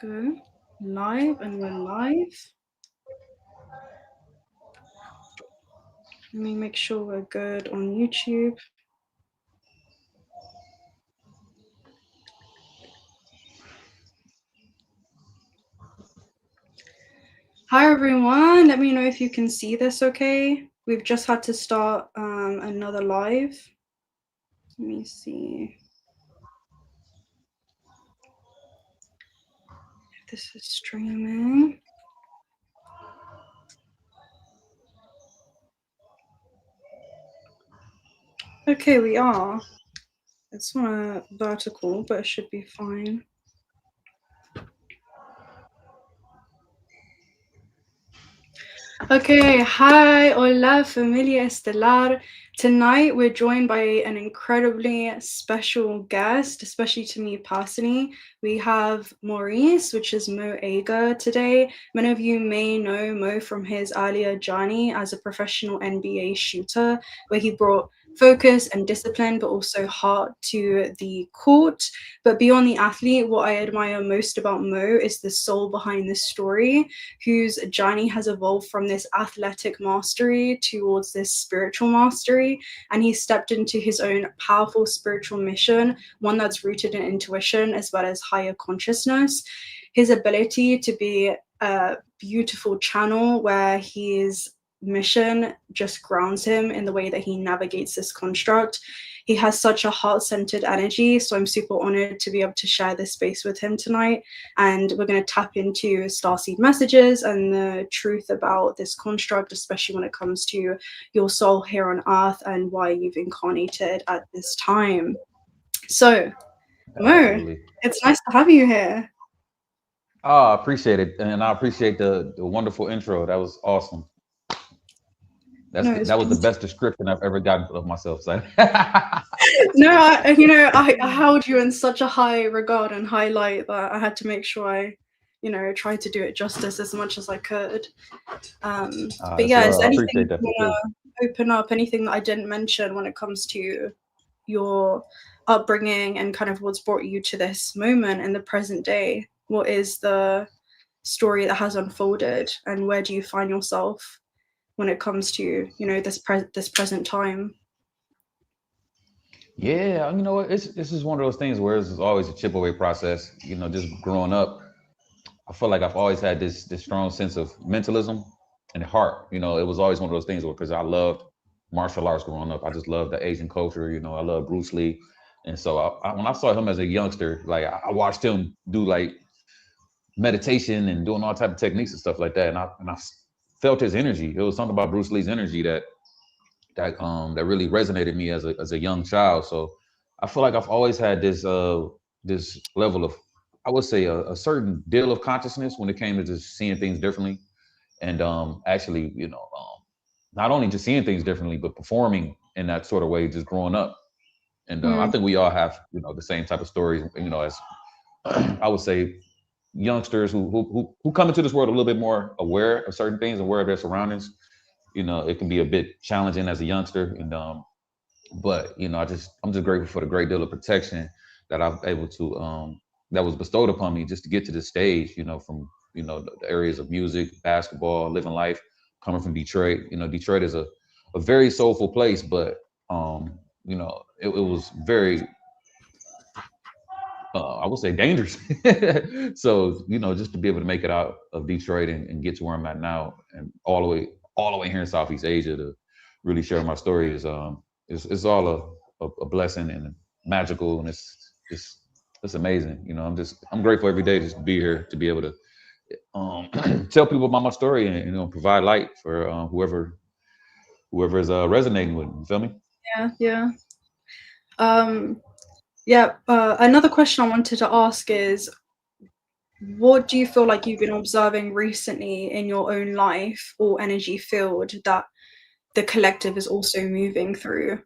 go live, and we're live. Let me make sure we're good on YouTube. Hi everyone, let me know if you can see this okay. We've just had to start another live. Let me see if this is streaming. Okay, we are. It's not a vertical, but it should be fine. Okay, hi, hola, familia estelar. Tonight we're joined by an incredibly special guest, especially to me personally. We have Maurice, which is 𝓲𝓻𝓪𝓷𝓬 today. Many of you may know Mo from his earlier journey as a professional NBA shooter, where he brought focus and discipline, but also heart to the court. But beyond the athlete, what I admire most about Mo is the soul behind this story, whose journey has evolved from this athletic mastery towards this spiritual mastery. And he stepped into his own powerful spiritual mission, one that's rooted in intuition as well as higher consciousness. His ability to be a beautiful channel where his mission just grounds him in the way that he navigates this construct. He has such a heart-centered energy, so I'm super honored to be able to share this space with him tonight. And we're going to tap into starseed messages and the truth about this construct, especially when it comes to your soul here on earth and why you've incarnated at this time. So, Mo, it's nice to have you here. Oh, I appreciate it. And I appreciate the wonderful intro. That was awesome. That was the best description I've ever gotten of myself. So. No, I held you in such a high regard and high light that I had to make sure I, tried to do it justice as much as I could. But yeah, is anything you want to open up, anything that I didn't mention when it comes to your upbringing and kind of what's brought you to this moment in the present day? What is the story that has unfolded, and where do you find yourself when it comes to this present time? Yeah, this is one of those things where it's always a chip away process. Just growing up, I feel like I've always had this strong sense of mentalism and heart. It was always one of those things because I loved martial arts growing up. I just loved the Asian culture. I love Bruce Lee, and so when I saw him as a youngster, like I watched him do like meditation and doing all type of techniques and stuff like that, and I felt his energy. It was something about Bruce Lee's energy that really resonated with me as a young child. So I feel like I've always had this this level of, I would say, a certain deal of consciousness when it came to just seeing things differently, and actually, not only just seeing things differently, but performing in that sort of way, just growing up. And I think we all have the same type of stories. As I would say, youngsters who come into this world a little bit more aware of certain things, aware of their surroundings. It can be a bit challenging as a youngster, and but I'm just grateful for the great deal of protection that I'm able to that was bestowed upon me just to get to this stage. From the areas of music, basketball, living life, coming from Detroit. Detroit is a very soulful place, but it was very I would say dangerous. So, just to be able to make it out of Detroit and get to where I'm at now, and all the way here in Southeast Asia to really share my story is it's all a blessing and magical, and it's amazing. I'm grateful every day just to be here, to be able to tell people about my story and provide light for whoever is resonating with it. You feel me? Yeah. Another question I wanted to ask is, what do you feel like you've been observing recently in your own life or energy field that the collective is also moving through?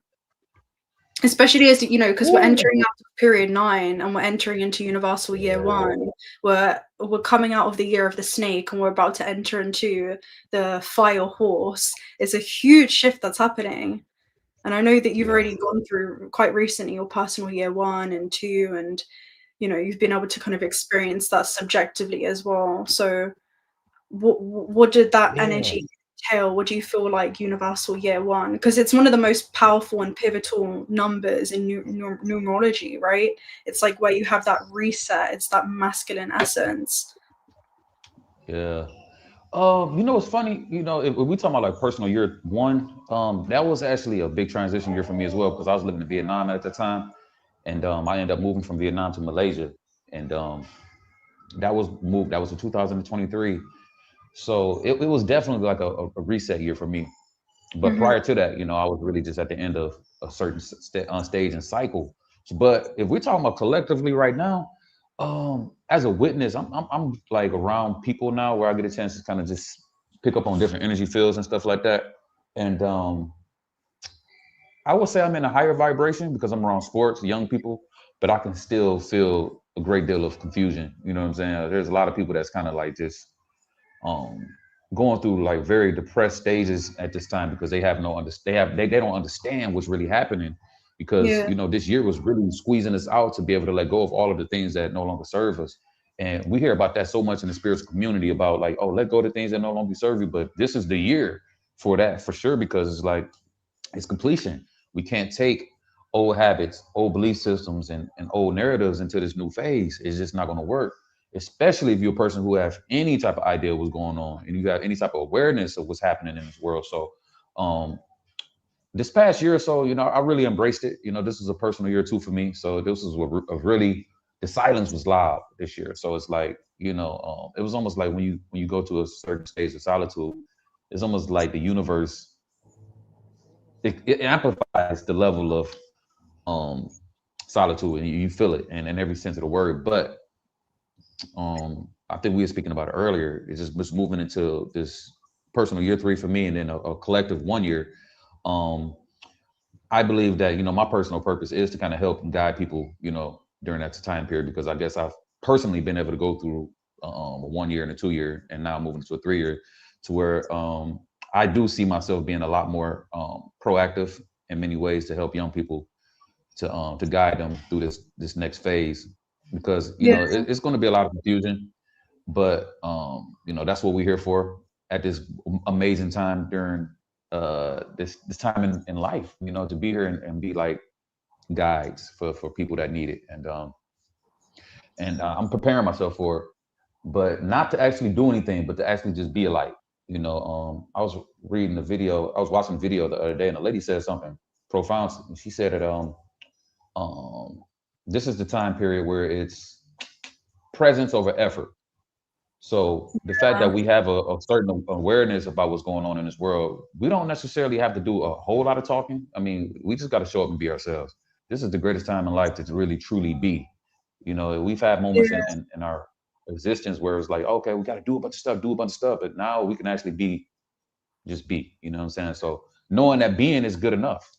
Especially as because we're entering out of period 9 and we're entering into universal year 1. We're coming out of the year of the snake and we're about to enter into the fire horse. It's a huge shift that's happening. And I know that you've already gone through quite recently your personal year 1 and 2, and you've been able to kind of experience that subjectively as well. So what did that Yeah. energy entail? What do you feel like universal year one? Because it's one of the most powerful and pivotal numbers in numerology, right? It's like where you have that reset. It's that masculine essence. Yeah. It's funny, if we talking about like personal year one, that was actually a big transition year for me as well, because I was living in Vietnam at the time. And I ended up moving from Vietnam to Malaysia. And that was in 2023. So it was definitely like a reset year for me. But Hmm. prior to that, I was really just at the end of a certain stage and cycle. But if we're talking about collectively right now, as a witness, I'm like around people now where I get a chance to kind of just pick up on different energy fields and stuff like that. And I would say I'm in a higher vibration because I'm around sports, young people, but I can still feel a great deal of confusion. You know what I'm saying? There's a lot of people that's kind of like just um going through like very depressed stages at this time because they have no they don't understand what's really happening, because Yeah. this year was really squeezing us out to be able to let go of all of the things that no longer serve us. And we hear about that so much in the spiritual community about like, oh, let go of the things that no longer serve you. But this is the year for that for sure, because it's like it's completion. We can't take old habits, old belief systems, and old narratives into this new phase. It's just not going to work, especially if you're a person who has any type of idea of what's going on and you have any type of awareness of what's happening in this world. So, this past year or so, I really embraced it. This was a personal year too for me. So this was a really, the silence was loud this year. So it's like, it was almost like when you go to a certain stage of solitude, it's almost like the universe, it amplifies the level of um solitude, and you feel it, and in every sense of the word. But I think we were speaking about it earlier. It's just moving into this personal year three for me, and then a collective 1 year. Um, I believe that my personal purpose is to kind of help and guide people, during that time period, because I guess I've personally been able to go through a 1 year and a 2 year, and now moving to a 3 year, to where I do see myself being a lot more proactive in many ways to help young people to guide them through this next phase, because Yeah. it's going to be a lot of confusion, but that's what we're here for at this amazing time during this time in life, to be here and be like guides for people that need it. And I'm preparing myself for it, but not to actually do anything, but to actually just be a light. I was I was watching a video the other day, and a lady said something profound. She said that um, this is the time period where it's presence over effort. So the fact that we have a certain awareness about what's going on in this world, we don't necessarily have to do a whole lot of talking. I mean, we just got to show up and be ourselves. This is the greatest time in life to really truly be. We've had moments Yeah. in our existence where it's like, okay, we got to do a bunch of stuff, but now we can actually be, just be. You know what I'm saying? So knowing that being is good enough.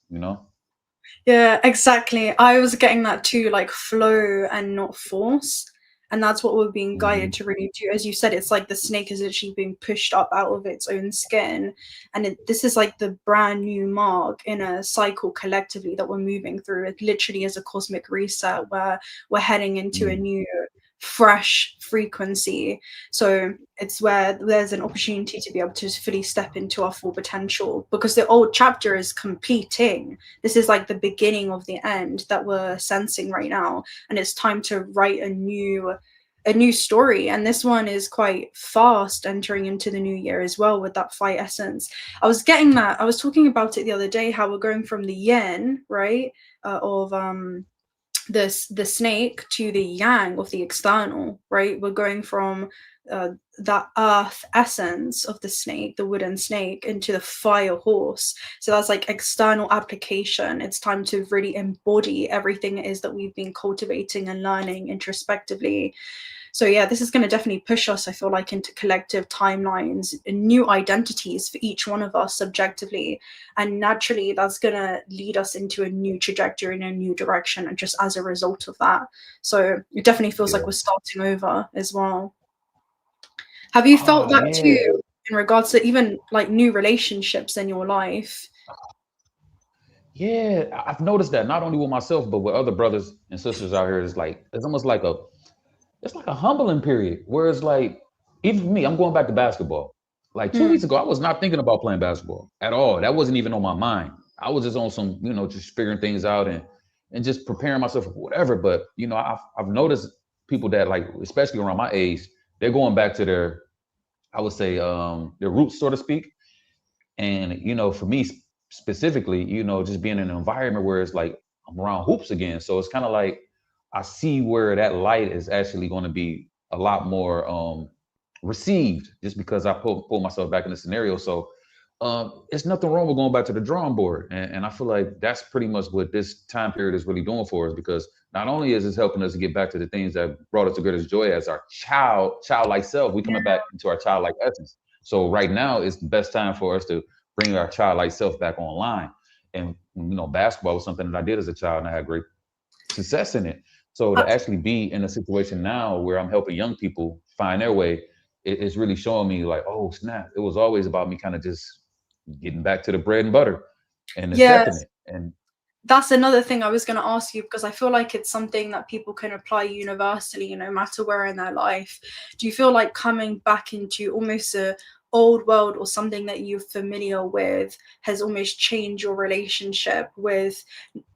Yeah, exactly. I was getting that too, like flow and not force. And that's what we're being guided Hmm. to really do. As you said, it's like the snake is actually being pushed up out of its own skin. And this is like the brand new mark in a cycle collectively that we're moving through. It literally is a cosmic reset where we're heading into a Hmm. new, fresh frequency. So it's where there's an opportunity to be able to fully step into our full potential, because the old chapter is completing. This is like the beginning of the end that we're sensing right now, and it's time to write a new story. And this one is quite fast entering into the new year as well, with that fight essence. I was talking about it the other day, how we're going from the yin, right, of the snake, to the yang of the external, right? We're going from that earth essence of the snake, the wooden snake, into the fire horse. So that's like external application. It's time to really embody everything it is that we've been cultivating and learning introspectively. So yeah, this is going to definitely push us, I feel like, into collective timelines and new identities for each one of us subjectively. And naturally, that's going to lead us into a new trajectory and a new direction, and just as a result of that. So it definitely feels like Yeah. we're starting over as well. Have you felt Oh that yeah. too, in regards to even like new relationships in your life? Yeah, I've noticed that not only with myself, but with other brothers and sisters out here. It's like it's almost like it's like a humbling period where it's like, even for me, I'm going back to basketball. Like 2 weeks Mm. ago, I was not thinking about playing basketball at all. That wasn't even on my mind. I was just on some, just figuring things out and just preparing myself for whatever. But I've noticed people that, like, especially around my age, they're going back to their, I would say, their roots, so to speak. And for me specifically, just being in an environment where it's like I'm around hoops again. So it's kind of like I see where that light is actually going to be a lot more received, just because I pull myself back in the scenario. So it's nothing wrong with going back to the drawing board. And I feel like that's pretty much what this time period is really doing for us, because not only is it helping us to get back to the things that brought us the greatest joy as our childlike self, we coming back into our childlike essence. So right now is the best time for us to bring our childlike self back online. And basketball was something that I did as a child, and I had great success in it. So to actually be in a situation now where I'm helping young people find their way, it's really showing me like, oh snap, it was always about me kind of just getting back to the bread and butter and accepting Yes, it. And that's another thing I was going to ask you, because I feel like it's something that people can apply universally, no matter where in their life. Do you feel like coming back into almost a old world or something that you're familiar with has almost changed your relationship with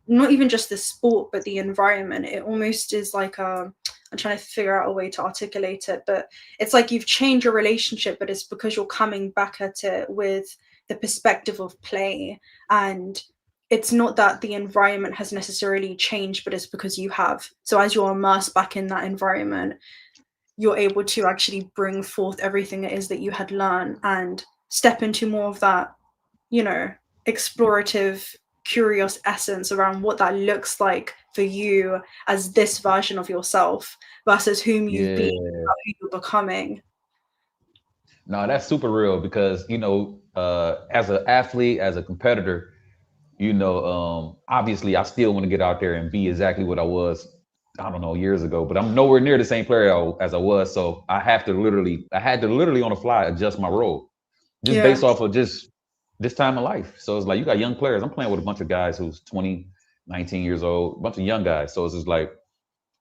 not even just the sport but the environment? It almost is like I'm trying to figure out a way to articulate it, but it's like you've changed your relationship, but it's because you're coming back at it with the perspective of play. And it's not that the environment has necessarily changed, but it's because you have. So as you're immersed back in that environment, you're able to actually bring forth everything it is that you had learned and step into more of that, you know, explorative, curious essence around what that looks like for you as this version of yourself versus whom you've been, yeah, who you're becoming. no, that's super real, because as an athlete, as a competitor, obviously I still want to get out there and be exactly what I was, I don't know, years ago, but I'm nowhere near the same player as I was. So I had to literally on the fly adjust my role, just Yeah. based off of just this time of life. So it's like, you got young players. I'm playing with a bunch of guys who's 20, 19 years old, a bunch of young guys. So it's just like,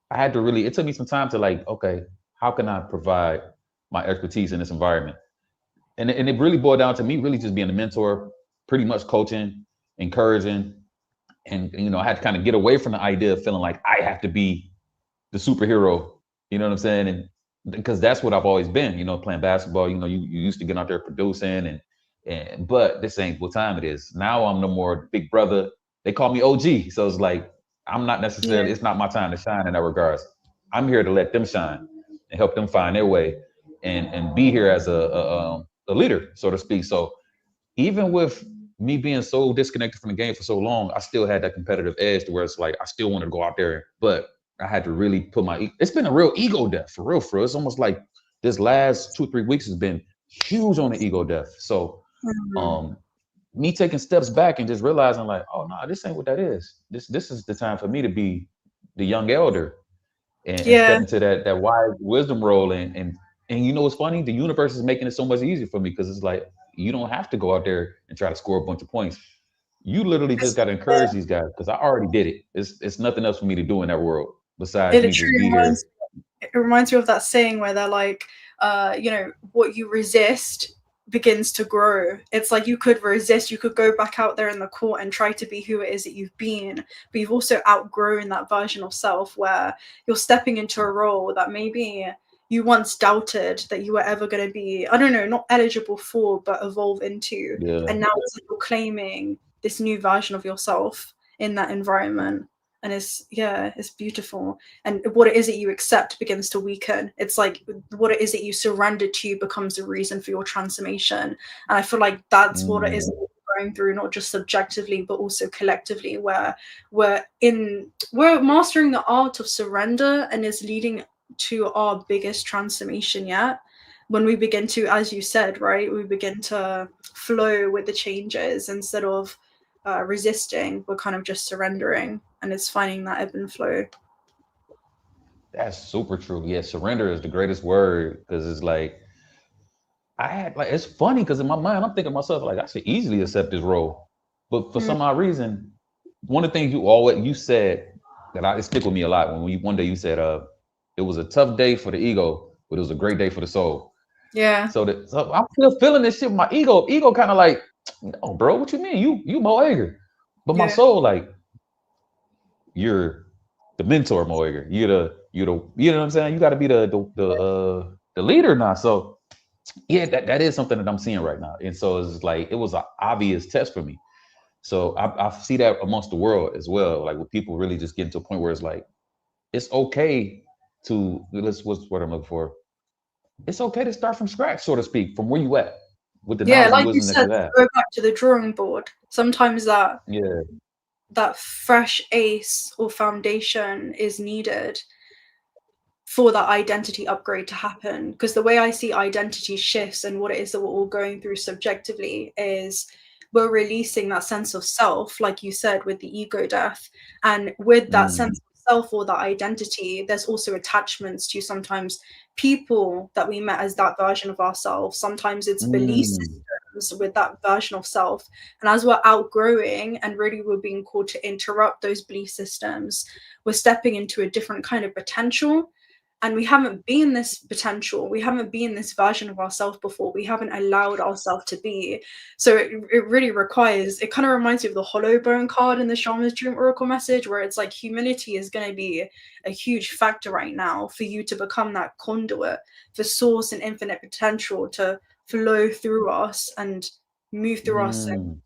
it took me some time to, like, okay, how can I provide my expertise in this environment? And it really boiled down to me really just being a mentor, pretty much coaching, encouraging. And I had to kind of get away from the idea of feeling like I have to be the superhero, you know what I'm saying? And because that's what I've always been, playing basketball, you used to get out there producing but this ain't what time it is. Now I'm no more big brother. They call me OG. So it's like, I'm not Yeah. necessarily, it's not my time to shine in that regards. I'm here to let them shine and help them find their way and be here as a leader, so to speak. So even with me being so disconnected from the game for so long, I still had that competitive edge to where it's like I still wanted to go out there, but I had to really put it's been a real ego death for real, for real. It's almost like this last 2 3 weeks has been huge on the ego death. So Mhm. um me taking steps back and just realizing like, oh no, this ain't what that is. This is the time for me to be the young elder and Yeah. step into that wise wisdom role. And what's funny? The universe is making it so much easier for me, because it's like you don't have to go out there and try to score a bunch of points. You literally just got to encourage these guys, because I already did it. It's nothing else for me to do in that world besides It me just truly be here. reminds me of that saying where they're like, what you resist begins to grow. It's like you could resist, you could go back out there in the court and try to be who it is that you've been, but you've also outgrown that version of self where you're stepping into a role that maybe you once doubted that you were ever going to be, I don't know, not eligible for, but evolve into. Yeah. And now it's like you're claiming this new version of yourself in that environment. And it's beautiful. And what it is that you accept begins to weaken. It's like what it is that you surrender to becomes the reason for your transformation. And I feel like that's what it is Mm, that we're going through, not just subjectively but also collectively, where we're mastering the art of surrender, and is leading to our biggest transformation yet, when we begin to, as you said, right, we begin to flow with the changes instead of resisting. We're kind of just surrendering, and it's finding that ebb and flow. that's super true. Yeah, surrender is the greatest word, because it's like like, it's funny because in my mind I'm thinking to myself like I should easily accept this role, but for Mm. some odd reason one of the things you said that it stick with me a lot when one day you said it was a tough day for the ego, but it was a great day for the soul. Yeah. So I'm still feeling this shit with my ego kind of like, oh bro, what you mean, you 𝓂𝓠𝓪𝓬, but my Yeah. soul like, you're the mentor 𝓂𝓠𝓪𝓬, you know what I'm saying, you got to be the leader now. So yeah, that is something that I'm seeing right now, and so it's like it was an obvious test for me. So I see that amongst the world as well, like with people really just getting to a point where it's like, it's okay to, what's what I'm looking for, it's okay to start from scratch, so to speak, from where you at, with the Yeah, knowledge and like you wisdom that said, you have. go back to the drawing board. Sometimes Yeah. that fresh ace or foundation is needed for that identity upgrade to happen. Because the way I see identity shifts and what it is that we're all going through subjectively is we're releasing that sense of self, like you said, with the ego death. And with that Mm, sense of self or that identity, there's also attachments to sometimes people that we met as that version of ourselves. Sometimes it's belief mm, systems with that version of self. And as we're outgrowing and really we're being called to interrupt those belief systems, we're stepping into a different kind of potential. And we haven't been this potential, we haven't been this version of ourselves before, we haven't allowed ourselves to be. So it really requires, it kind of reminds me of the hollow bone card in the Shaman's Dream Oracle message, where it's like humility is going to be a huge factor right now for you to become that conduit for source and infinite potential to flow through us and move through us, and mm.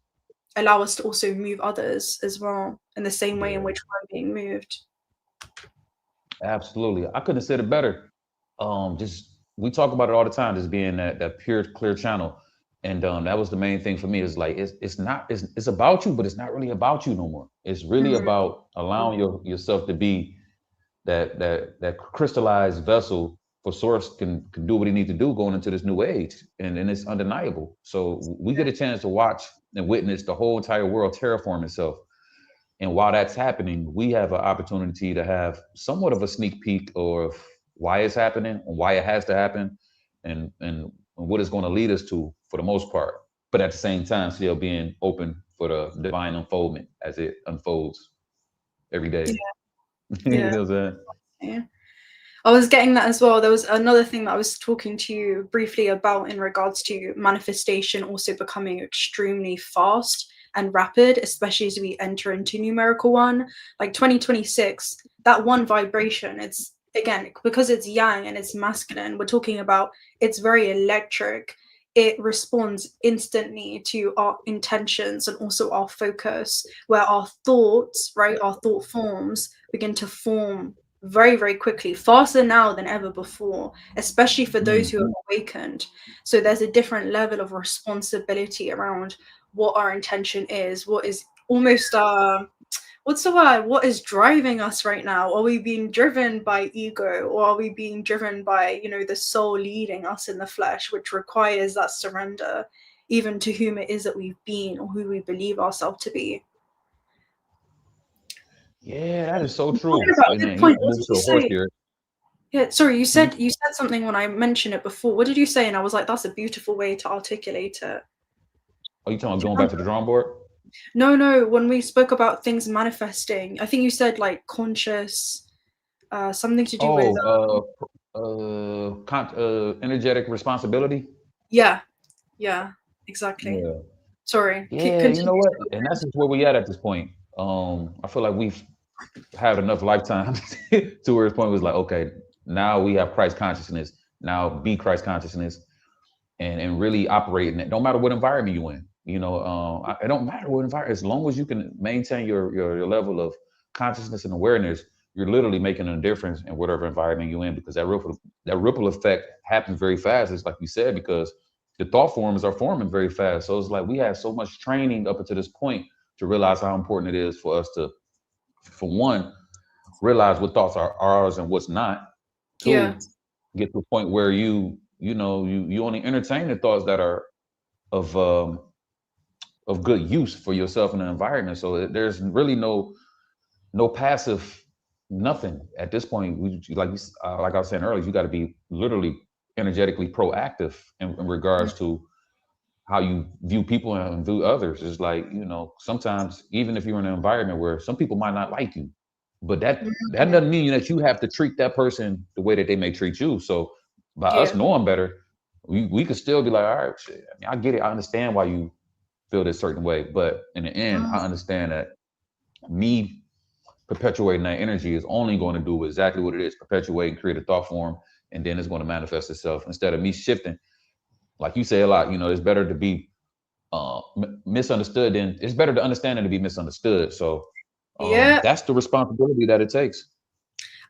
allow us to also move others as well in the same way in Yeah, which we're being moved. absolutely. I couldn't have said it better. Just we talk about it all the time, just being that pure, clear channel, and that was the main thing for me. Is like it's not it's about you, but it's not really about you no more. It's really Mhm. about allowing yourself to be that crystallized vessel for source can do what he needs to do going into this new age, and it's undeniable. So we get a chance to watch and witness the whole entire world terraform itself, and while that's happening, we have an opportunity to have somewhat of a sneak peek of why it's happening and why it has to happen, and what it's going to lead us to for the most part, but at the same time still being open for the divine unfoldment as it unfolds every day. You Yeah. know what I'm saying? Yeah. I was getting that as well. There was another thing that I was talking to you briefly about in regards to manifestation also becoming extremely fast and rapid, especially as we enter into numerical one, like 2026, that one vibration, it's again, because it's yang and it's masculine, we're talking about it's very electric. It responds instantly to our intentions and also our focus, where our thoughts, right, our thought forms begin to form very, very quickly, faster now than ever before, especially for those Mm. who have awakened. So there's a different level of responsibility around what our intention is, what is almost what's the word? What is driving us right now? Are we being driven by ego, or are we being driven by, the soul leading us in the flesh, which requires that surrender, even to whom it is that we've been or who we believe ourselves to be? Yeah, that is so Talking true. about a And good then you point. What move did to you a horse say? here. Yeah, sorry, you Hmm? said you said something when I mentioned it before. What did you say? And I was like, that's a beautiful way to articulate it. Oh, you talking about Do you going back to the remember? drawing board? No, no. When we spoke about things manifesting, I think you said like conscious, something to do with Oh, energetic responsibility. yeah, yeah, exactly. Yeah. Sorry, Yeah, you continue. know what? And that's just where we at this point. I feel like we've had enough lifetime to where this point was like, okay, now we have Christ consciousness. Now be Christ consciousness, and really operate in it. No matter what environment you in. It don't matter what environment, as long as you can maintain your level of consciousness and awareness, you're literally making a difference in whatever environment you're in, because that ripple effect happens very fast. It's like you said, because the thought forms are forming very fast. So it's like we had so much training up until this point to realize how important it is for us to, for one, realize what thoughts are ours and what's not. Yeah, Two, get to a point where you only entertain the thoughts that are of good use for yourself and the environment. So there's really no passive nothing at this point. Like I was saying earlier, you got to be literally energetically proactive in regards to how you view people and view others. Is like, you know, sometimes even if you're in an environment where some people might not like you, but that Mhm. doesn't mean that you have to treat that person the way that they may treat you. So by us Yeah. knowing better, we could still be like, all right, shit, I mean, I get it. I understand why you feel this certain way. But in the end, I Mm. understand that me perpetuating that energy is only going to do exactly what it is, perpetuate and create a thought form, and then it's going to manifest itself. Instead of me shifting, like you say a lot, you know, it's better to be misunderstood than it's better to understand than to be misunderstood. So Yeah. that's the responsibility that it takes.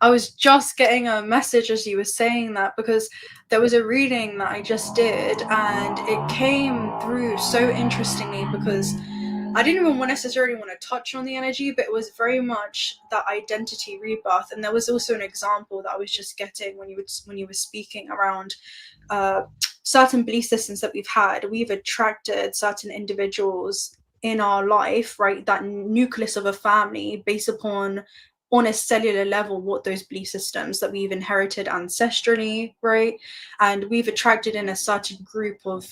I was just getting a message as you were saying that because there was a reading that I just did and it came through so interestingly because I didn't even necessarily want to touch on the energy, but it was very much that identity rebirth. And there was also an example that I was just getting when you were speaking around uh, certain belief systems that we've had. We've attracted certain individuals in our life, right? That nucleus of a family based upon on a cellular level what those belief systems that we've inherited ancestrally, right? And we've attracted in a certain group of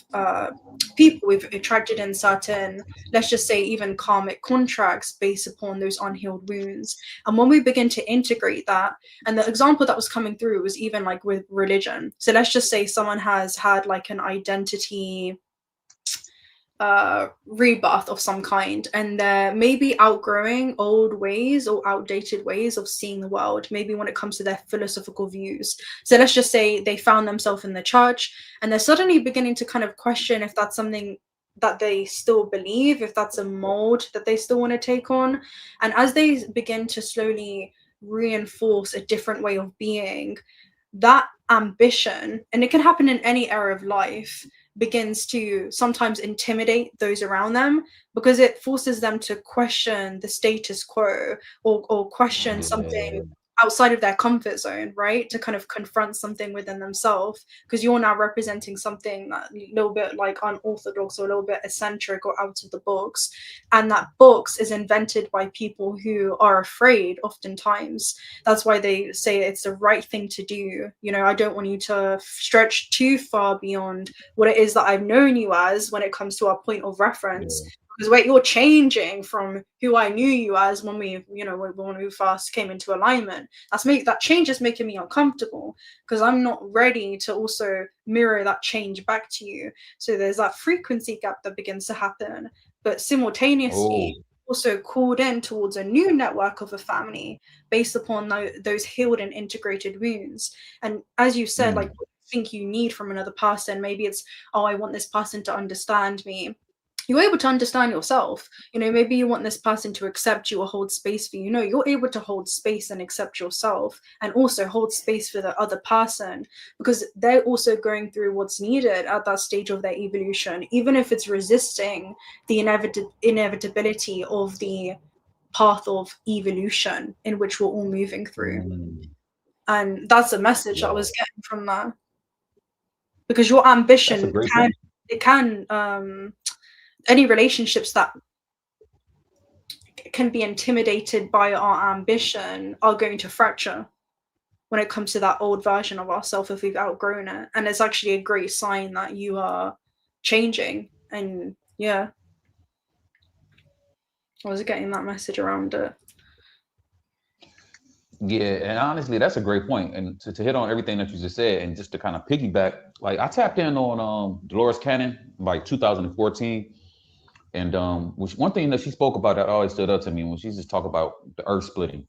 people, we've attracted in certain, let's just say, even karmic contracts based upon those unhealed wounds. And when we begin to integrate that, and the example that was coming through was even like with religion. So let's just say someone has had like an identity rebirth of some kind, and they're maybe outgrowing old ways or outdated ways of seeing the world, maybe when it comes to their philosophical views. So let's just say they found themselves in the church and they're suddenly beginning to kind of question if that's something that they still believe, if that's a mold that they still want to take on. And as they begin to slowly reinforce a different way of being, that ambition, and it can happen in any area of life, begins to sometimes intimidate those around them because it forces them to question the status quo, or question something Yeah. outside of their comfort zone, right? To kind of confront something within themselves because you're now representing something that a little bit like unorthodox or a little bit eccentric or out of the box. And that box is invented by people who are afraid oftentimes. That's why they say it's the right thing to do. You know, I don't want you to stretch too far beyond what it is that I've known you as when it comes to our point of reference. Yeah. Because wait, you're changing from who I knew you as when we, you know, when we first came into alignment. That change is making me uncomfortable because I'm not ready to also mirror that change back to you. So there's that frequency gap that begins to happen, but simultaneously Oh. also called in towards a new network of a family based upon those healed and integrated wounds. And as you said, like Mm. what you think you need from another person, maybe it's, oh, I want this person to understand me. You're able to understand yourself. You know, maybe you want this person to accept you or hold space for you. No, you're able to hold space and accept yourself and also hold space for the other person because they're also going through what's needed at that stage of their evolution, even if it's resisting the inevitability of the path of evolution in which we're all moving through. Mm. And that's a message that I Yeah. was getting from that, because your That's a ambition great can, point. it can any relationships that can be intimidated by our ambition are going to fracture when it comes to that old version of ourselves if we've outgrown it. And it's actually a great sign that you are changing. And yeah, I was getting that message around it. Yeah, and honestly, that's a great point. And to hit on everything that you just said, and just to kind of piggyback, like I tapped in on Dolores Cannon like 2014, and which one thing that she spoke about that always stood out to me when she just talked about the Earth splitting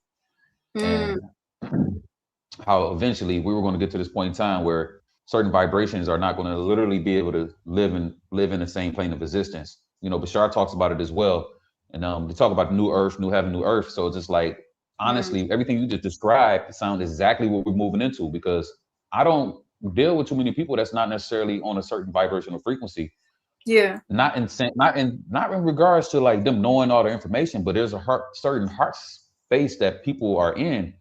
Mm, and how eventually we were going to get to this point in time where certain vibrations are not going to literally be able to live in the same plane of existence. You know, Bashar talks about it as well, and they talk about the new Earth, new heaven, new Earth. So it's just like mm, honestly, everything you just described sounds exactly what we're moving into because I don't deal with too many people that's not necessarily on a certain vibrational frequency. yeah. Not in regards to like them knowing all the information, but there's a certain heart space that people are in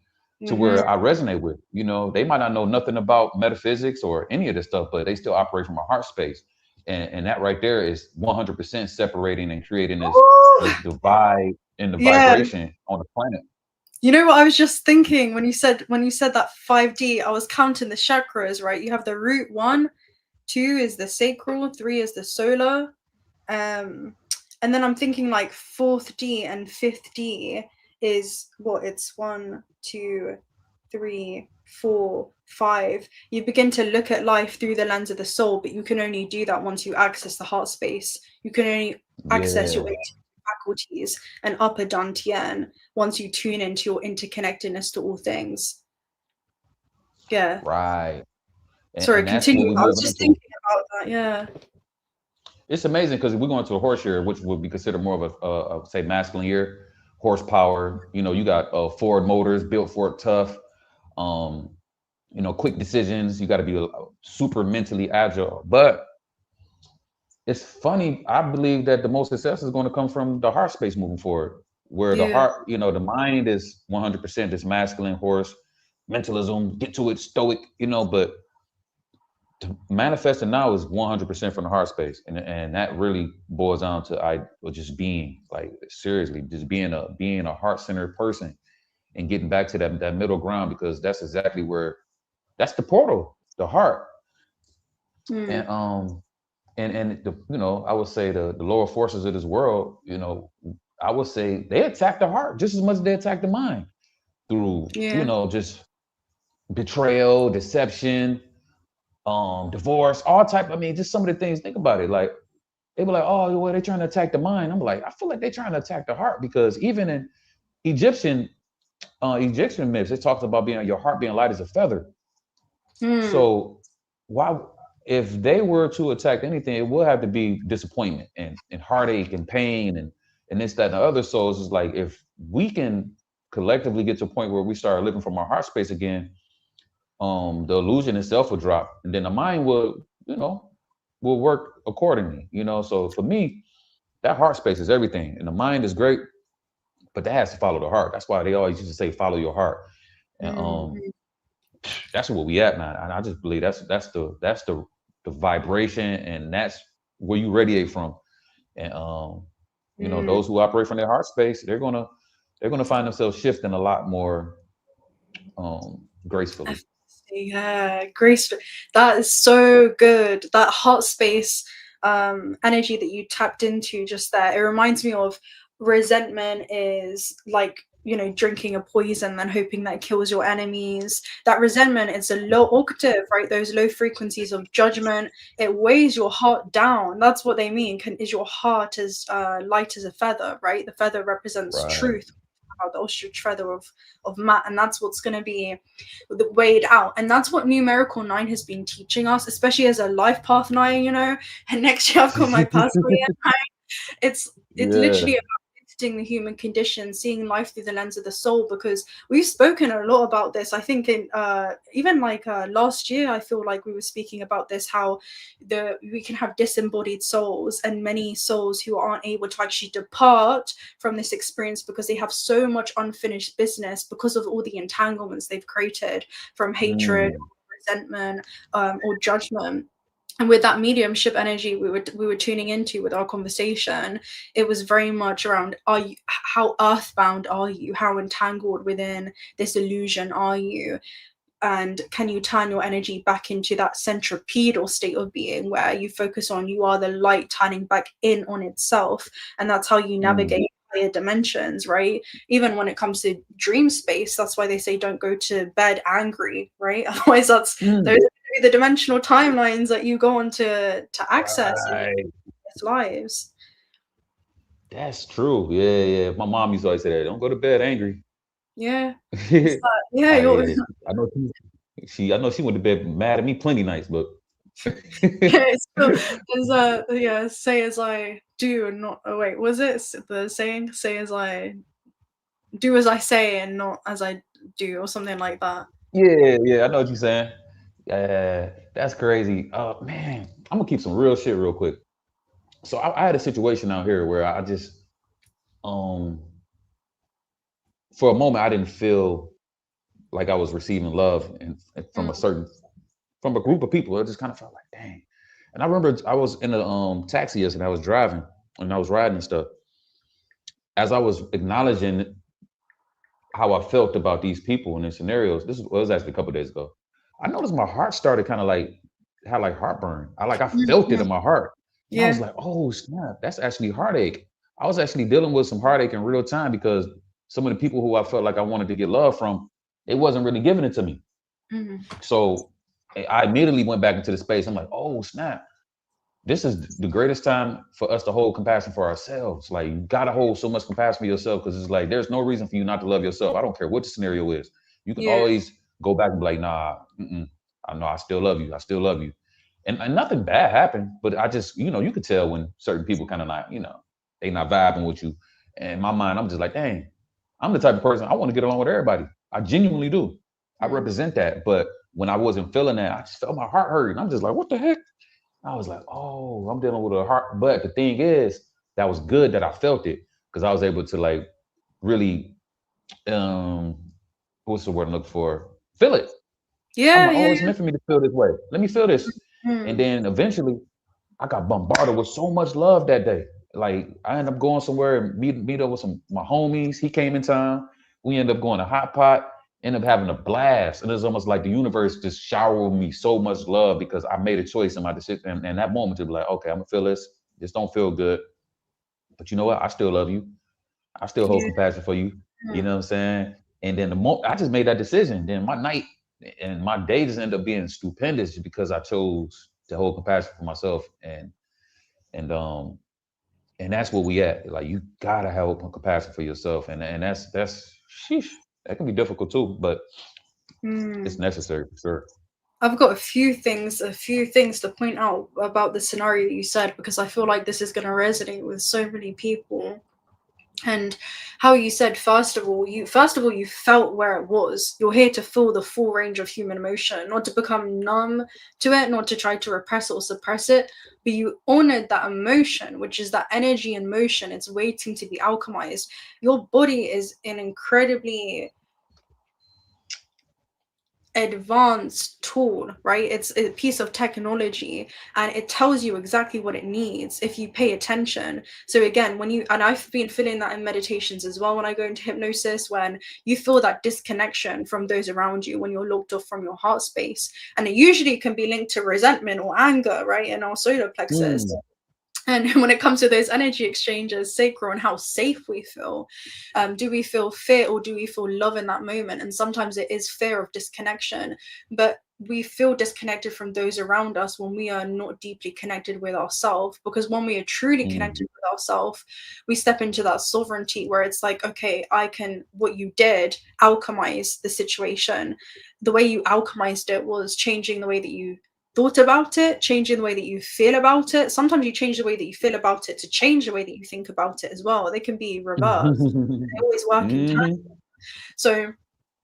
to Hmm. where I resonate with. You know, they might not know nothing about metaphysics or any of this stuff, but they still operate from a heart space, and that right there is 100% separating and creating this Oh, divide in the yeah. vibration on the planet. You know what I was just thinking when you said that 5D, I was counting the chakras, right? You have the root one, 2 is the sacral, 3 is the solar. And then I'm thinking like 4th D and 5th D is what? It's 1, 2, 3, 4, 5. You begin to look at life through the lens of the soul, but you can only do that once you access the heart space. You can only access your Yeah. faculties and upper dantian once you tune into your interconnectedness to all things. Yeah. Right. Sorry, And that's what continue. we're I was moving just into. thinking about that. Yeah. It's amazing because we're going to a horse year, which would be considered more of a say masculine year, horsepower. You know, you got Ford motors built for it, tough. Um, you know, quick decisions. You got to be super mentally agile. But it's funny. I believe that the most success is going to come from the heart space moving forward, where the Yeah. heart, you know, the mind is 100% this masculine horse mentalism, get to it, stoic, you know, but manifesting now is 100% from the heart space, and that really boils down to just being like seriously just being a heart-centered person and getting back to that middle ground, because that's exactly where that's the portal, the heart. Mm. And the, you know, I would say the lower forces of this world, you know, I would say they attack the heart just as much as they attack the mind through, you Yeah. know, just betrayal, deception, divorce, all type. I mean, just some of the things. Think about it. Like they were like, oh, well, they're trying to attack the mind. I'm like, I feel like they're trying to attack the heart, because even in Egyptian Egyptian myths, it talks about being your heart being light as a feather. Mm. So why, if they were to attack anything, it would have to be disappointment and heartache and pain and this, that, and the other. So it's just like if we can collectively get to a point where we start living from our heart space again, the illusion itself will drop, and then the mind will, you know, will work accordingly. You know, so for me, that heart space is everything, and the mind is great, but that has to follow the heart. That's why they always used to say follow your heart, and Mm. that's where we at, man. And I just believe that's the vibration, and that's where you radiate from. And you know, Mm. those who operate from their heart space, they're gonna find themselves shifting a lot more gracefully. Yeah, grace. That is so good. That heart space energy that you tapped into just there. It reminds me of resentment is like, you know, drinking a poison and hoping that kills your enemies. That resentment is a low octave, right? Those low frequencies of judgment. It weighs your heart down. That's what they mean. Is your heart as light as a feather, right? The feather represents Right. truth, the ostrich feather of Matt, and that's what's going to be weighed out. And that's what numerical 9 has been teaching us, especially as a life path 9, you know. And next year I've got my personal year 9. It's Yeah. literally about lifting the human condition, seeing life through the lens of the soul, because we've spoken a lot about this. I think in even like last year, I feel like we were speaking about this, how we can have disembodied souls, and many souls who aren't able to actually depart from this experience because they have so much unfinished business because of all the entanglements they've created from hatred, Mm. resentment, or judgment. And with that mediumship energy we were tuning into with our conversation, it was very much around, are you, how earthbound are you, how entangled within this illusion are you, and can you turn your energy back into that centripetal state of being where you focus on, you are the light turning back in on itself. And that's how you Mm. navigate higher dimensions, right? Even when it comes to dream space, that's why they say don't go to bed angry, right? Otherwise those Mm. are the dimensional timelines that you go on to access in your Right. lives. That's true. Yeah, yeah. My mom used to always say that. Don't go to bed angry. Yeah, it's I that, yeah, you're yeah. I know she went to bed mad at me plenty nights, but yeah, it's still, there's yeah, say as I do and not, oh wait, was it the saying, say as I do as I say and not as I do, or something like that. yeah, yeah, I know what you're saying. That's crazy. Man, I'm gonna keep some real shit real quick. So I had a situation out here where I just um for a moment I didn't feel like I was receiving love and from Mm, from a group of people. I just kind of felt like, dang. And I remember I was in a taxi yesterday. I was driving and I was riding and stuff. As I was acknowledging how I felt about these people and their scenarios, this was actually a couple of days ago. I noticed my heart started kind of like had like heartburn. I felt it in my heart. And I was Yeah. like, oh snap, that's actually heartache. I was actually dealing with some heartache in real time because some of the people who I felt like I wanted to get love from, it wasn't really giving it to me. Mhm. So I immediately went back into the space. I'm like, oh snap, this is the greatest time for us to hold compassion for ourselves. Like you gotta hold so much compassion for yourself because it's like there's no reason for you not to love yourself. I don't care what the scenario is. You can Yeah. always go back and be like, nah, I know I still love you. I still love you. And nothing bad happened, but I just, you could tell when certain people kind of not, they not vibing with you. And in my mind, I'm just like, dang, I'm the type of person I want to get along with everybody. I genuinely do. I Mm. represent that. But when I wasn't feeling that, I just felt my heart hurt. And I'm just like, what the heck? I was like, oh, I'm dealing with a heart. But the thing is, that was good that I felt it because I was able to like really, um, what's the word I'm looking for? Feel it. I'm Yeah, like, yeah, oh, it's meant for me to feel this way. Let me feel this. And mm. then eventually, I got bombarded with so much love that day. Like I ended up going somewhere and meet up with some my homies. He came in town. We ended up going to Hot Pot. Ended up having a blast, and it's almost like the universe just showered me so much love because I made a choice in my decision. And that moment to be like, okay, I'm gonna feel this. This don't feel good, but you know what? I still love you. I still hold Yeah. compassion for you. You Mm. know what I'm saying? And then the moment I just made that decision, then my night and my day just ended up being stupendous because I chose to hold compassion for myself and and that's where we at. Like you gotta have compassion for yourself, and that's sheesh, that can be difficult too, but it's Mm. necessary for sure. I've got a few things to point out about the scenario you said because I feel like this is going to resonate with so many people. And how you said, first of all you felt where it was. You're here to feel the full range of human emotion, not to become numb to it, not to try to repress it or suppress it, but you honored that emotion, which is that energy in motion. It's waiting to be alchemized. Your body is an incredibly advanced tool, right? It's a piece of technology and it tells you exactly what it needs if you pay attention. So again, and I've been feeling that in meditations as well when I go into hypnosis, when you feel that disconnection from those around you, when you're locked off from your heart space. And it usually can be linked to resentment or anger, right? In our solar plexus. Mm. And when it comes to those energy exchanges, sacral, and how safe we feel, do we feel fear or do we feel love in that moment? And sometimes it is fear of disconnection, but we feel disconnected from those around us when we are not deeply connected with ourselves. Because when we are truly connected Mm. with ourselves, we step into that sovereignty where it's like, okay, what you did, alchemize the situation. The way you alchemized it was changing the way that you thought about it, changing the way that you feel about it. Sometimes you change the way that you feel about it to change the way that you think about it as well. They can be reversed. They always work in Hmm. tandem. So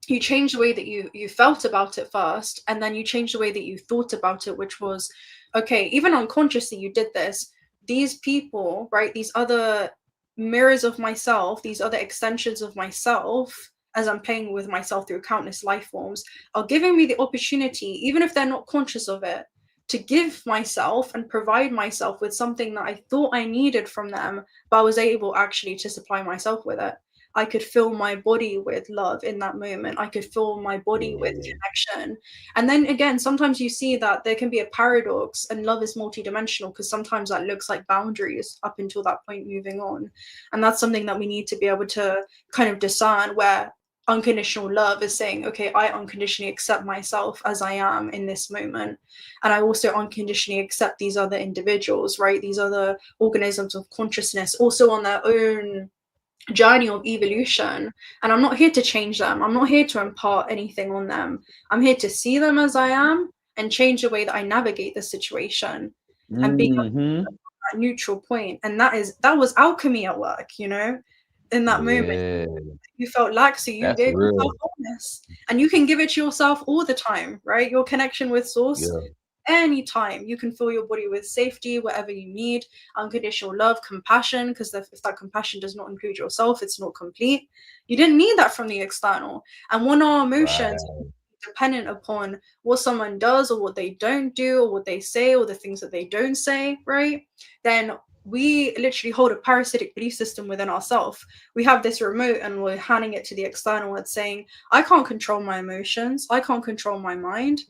you change the way that you felt about it first, and then you change the way that you thought about it, which was, okay, even unconsciously you did this. These people, right? These other mirrors of myself, these other extensions of myself, as I'm playing with myself through countless life forms, are giving me the opportunity, even if they're not conscious of it, to give myself and provide myself with something that I thought I needed from them, but I was able actually to supply myself with it. I could fill my body with love in that moment. I could fill my body with Yeah. connection. And then again, sometimes you see that there can be a paradox and love is multidimensional because sometimes that looks like boundaries up until that point moving on. And that's something that we need to be able to kind of discern, where unconditional love is saying, okay, I unconditionally accept myself as I am in this moment. And I also unconditionally accept these other individuals, right? These other organisms of consciousness also on their own journey of evolution, and I'm not here to change them. I'm not here to impart anything on them. I'm here to see them as I am and change the way that I navigate the situation and be Hmm. at that neutral point. And that was alchemy at work, in that moment. Yeah, You felt lack, so you that's gave yourself real. wholeness, and you can give it to yourself all the time, right? Your connection with source, Yeah. anytime you can fill your body with safety, whatever you need, unconditional love, compassion, because if that compassion does not include yourself, it's not complete. You didn't need that from the external. And when our emotions Right. are dependent upon what someone does or what they don't do or what they say or the things that they don't say, right, then we literally hold a parasitic belief system within ourselves. We have this remote and we're handing it to the external. It's saying, I can't control my emotions, I can't control my mind,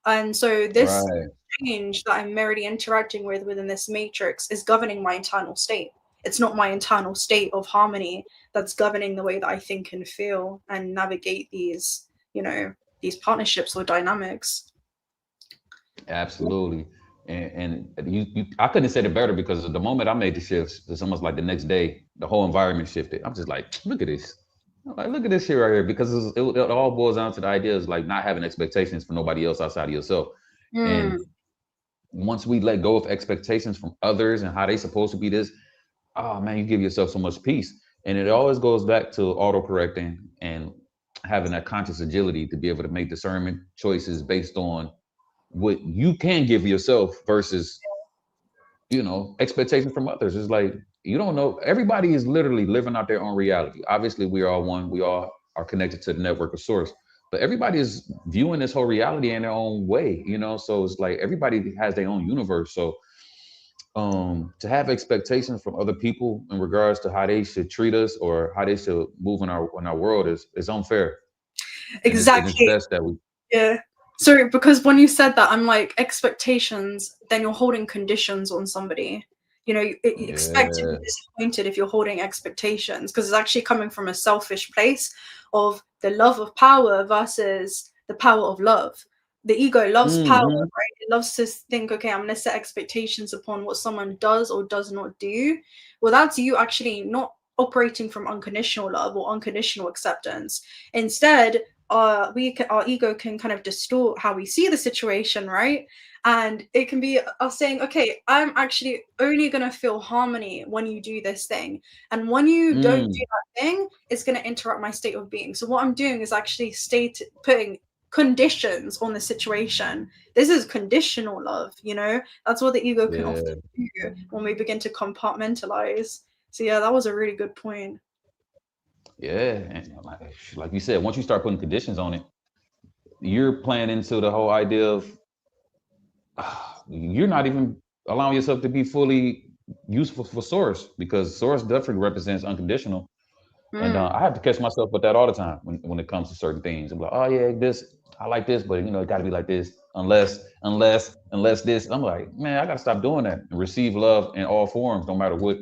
And so this Right. change that I'm merely interacting with within this matrix is governing my internal state. It's not my internal state of harmony that's governing the way that I think and feel and navigate these, these partnerships or dynamics. Absolutely. And I couldn't have said it better because the moment I made the shifts, it's almost like the next day, the whole environment shifted. I'm just like, look at this. I'm like, look at this shit right here. Because it all boils down to the idea is like not having expectations for nobody else outside of yourself. Mm, And once we let go of expectations from others and how they supposed to be this, oh man, you give yourself so much peace. And it always goes back to auto-correcting and having that conscious agility to be able to make discernment choices based on what you can give yourself versus expectations from others. It's like you don't know. Everybody is literally living out their own reality. Obviously we are all one, we all are connected to the network of source, but everybody is viewing this whole reality in their own way, so it's like everybody has their own universe. So to have expectations from other people in regards to how they should treat us or how they should move in our world is unfair. And it's exactly. best that we Yeah. So because when you said that, I'm like, expectations, then you're holding conditions on somebody. You expect to be yeah. disappointed if you're holding expectations, because it's actually coming from a selfish place of the love of power versus the power of love. The ego loves power, Hmm. right? It loves to think, okay, I'm going to set expectations upon what someone does or does not do. Well, that's you actually not operating from unconditional love or unconditional acceptance. Instead, our ego can kind of distort how we see the situation, right? And it can be us saying, okay, I'm actually only going to feel harmony when you do this thing, and when you don't do Mm. that thing, it's going to interrupt my state of being. So what I'm doing is actually putting conditions on the situation. This is conditional love. That's what the ego can often Yeah. do when we begin to compartmentalize. So yeah, that was a really good point. Yeah. And like you said, once you start putting conditions on it, you're playing into the whole idea of you're not even allowing yourself to be fully useful for source because source definitely represents unconditional. And Mm, I have to catch myself with that all the time when it comes to certain things. I'm like, oh yeah, this I like this, but it got to be like this. Unless this. I'm like, man, I got to stop doing that and receive love in all forms, no matter what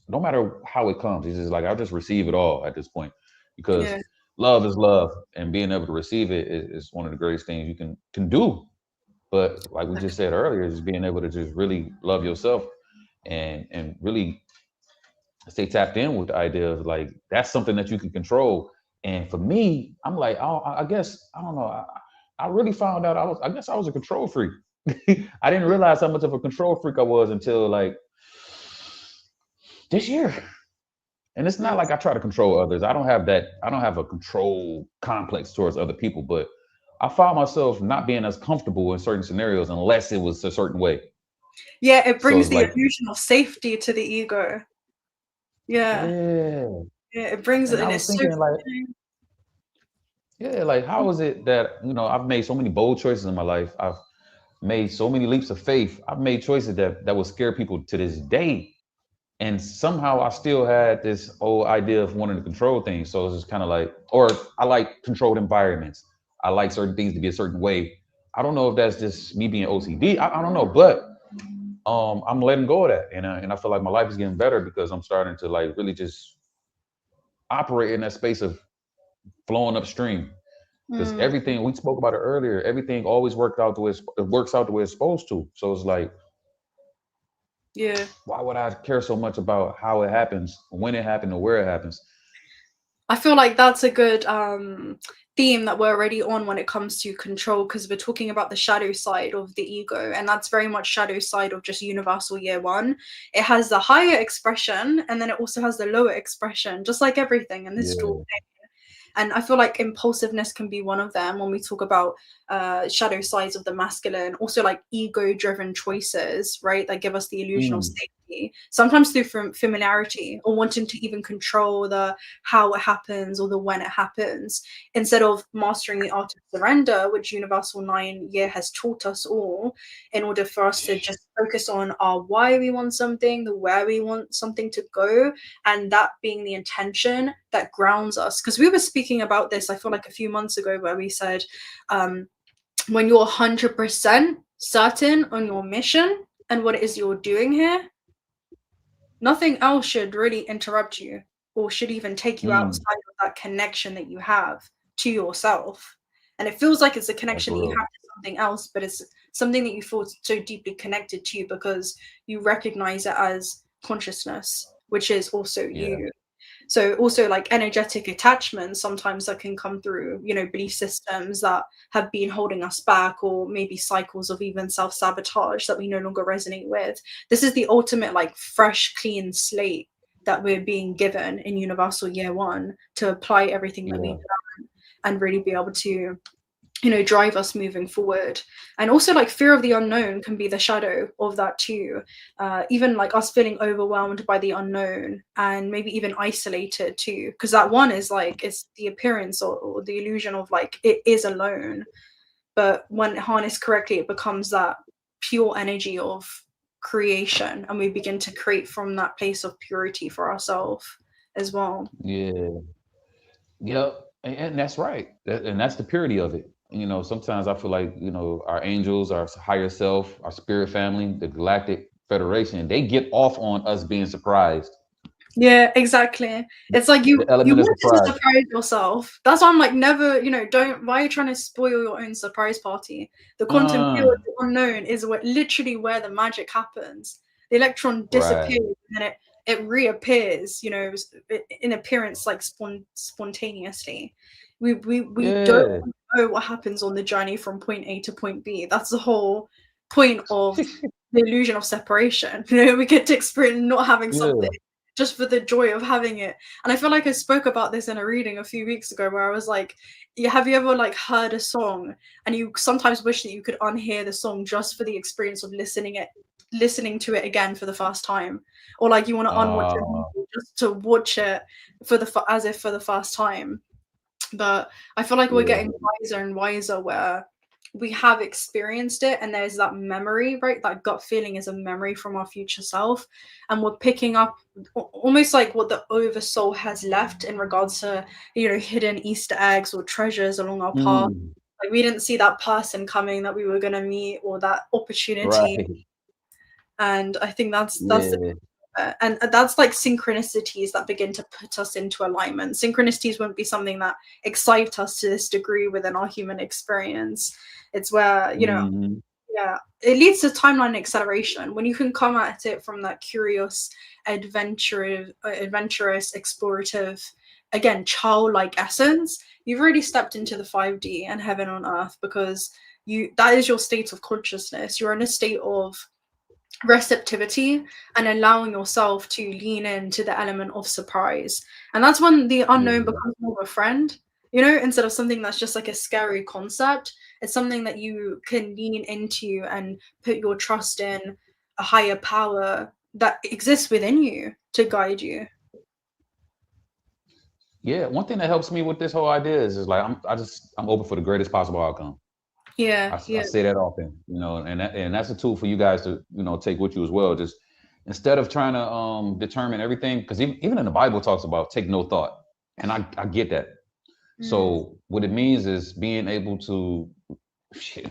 no matter how it comes. It's just like I'll just receive it all at this point because yeah. love is love, and being able to receive it is one of the greatest things you can do. But like we just said earlier, just being able to just really love yourself and really stay tapped in with the idea of like that's something that you can control. And for me, I'm like, I guess I don't know. I really found out I guess I was a control freak. I didn't realize how much of a control freak I was until like this year. And it's not Mm. like I try to control others. I don't have that. I don't have a control complex towards other people, but I found myself not being as comfortable in certain scenarios unless it was a certain way. Yeah, it So brings it's the like, illusion of safety to the ego. Yeah, yeah. yeah, it brings it, And I and was it's so thinking like, freeing. yeah, like how is it that, I've made so many bold choices in my life. I've made so many leaps of faith. I've made choices that would scare people to this day. And somehow I still had this old idea of wanting to control things. So it's just kind of like, or I like controlled environments. I like certain things to be a certain way. I don't know if that's just me being OCD. I don't know, but I'm letting go of that, and I feel like my life is getting better because I'm starting to like really just operate in that space of flowing upstream. Because Mm, everything we spoke about it earlier, everything always worked out the way it works out the way it's supposed to. So it's like, yeah. why would I care so much about how it happens, when it happened, or where it happens? I feel like that's a good theme that we're already on when it comes to control, because we're talking about the shadow side of the ego, and that's very much shadow side of just universal year one. It has the higher expression, and then it also has the lower expression, just like everything in this story. Yeah. And I feel like impulsiveness can be one of them when we talk about shadow sides of the masculine, also like ego driven choices, right? That give us the illusion of Mm. safety. be, sometimes through familiarity or wanting to even control the how it happens or the when it happens, instead of mastering the art of surrender, which Universal 9 year has taught us all, in order for us to just focus on our why we want something, the where we want something to go, and that being the intention that grounds us. Because we were speaking about this, I feel like a few months ago, where we said, when you're 100% certain on your mission and what it is you're doing here, nothing else should really interrupt you or should even take you outside of that connection that you have to yourself. And it feels like it's a connection that you have to something else, but it's something that you feel so deeply connected to because you recognize it as consciousness, which is also you. So also like energetic attachments sometimes that can come through, you know, belief systems that have been holding us back, or maybe cycles of even self-sabotage that we no longer resonate with. This is the ultimate like fresh, clean slate that we're being given in Universal Year 1 to apply everything that we've done and really be able to, you know, drive us moving forward. And also like fear of the unknown can be the shadow of that too. Even like us feeling overwhelmed by the unknown and maybe even isolated too, because that one is like, it's the appearance or the illusion of like it is alone, but when harnessed correctly it becomes that pure energy of creation, and we begin to create from that place of purity for ourselves as well. And that's right. And that's the purity of it. You know, sometimes I feel like, you know, our angels, our higher self, our spirit family, the Galactic Federation, they get off on us being surprised. Yeah, exactly. It's like you The element of want to surprise. surprise yourself. That's why I'm like, never, you know, don't, why are you trying to spoil your own surprise party? The quantum field, the unknown, is what literally where the magic happens. The electron Right. disappears and then it reappears, you know, in appearance like spontaneously. We don't Yeah. know what happens on the journey from point A to point B. That's the whole point of the illusion of separation. You know, we get to experience not having something Yeah. just for the joy of having it. And I feel like I spoke about this in a reading a few weeks ago where I was like, yeah, have you ever like heard a song and you sometimes wish that you could unhear the song just for the experience of listening to it again for the first time, or like you want to unwatch a Uh, movie just to watch it for as if for the first time. But I feel like we're yeah. getting wiser and wiser where we have experienced it and there's that memory, right? That gut feeling is a memory from our future self. And we're picking up almost like what the oversoul has left in regards to, you know, hidden Easter eggs or treasures along our path. Mm, Like we didn't see that person coming that we were going to meet, or that opportunity. right. And I think that's the Yeah. and that's like synchronicities that begin to put us into alignment. Synchronicities won't be something that excite us to this degree within our human experience. It's where, you know, Hmm. yeah, it leads to timeline acceleration when you can come at it from that curious, adventurous, explorative, again, childlike essence. You've already stepped into the 5D and heaven on earth, because that is your state of consciousness. You're in a state of receptivity and allowing yourself to lean into the element of surprise. And that's when the unknown Yeah. becomes more of a friend, you know, instead of something that's just like a scary concept. It's something that you can lean into and put your trust in a higher power that exists within you to guide you. Yeah. One thing that helps me with this whole idea is like I'm open for the greatest possible outcome. Yeah, I yeah. say that often, you know, and that's a tool for you guys to, you know, take with you as well. Just instead of trying to determine everything, because even in the Bible talks about take no thought, and I get that. So what it means is being able to,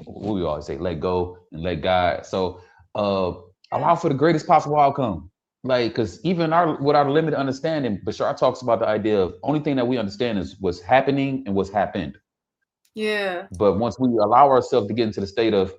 what we always say, let go and let God. So allow for the greatest possible outcome. Like, because even with our limited understanding, Bashar talks about the idea of only thing that we understand is what's happening and what's happened. Yeah. But once we allow ourselves to get into the state of,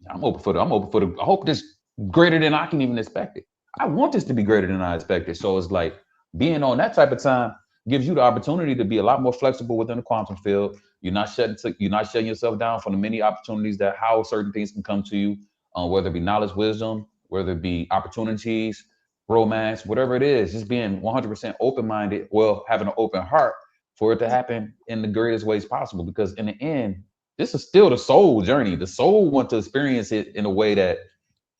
I'm open for the, I hope this greater than I can even expect it. I want this to be greater than I expected. So it's like being on that type of time gives you the opportunity to be a lot more flexible within the quantum field. You're not shutting yourself down from the many opportunities that how certain things can come to you, whether it be knowledge, wisdom, whether it be opportunities, romance, whatever it is, just being 100% open-minded, well, having an open heart for it to happen in the greatest ways possible. Because in the end, this is still the soul journey. The soul wants to experience it in a way that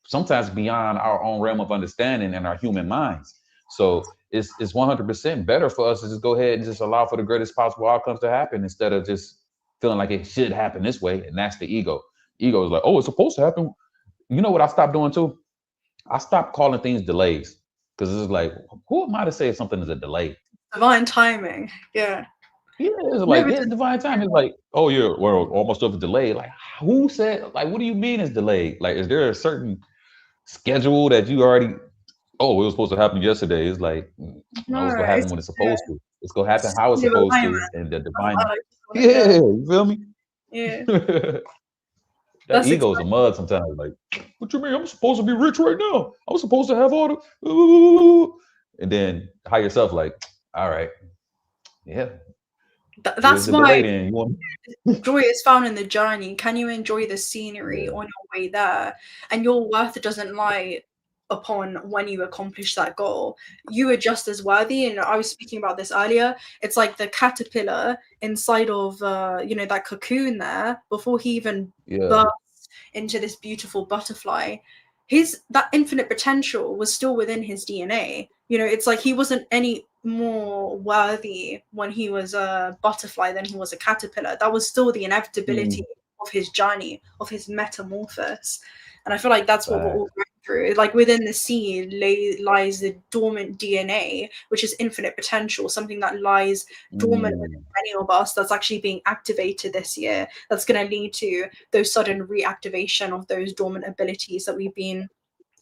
sometimes beyond our own realm of understanding and our human minds. So it's 100% better for us to just go ahead and just allow for the greatest possible outcomes to happen instead of just feeling like it should happen this way. And that's the ego. Ego is like, oh, it's supposed to happen. You know what I stopped doing too? I stopped calling things delays because it's like, who am I to say if something is a delay? Divine timing. Yeah. Yeah, it's like, Never yeah, did. divine time. It's like, oh yeah, well, all my stuff is delayed. Like, who said? Like, what do you mean it's delayed? Like, is there a certain schedule that you already? Oh, it was supposed to happen yesterday. It's like, no, it's No, gonna happen it's when it's supposed to. It's gonna happen how it's speed of supposed alignment. to, and the I divine. like to call it, Yeah, yeah. you feel me? Yeah. That That's ego is a exactly. mud sometimes. Like, what you mean? I'm supposed to be rich right now. I'm supposed to have all the, and then hire yourself like, all right, yeah, here's That's the delay. why Then you want, joy is found in the journey. Can you enjoy the scenery yeah, on your way there? And your worth doesn't lie upon when you accomplish that goal. You are just as worthy. And I was speaking about this earlier. It's like the caterpillar inside of that cocoon there before he even yeah, bursts into this beautiful butterfly. That infinite potential was still within his DNA. It's like he wasn't any more worthy when he was a butterfly than he was a caterpillar. That was still the inevitability mm, of his journey, of his metamorphosis. And I feel like that's what we're all facts. going through. Like within the seed lies the dormant DNA, which is infinite potential, something that lies dormant within Mm, many of us that's actually being activated this year. That's going to lead to those sudden reactivation of those dormant abilities that we've been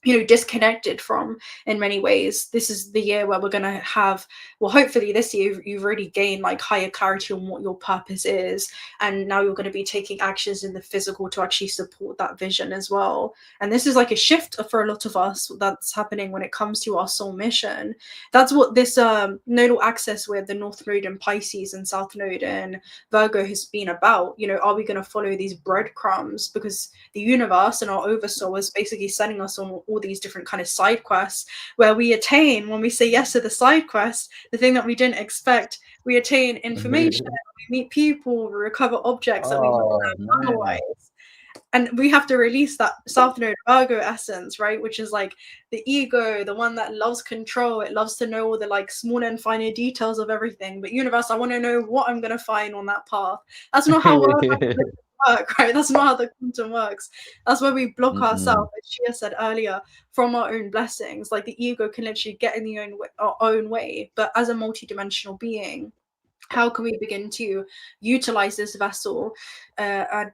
disconnected from in many ways. This is the year where we're going to have, well, hopefully this year you've already gained like higher clarity on what your purpose is, and now you're going to be taking actions in the physical to actually support that vision as well. And this is like a shift for a lot of us that's happening when it comes to our soul mission. That's what this nodal axis with the North Node in Pisces and South Node in Virgo has been about. Are we going to follow these breadcrumbs? Because the universe and our oversoul is basically sending us on all these different kind of side quests where we attain, when we say yes to the side quest, the thing that we didn't expect, we attain information, mm. we meet people, we recover objects that we wouldn't Oh have man. otherwise. And we have to release that South Node Virgo essence, right? Which is like the ego, the one that loves control. It loves to know all the like smaller and finer details of everything. But universe, I want to know what I'm going to find on that path. That's not how work, right? That's not how the quantum works. That's where we block Mm-mm. ourselves, as Shia said earlier, from our own blessings. Like the ego can literally get in our own way. But as a multidimensional being, how can we begin to utilize this vessel and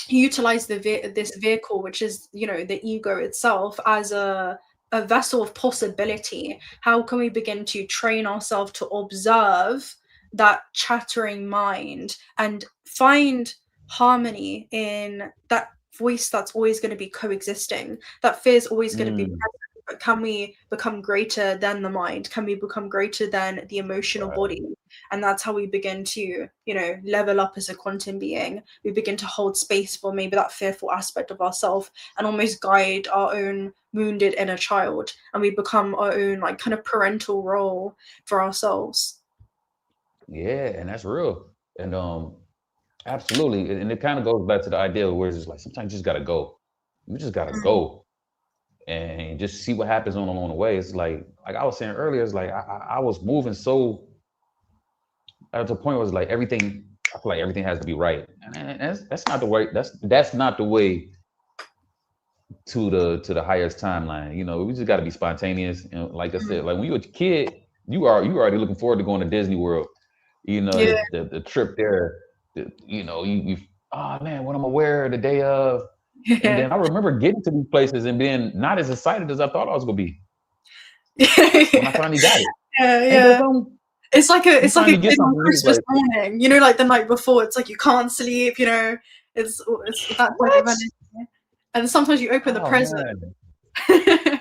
utilize this vehicle, which is the ego itself, as a vessel of possibility? How can we begin to train ourselves to observe that chattering mind and find harmony in that voice that's always going to be coexisting? That fear is always going to be Mm. present, but can we become greater than the mind? Can we become greater than the emotional Right. body? And that's how we begin to level up as a quantum being. We begin to hold space for maybe that fearful aspect of ourselves and almost guide our own wounded inner child, and we become our own like kind of parental role for ourselves. Yeah, and that's real. And absolutely. And it kind of goes back to the idea where it's just like sometimes you just gotta go. You just gotta Mm. go and just see what happens on along the way. It's like I was saying earlier, it's like I was moving so at the point where it's like everything, I feel like everything has to be right. And that's not the way, that's not the way to the highest timeline. We just gotta be spontaneous. And like I Mm. said, like when you were a kid, you already looking forward to going to Disney World. Yeah. The trip there, you oh man, what am I wear the day of? And Yeah. then I remember getting to these places and being not as excited as I thought I was gonna be when I Yeah. finally got it. Yeah. Ain't that Yeah. something? It's like a You it's like a finally get kid on something, it's Christmas like, morning, like the night before. It's like you can't sleep. It's that type of what? energy. And sometimes you open the Oh present. man. unless,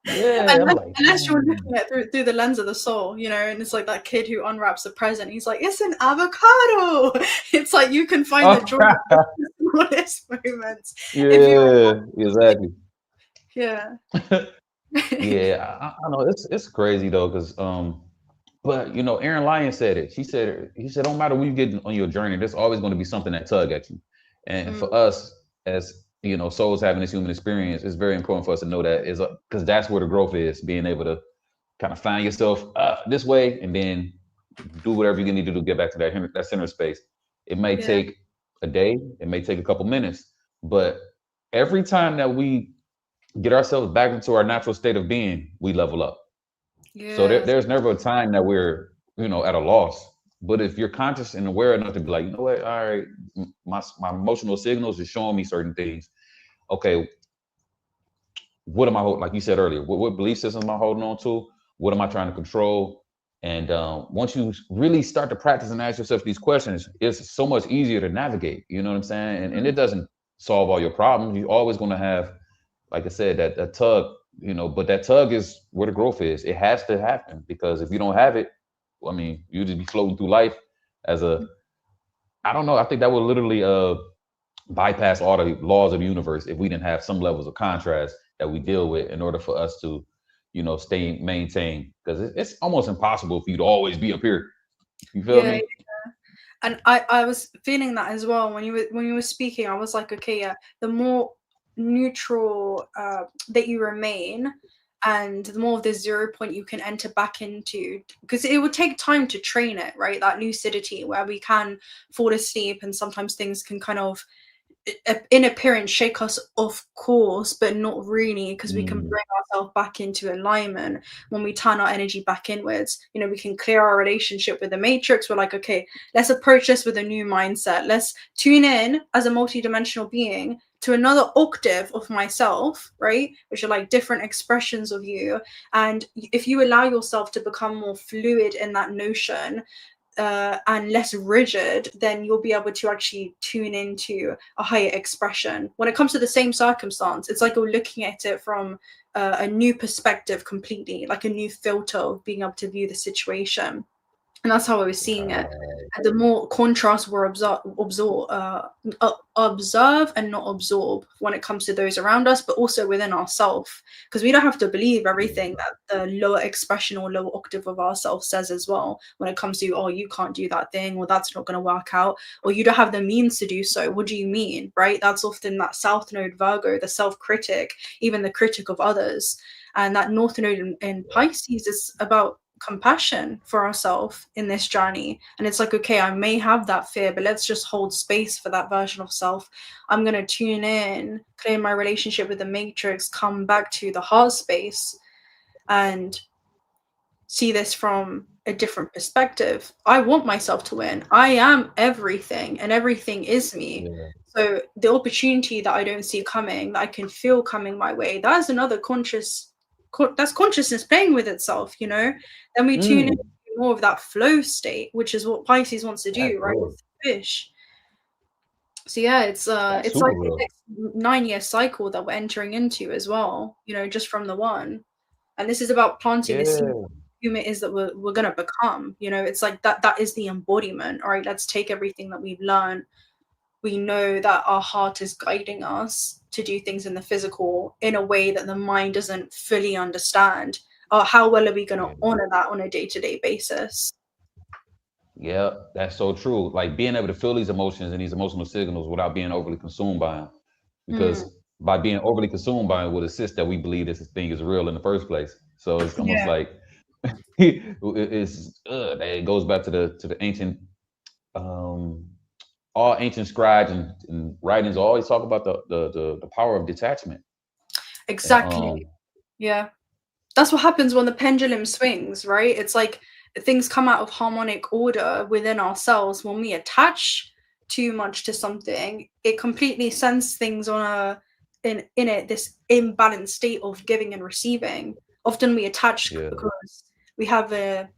Yeah, I'm like, unless you're man. looking at it through the lens of the soul, and it's like that kid who unwraps the present. He's like, it's an avocado. It's like you can find the Oh, joy in the smallest moments if you. yeah, exactly. Yeah. Yeah, I know it's crazy though, because but Aaron Lyon said it. He said, don't matter where you get on your journey, there's always going to be something that tug at you. And Mm, for us as souls having this human experience, it's very important for us to know that is because that's where the growth is, being able to kind of find yourself this way and then do whatever you need to do to get back to that center space. It may Yeah. take a day, it may take a couple minutes, but every time that we get ourselves back into our natural state of being, we level up. So Yeah. there's never a time that we're, at a loss. But if you're conscious and aware enough to be like, you know what, all right, my emotional signals is showing me certain things. Okay, what am I holding? Like you said earlier, what belief system am I holding on to? What am I trying to control? And once you really start to practice and ask yourself these questions, it's so much easier to navigate. You know what I'm saying? And it doesn't solve all your problems. You're always going to have, like I said, that tug, but that tug is where the growth is. It has to happen because if you don't have it, I mean, you just be floating through life as I don't know. I think that would literally bypass all the laws of the universe if we didn't have some levels of contrast that we deal with in order for us to, stay maintained. Because it's almost impossible for you to always be up here. You feel Yeah. me? And I was feeling that as well when you were speaking. I was like, okay, yeah, the more neutral that you remain, and the more of the 0 point you can enter back into, because it would take time to train it, right? That lucidity where we can fall asleep and sometimes things can kind of in appearance shake us off course, but not really, because we can Mm, bring ourselves back into alignment when we turn our energy back inwards. We can clear our relationship with the matrix. We're like, okay, let's approach this with a new mindset. Let's tune in as a multidimensional being to another octave of myself, right? Which are like different expressions of you. And if you allow yourself to become more fluid in that notion, and less rigid, then you'll be able to actually tune into a higher expression. When it comes to the same circumstance, it's like you're looking at it from a new perspective completely, like a new filter of being able to view the situation. And that's how I was seeing it. And the more contrast we're observe and not absorb when it comes to those around us, but also within ourselves, because we don't have to believe everything that the lower expression or lower octave of ourselves says as well. When it comes to, oh, you can't do that thing, or that's not going to work out, or you don't have the means to do so. What do you mean, right? That's often that South Node Virgo, the self-critic, even the critic of others. And that North Node in Pisces is about compassion for ourselves in this journey. And it's like, okay, I may have that fear, but let's just hold space for that version of self. I'm going to tune in, clear my relationship with the matrix, come back to the heart space, and see this from a different perspective. I want myself to win. I am everything, and everything is me. yeah. So the opportunity that I don't see coming, that I can feel coming my way, that is another that's consciousness playing with itself. Then we tune Mm, into more of that flow state, which is what Pisces wants to that's do, right? real. With the fish. So yeah, That's it's super like the real. next 9 year cycle that we're entering into as well, just from the one. And this is about planting a seed Yeah. whom it is that we're gonna become. It's like that is the embodiment. All right, let's take everything that we've learned. We know that our heart is guiding us to do things in the physical in a way that the mind doesn't fully understand. How well are we going to Yeah. honor that on a day-to-day basis? Yeah, that's so true. Like being able to feel these emotions and these emotional signals without being overly consumed by them. Mm, Because by being overly consumed by it would assist that we believe this thing is real in the first place. So it's almost yeah, like it goes back to the ancient um all ancient scribes and writings always talk about the power of detachment. And exactly. Yeah. That's what happens when the pendulum swings, right? It's like things come out of harmonic order within ourselves. When we attach too much to something, it completely sends things on in it this imbalanced state of giving and receiving. Often we attach yeah, because we have a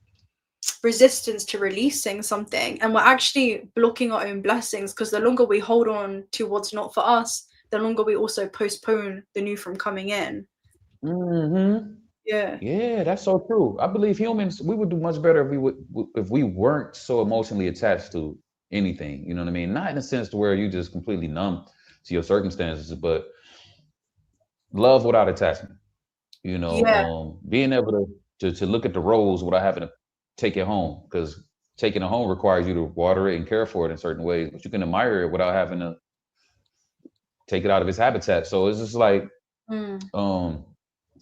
resistance to releasing something, and we're actually blocking our own blessings, because the longer we hold on to what's not for us, the longer we also postpone the new from coming in. hmm, Yeah. yeah, that's so true. I believe humans we would do much better if we weren't so emotionally attached to anything. You know what I mean? Not in a sense to where you just completely numb to your circumstances, but love without attachment. Yeah. Being able to look at the rose without having to take it home, because taking it home requires you to water it and care for it in certain ways. But you can admire it without having to take it out of its habitat. So it's just like, Mm. um,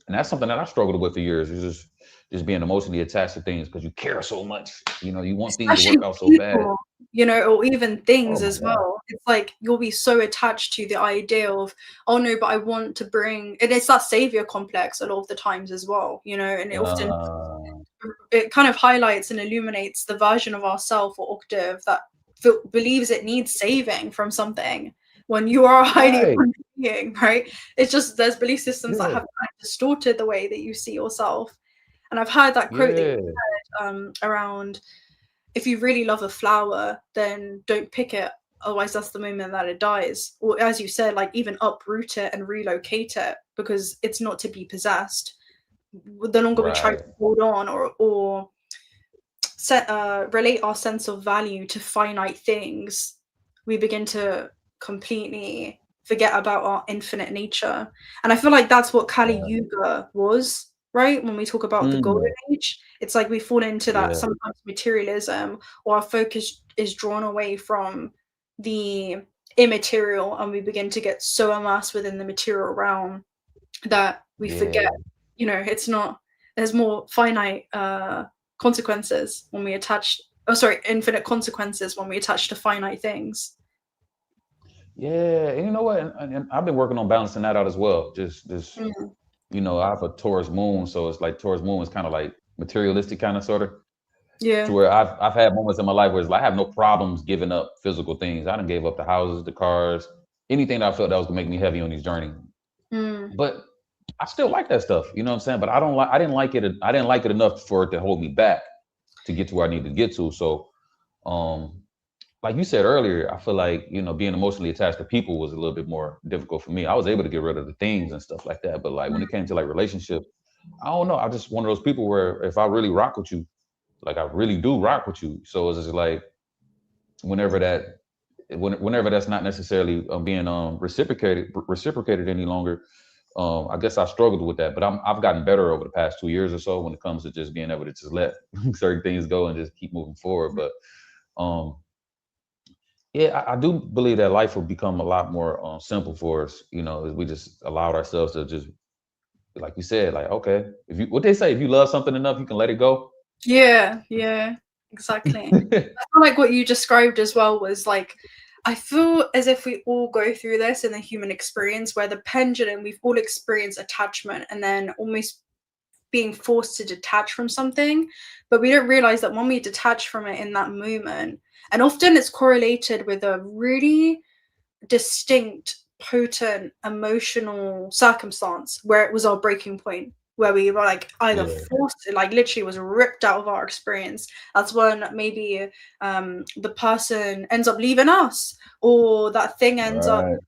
and that's something that I struggled with for years. Is just being emotionally attached to things because you care so much. You know, you want things to Especially work out so bad. people, you know, or even Oh things my as God. well. It's like you'll be so attached to the idea of, oh no, but I want to bring, and it's that savior complex a lot of the times as well, you know, and Uh, it kind of highlights and illuminates the version of ourself or octave that believes it needs saving from something when you are a highly right. abundant being, right? It's just there's belief systems that Yeah. have kind of distorted the way that you see yourself. And I've heard that quote that you Yeah. said around, if you really love a flower, then don't pick it. Otherwise, that's the moment that it dies. Or, as you said, like even uproot it and relocate it because it's not to be possessed. The longer we try to Right. hold on or relate our sense of value to finite things, we begin to completely forget about our infinite nature. And I feel like that's what Kali Yeah. Yuga was, right? When we talk about the golden Mm, age, it's like we fall into that yeah. sometimes materialism, or our focus is drawn away from the immaterial, and we begin to get so immersed within the material realm that we forget, Yeah. you know, it's not, there's more finite consequences when we attach, oh sorry, infinite consequences when we attach to finite things. Yeah. And you know what? And I've been working on balancing that out as well. Just Mm. I have a Taurus moon, so it's like Taurus moon is kind of like materialistic, kind of sort of. To Yeah. where I've had moments in my life where it's like I have no problems giving up physical things. I done gave up the houses, the cars, anything that I felt that was gonna make me heavy on this journey. Mm. But I still like that stuff, you know what I'm saying? But I didn't like it. I didn't like it enough for it to hold me back to get to where I need to get to. So, um, like you said earlier, I feel like, being emotionally attached to people was a little bit more difficult for me. I was able to get rid of the things and stuff like that. But like when it came to like relationships, I don't know. I'm just one of those people where if I really rock with you, like I really do rock with you. So it's just like whenever that whenever that's not necessarily being reciprocated any longer, I guess I struggled with that. But I've gotten better over the past 2 years or so when it comes to just being able to just let certain things go and just keep moving forward. But um, yeah, I do believe that life will become a lot more simple for us, if we just allowed ourselves to just, like you said, like, okay, what they say, if you love something enough, you can let it go. Yeah, yeah, exactly. I feel like what you described as well was like, I feel as if we all go through this in the human experience where the pendulum, we've all experienced attachment and then almost being forced to detach from something, but we don't realize that when we detach from it in that moment, and often it's correlated with a really distinct, potent emotional circumstance where it was our breaking point, where we were like either Yeah, forced, like literally was ripped out of our experience. That's when maybe the person ends up leaving us, or that thing ends up right.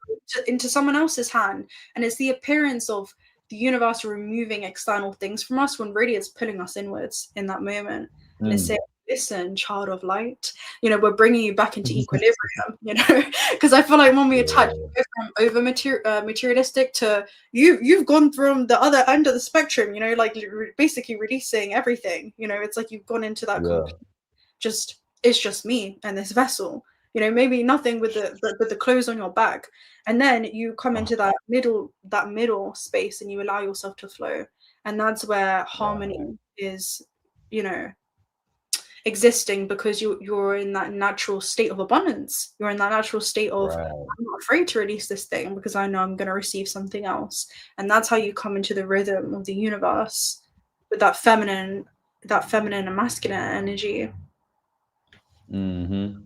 into someone else's hand, and it's the appearance of the universe removing external things from us when really it's pulling us inwards in that moment, and it's Mm. saying, listen, child of light, we're bringing you back into equilibrium, because I feel like when we attach, Yeah, we go from over materialistic to you've gone from the other end of the spectrum, like basically releasing everything, it's like you've gone into that yeah, complete, just it's just me and this vessel, maybe nothing with the clothes on your back, and then you come oh, into that middle space and you allow yourself to flow, and that's where right, harmony is, you know existing, because you're in that natural state of abundance. You're in that natural state of, right. I'm not afraid to release this thing because I know I'm going to receive something else. And that's how you come into the rhythm of the universe with that feminine and masculine energy. Hmm. Mm.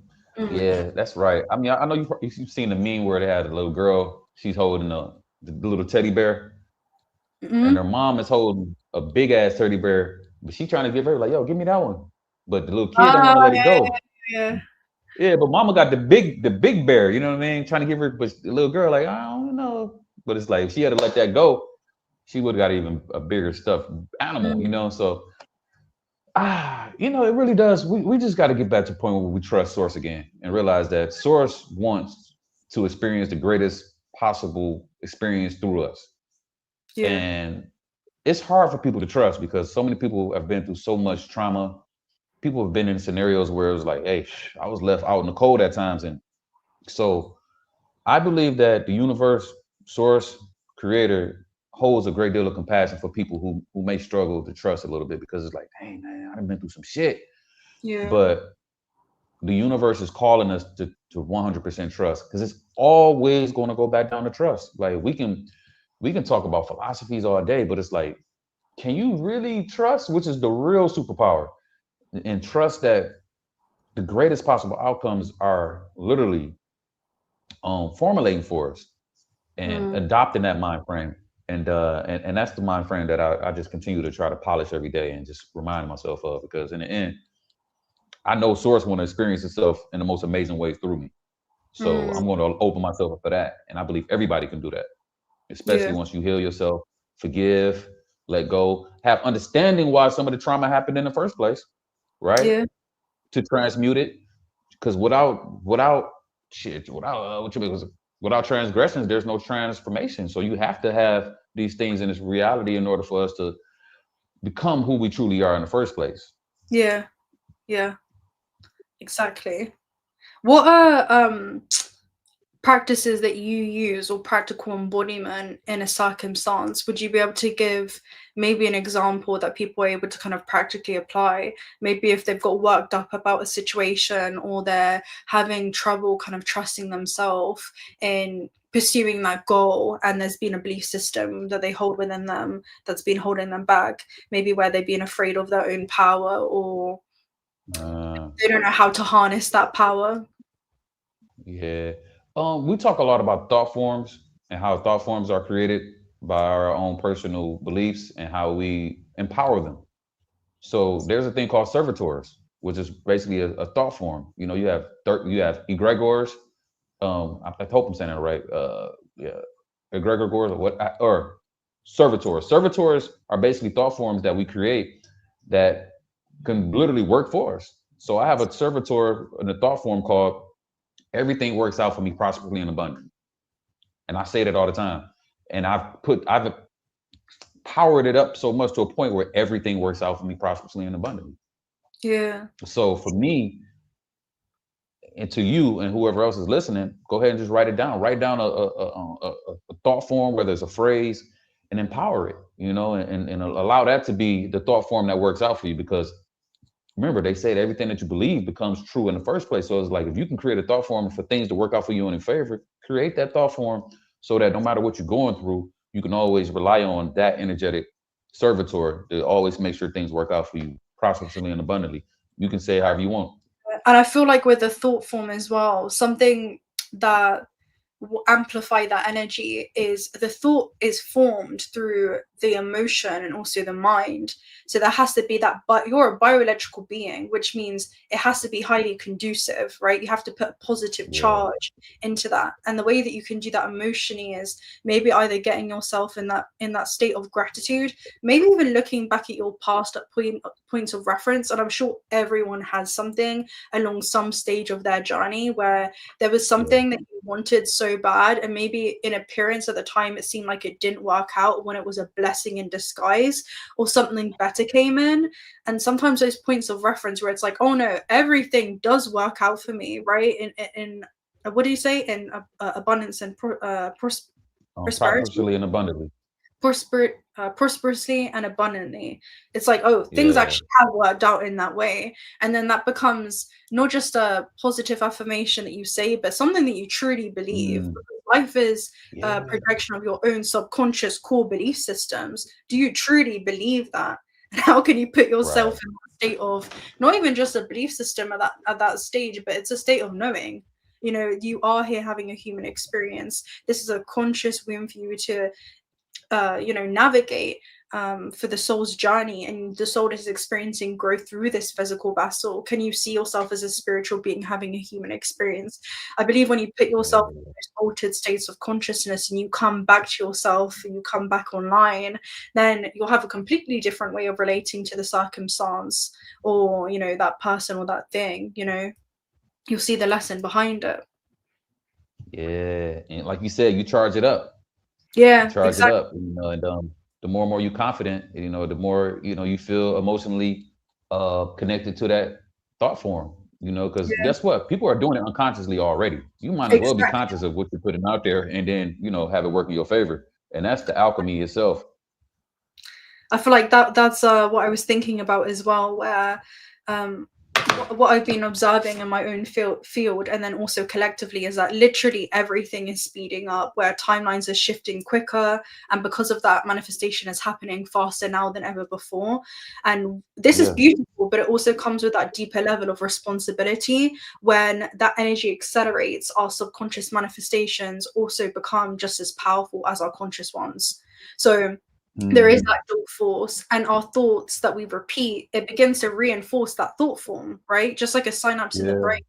Yeah, that's right. I mean, I know you've seen the meme where they had a little girl, she's holding the little teddy bear, and her Mm. mom is holding a big ass teddy bear, but she trying to give her like, yo, give me that one. But the little kid don't want to let it Yeah, go. yeah, Yeah, but mama got the big bear, you know what I mean? Trying to give her, but the little girl, like, I don't know. But it's like if she had to let that go, she would have got even a bigger stuffed yeah. animal, So it really does. We just got to get back to the point where we trust Source again and realize that Source wants to experience the greatest possible experience through us. Yeah. And it's hard for people to trust because so many people have been through so much trauma. People have been in scenarios where it was like, hey, I was left out in the cold at times. And so I believe that the universe, source, creator holds a great deal of compassion for people who may struggle to trust a little bit because it's like, hey man, I've been through some shit. Yeah. But the universe is calling us to 100% trust because it's always going to go back down to trust. Like we can talk about philosophies all day, but it's like, can you really trust, which is the real superpower, and trust that the greatest possible outcomes are literally formulating for us and Mm. adopting that mind frame. And that's the mind frame that I just continue to try to polish every day and just remind myself of, because in the end, I know source want to experience itself in the most amazing ways through me. So Mm. I'm going to open myself up for that. And I believe everybody can do that, especially Yeah. once you heal yourself, forgive, let go, have understanding why some of the trauma happened in the first place, right? Yeah. To transmute it. Because without shit, without what you mean, without transgressions, there's no transformation. So you have to have these things in this reality in order for us to become who we truly are in the first place. Yeah. Yeah. Exactly. What are practices that you use or practical embodiment in a circumstance? Would you be able to give maybe an example that people are able to kind of practically apply? Maybe if they've got worked up about a situation or they're having trouble kind of trusting themselves in pursuing that goal, and there's been a belief system that they hold within them that's been holding them back, maybe where they've been afraid of their own power, or Uh, they don't know how to harness that power. yeah. We talk a lot about thought forms and how thought forms are created by our own personal beliefs and how we empower them. So there's a thing called servitors, which is basically a thought form. You know, you have egregores. I hope I'm saying that right. Yeah, egregores or servitors. Servitors are basically thought forms that we create that can literally work for us. So I have a servitor in a thought form called "Everything works out for me prosperously and abundantly," and I say that all the time. And I've powered it up so much to a point where everything works out for me prosperously and abundantly. Yeah. So for me, and to you and whoever else is listening, go ahead and just write it down. Write down a thought form, whether it's a phrase, and empower it, and allow that to be the thought form that works out for you. Because remember, they say that everything that you believe becomes true in the first place. So it's like, if you can create a thought form for things to work out for you and in favor, create that thought form so that no matter what you're going through, you can always rely on that energetic servitor to always make sure things work out for you prosperously and abundantly. You can say it however you want. And I feel like with the thought form as well, something that will amplify that energy is the thought is formed through the emotion and also the mind. So there has to be that, but you're a bioelectrical being, which means it has to be highly conducive, right? You have to put a positive Yeah. charge into that. And the way that you can do that emotionally is maybe either getting yourself in that state of gratitude, maybe even looking back at your past at points of reference. And I'm sure everyone has something along some stage of their journey where there was Yeah. something that you wanted so bad, and maybe in appearance at the time it seemed like it didn't work out, when it was a blessing in disguise, or something better came in. And sometimes those points of reference where it's like, oh no, everything does work out for me, right? In what do you say, in abundance and prosperity, Prosperously and abundantly. prosperously and abundantly. It's like, oh, things Yeah. actually have worked out in that way. And then that becomes not just a positive affirmation that you say, but something that you truly believe. Mm, Life is a yeah. projection of your own subconscious core belief systems. Do you truly believe that? And how can you put yourself Right. in that state of not even just a belief system at that stage, but it's a state of knowing. You are here having a human experience. This is a conscious win for you to navigate for the soul's journey, and the soul is experiencing growth through this physical vessel. Can you see yourself as a spiritual being having a human experience? I believe when you put yourself in Yeah. those altered states of consciousness and you come back to yourself and you come back online, then you'll have a completely different way of relating to the circumstance, or that person or that thing. You'll see the lesson behind it. Yeah. And like you said, you charge it up. You Yeah, charge it exactly. up, and the more and more you confident, the more you feel emotionally connected to that thought form. You know, because Yeah, guess what? People are doing it unconsciously already. You might as well be exactly. conscious of what you're putting out there, and then have it work in your favor. And that's the alchemy itself. I feel like that's what I was thinking about as well, where um, what I've been observing in my own field, and then also collectively, is that literally everything is speeding up, where timelines are shifting quicker, and because of that, manifestation is happening faster now than ever before. And this is Yeah, beautiful, but it also comes with that deeper level of responsibility. When that energy accelerates, our subconscious manifestations also become just as powerful as our conscious ones. So there is mm, that thought force, and our thoughts that we repeat, it begins to reinforce that thought form, right? Just like a synapse in the yeah. brain,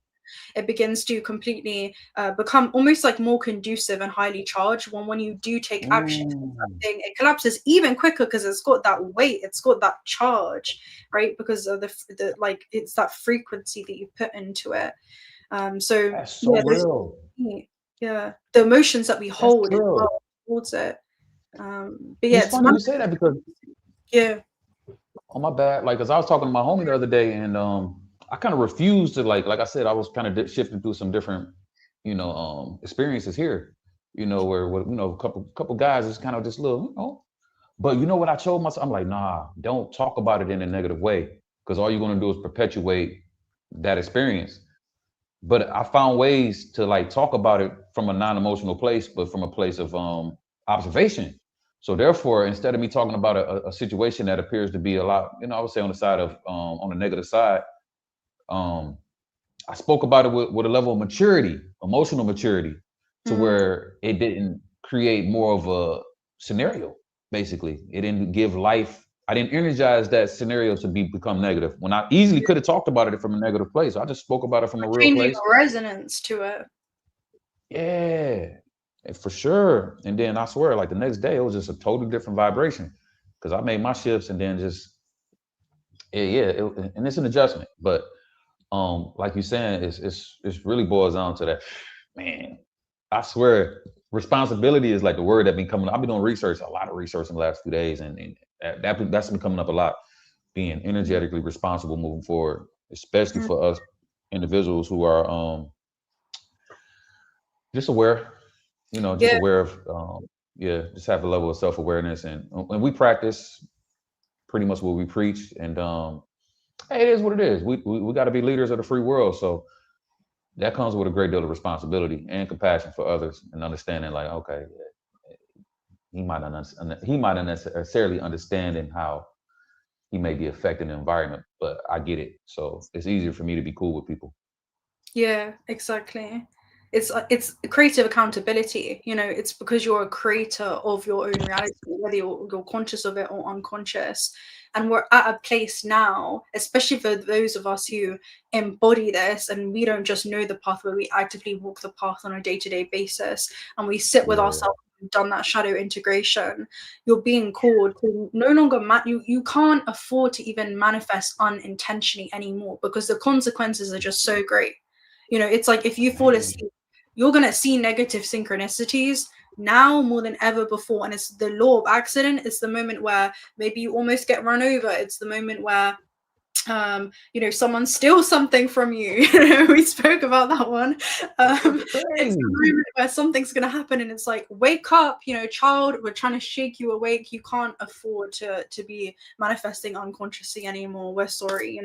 it begins to completely become almost like more conducive and highly charged. When you do take action towards Mm. that thing, it collapses even quicker because it's got that weight, it's got that charge, right? Because of the like, it's that frequency that you put into it. So That's so yeah, there's real. yeah, the emotions that we That's hold as real. well towards it. But yeah, It's it's funny you say that because, yeah. oh my bad, like, cause I was talking to my homie the other day, and I kind of refused to like I said, I was kind of shifting through some different, experiences here, where a couple guys is kind of just little, but you know what I told myself? I'm like, nah, don't talk about it in a negative way, because all you're gonna do is perpetuate that experience. But I found ways to like talk about it from a non-emotional place, but from a place of observation. So therefore, instead of me talking about a situation that appears to be a lot, I would say on the side of on the negative side, um, I spoke about it with a level of maturity, emotional maturity, to Mm. where it didn't create more of a scenario. Basically, it didn't give life. I didn't energize that scenario to become negative. When I easily could have talked about it from a negative place, I just spoke about it from a real Changing place. your resonance to it. Yeah, for sure. And then I swear, like the next day, it was just a totally different vibration because I made my shifts and then just and it's an adjustment. But like you're saying, it's really boils down to that. Man, I swear, responsibility is like the word that been coming. I've been doing research, a lot of research in the last few days, and that's been coming up a lot. Being energetically responsible moving forward, especially Mm. for us individuals who are just aware, just Yeah, aware of, just have a level of self awareness, and we practice pretty much what we preach, and hey, it is what it is. We got to be leaders of the free world, so that comes with a great deal of responsibility and compassion for others, and understanding like, okay, he might not necessarily understand in how he may be affecting the environment, but I get it, so it's easier for me to be cool with people. yeah, exactly. It's creative accountability. It's because you're a creator of your own reality, whether you're conscious of it or unconscious. And we're at a place now, especially for those of us who embody this, and we don't just know the path, where we actively walk the path on a day-to-day basis, and we sit with Yeah. ourselves. We've done that shadow integration. You're being called to no longer you can't afford to even manifest unintentionally anymore, because the consequences are just so great. It's like if you fall Man. asleep, you're going to see negative synchronicities now more than ever before. And it's the law of accident. It's the moment where maybe you almost get run over. It's the moment where someone steals something from you. We spoke about that one. That's It's the crazy. moment where something's going to happen, and it's like, wake up, child, we're trying to shake you awake. You can't afford to be manifesting unconsciously anymore. We're sorry.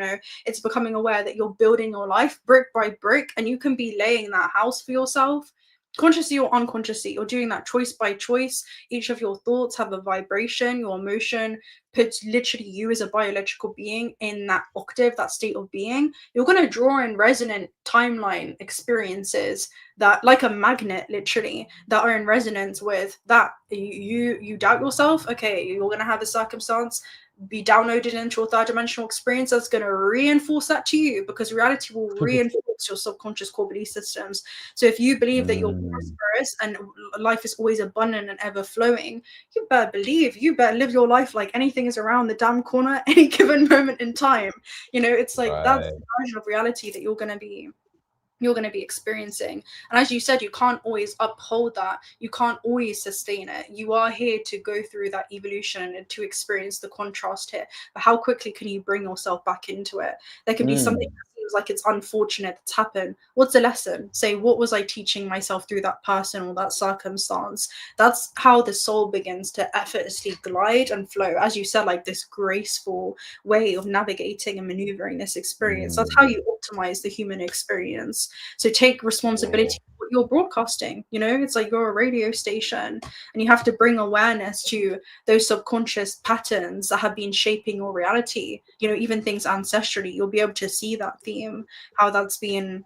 It's becoming aware that you're building your life brick by brick, and you can be laying that house for yourself, consciously or unconsciously. You're doing that choice by choice. Each of your thoughts have a vibration. Your emotion puts literally you as a biological being in that octave, that state of being. You're going to draw in resonant timeline experiences that, like a magnet, literally, that are in resonance with that. You doubt yourself, okay, you're going to have a circumstance be downloaded into your third dimensional experience that's going to reinforce that to you, because reality will reinforce your subconscious core belief systems. So if you believe that you're Mm, prosperous and life is always abundant and ever flowing, you better believe, you better live your life like anything is around the damn corner any given moment in time. It's like that's right. the version of reality that you're going to be experiencing. And as you said, you can't always uphold that, you can't always sustain it. You are here to go through that evolution and to experience the contrast here, but how quickly can you bring yourself back into it? There can be something Mm, that seems like it's unfortunate that's happened. What's the lesson? Say, what was I teaching myself through that person or that circumstance? That's how the soul begins to effortlessly glide and flow. As you said, like this graceful way of navigating and maneuvering this experience. That's how Mm, you optimize the human experience. So take yeah. responsibility for what you're broadcasting. You know, it's like you're a radio station and you have to bring awareness to those subconscious patterns that have been shaping your reality, you know, even things ancestrally. You'll be able to see that theme, how that's been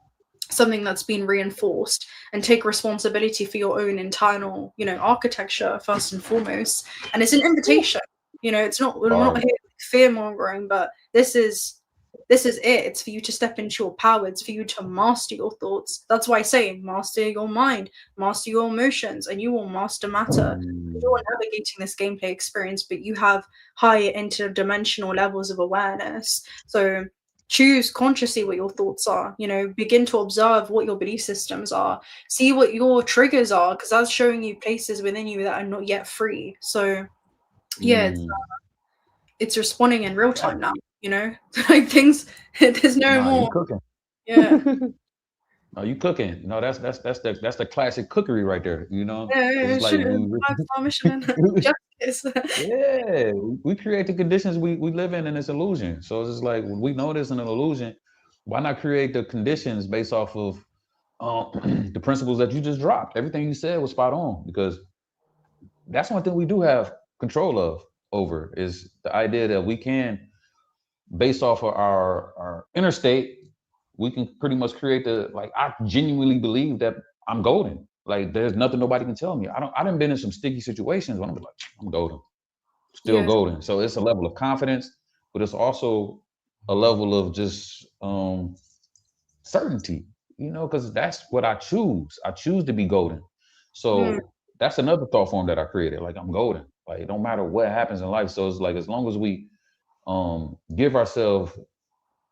something that's been reinforced, and take responsibility for your own internal, you know, architecture first and foremost. And it's an invitation, you know, it's not, we're not Bars. here fear mongering, but this is it. It's for you to step into your power. It's for you to master your thoughts. That's why I say master your mind, master your emotions, and you will master matter. You're Mm, navigating this gameplay experience, but you have higher interdimensional levels of awareness. So choose consciously what your thoughts are. You know, begin to observe what your belief systems are. See what your triggers are, because that's showing you places within you that are not yet free. So yeah, mm. it's responding in real Yeah. time now. You know, like things. There's no Nah, you more. cooking. Yeah. No, you cooking. No, that's the classic cookery right there. Yeah, Because yeah, it's like should five-star Michelin justice. yeah, we create the conditions we live in it's illusion. So it's just like when we know this in an illusion, why not create the conditions based off of the principles that you just dropped? Everything you said was spot on because that's one thing we do have control of over is the idea that we can, based off of our inner state, we can pretty much create the like. I genuinely believe that I'm golden. Like there's nothing nobody can tell me. I done been in some sticky situations when I'm like, I'm golden, still Yes. golden. So it's a level of confidence, but it's also a level of just certainty, because that's what I choose. I choose to be golden. Mm, So that's another thought form that I created. Like I'm golden. Like it don't matter what happens in life. So it's like as long as we give ourselves,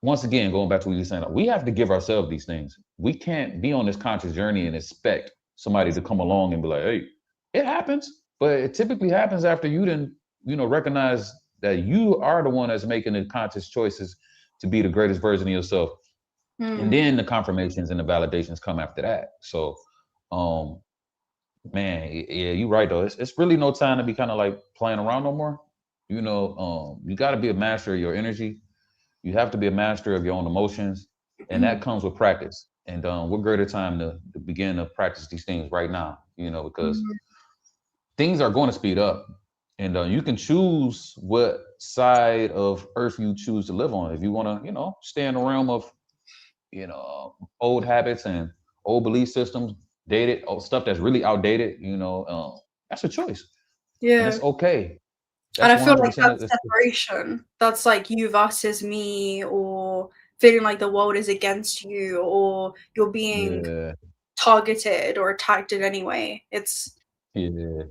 once again, going back to what you were saying, we have to give ourselves these things. We can't be on this conscious journey and expect somebody to come along and be like, hey, it happens. But it typically happens after you didn't, recognize that you are the one that's making the conscious choices to be the greatest version of yourself. And mm. then the confirmations and the validations come after that. So, um, man, yeah, you're right though. It's really no time to be kind of like playing around no more. You got to be a master of your energy. You have to be a master of your own emotions, and that comes with practice. And what greater time to begin to practice these things right now? Because Mhm. things are going to speed up, and you can choose what side of Earth you choose to live on. If you want to, stay in the realm of, old habits and old belief systems, dated stuff that's really outdated. That's a choice, and Yeah. it's okay. And That's I one feel hundred like percent. that separation, that's like you versus me, or feeling like the world is against you, or you're being Yeah, targeted or attacked in any way. It's yeah.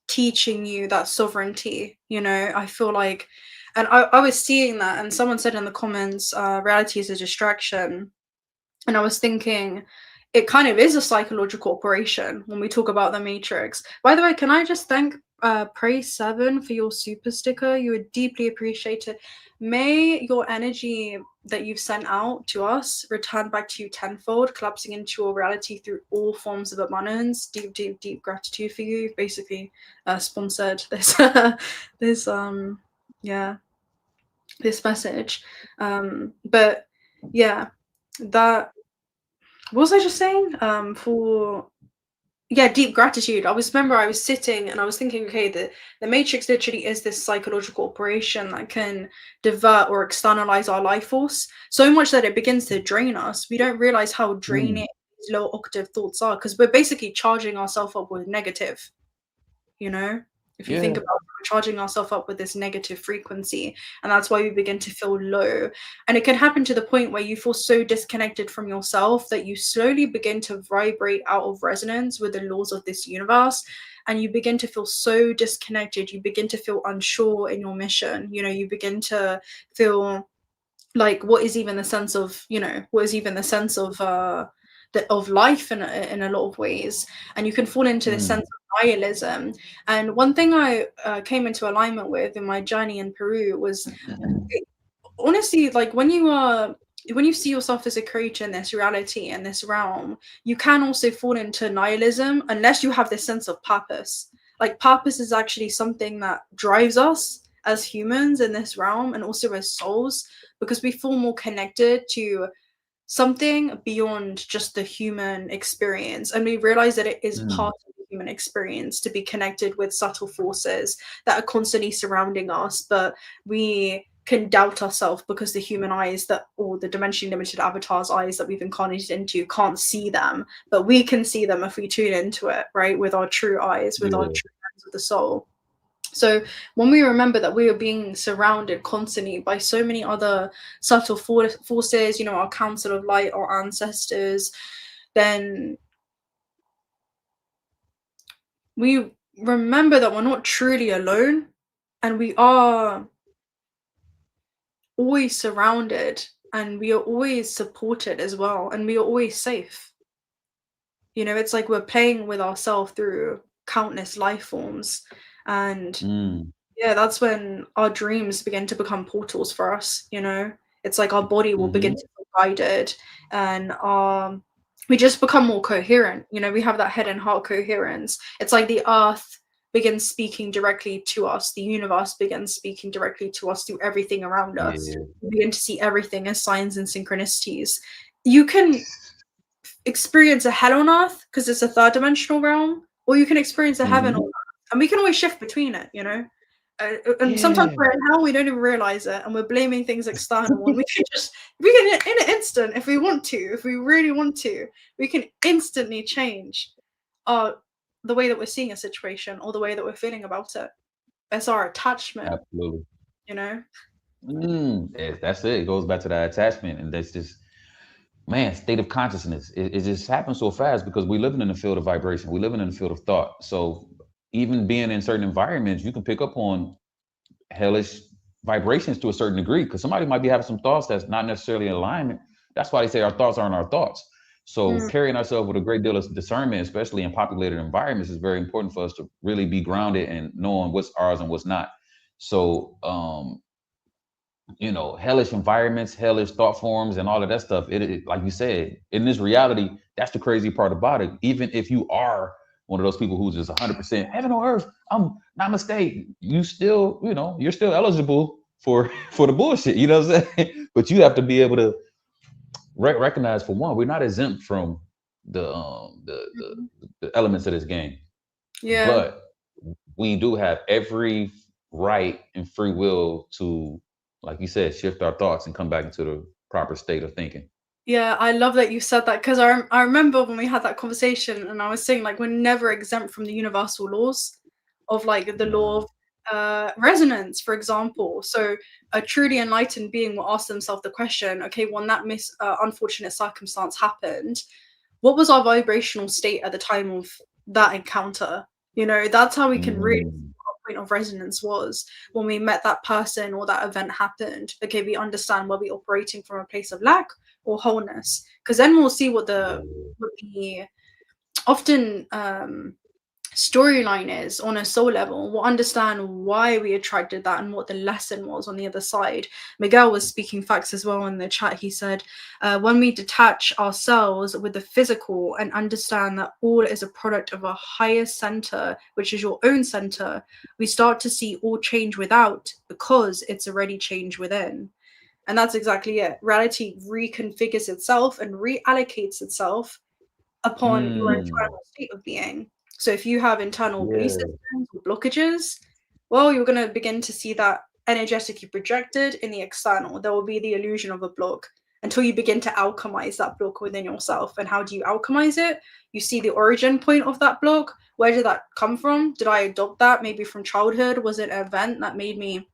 teaching you that sovereignty, you know? I feel like, and I was seeing that, and someone said in the comments, reality is a distraction. And I was thinking, it kind of is a psychological operation when we talk about the Matrix. By the way, can I just thank Pray7 for your super sticker? You would deeply appreciate it. May your energy that you've sent out to us return back to you tenfold, collapsing into your reality through all forms of abundance. Deep, deep, deep gratitude for you. You've basically sponsored this, this, yeah, this message. But yeah, that what was I just saying? For yeah, deep gratitude. I was sitting and I was thinking, okay, the matrix literally is this psychological operation that can divert or externalize our life force so much that it begins to drain us. We don't realize how Mm, draining these low octave thoughts are because we're basically charging ourselves up with negative, you know? If you think yeah. about it, we're charging ourselves up with this negative frequency, and that's why we begin to feel low. And it can happen to the point where you feel so disconnected from yourself that you slowly begin to vibrate out of resonance with the laws of this universe. And you begin to feel so disconnected. You begin to feel unsure in your mission. You know, you begin to feel like what is even the sense of, what is even the sense of of life in a lot of ways. And you can fall into this sense Mm, of nihilism. And one thing I came into alignment with in my journey in Peru was honestly, like when you are when you see yourself as a creature in this reality, in this realm, you can also fall into nihilism unless you have this sense of purpose. Like, purpose is actually something that drives us as humans in this realm and also as souls, because we feel more connected to something beyond just the human experience. And we realize that it is Mm, part of the human experience to be connected with subtle forces that are constantly surrounding us, but we can doubt ourselves because the human eyes that, or the dimensionally limited avatar's eyes that we've incarnated into, can't see them, but we can see them if we tune into it, right? With our true eyes, with our yeah. true eyes of the soul. So when we remember that we are being surrounded constantly by so many other subtle forces, you know, our council of light, our ancestors, then we remember that we're not truly alone, and we are always surrounded, and we are always supported as well, and we are always safe. You know, it's like we're playing with ourselves through countless life forms. And Mm, yeah, that's when our dreams begin to become portals for us, you know? It's like our body will begin mm-hmm. to feel guided, and we just become more coherent. You know, we have that head and heart coherence. It's like the earth begins speaking directly to us, the universe begins speaking directly to us through everything around us. Yeah. We begin to see everything as signs and synchronicities. You can experience a hell on earth because it's a third dimensional realm, or you can experience a heaven on Mm-hmm. earth, and we can always shift between it, you know. And sometimes Yeah. we're in hell, we don't even realize it, and we're blaming things external. And we can in an instant, if we want to, if we really want to, we can instantly change our the way that we're seeing a situation or the way that we're feeling about it. It's our attachment, Absolutely. you know. That's it. It goes back to that attachment, and that's just man, state of consciousness. It just happens so fast because we're living in the field of vibration. We're living in the field of thought. So even being in certain environments, you can pick up on hellish vibrations to a certain degree because somebody might be having some thoughts that's not necessarily in alignment. That's why they say our thoughts aren't our thoughts. So Mm, carrying ourselves with a great deal of discernment, especially in populated environments, is very important for us to really be grounded and knowing what's ours and what's not. So hellish environments, hellish thought forms, and all of that stuff. Like you said, in this reality, that's the crazy part about it. Even if you are one of those people who's just 100% heaven on earth, I'm namaste. You still, you're still eligible for for the bullshit. You know what I'm saying? But you have to be able to recognize, for one, we're not exempt from mhm. the elements of this game, Yeah. but we do have every right and free will to, like you said, shift our thoughts and come back into the proper state of thinking. Yeah, I love that you said that because I remember when we had that conversation, and I was saying like we're never exempt from the universal laws of like the law Nah. of resonance, for example. So a truly enlightened being will ask themselves the question, okay, when that unfortunate circumstance happened, what was our vibrational state at the time of that encounter? You know, that's how we can really Mm. what our point of resonance was when we met that person or that event happened. Okay, we understand were we operating from a place of lack or wholeness, because then we'll see Yeah. what the often storyline is on a soul level. We'll understand why we attracted that and what the lesson was on the other side. Miguel was speaking facts as well in the chat. He said, when we detach ourselves with the physical and understand that all is a product of a higher center, which is your own center, we start to see all change without because it's already change within. And that's exactly it. Reality reconfigures itself and reallocates itself upon your Mm. internal state of being. So if you have internal belief Yeah. systems or blockages, well, you're going to begin to see that energetically projected in the external. There will be the illusion of a block until you begin to alchemize that block within yourself. And how do you alchemize it? You see the origin point of that block. Where did that come from? Did I adopt that maybe from childhood? Was it an event that made me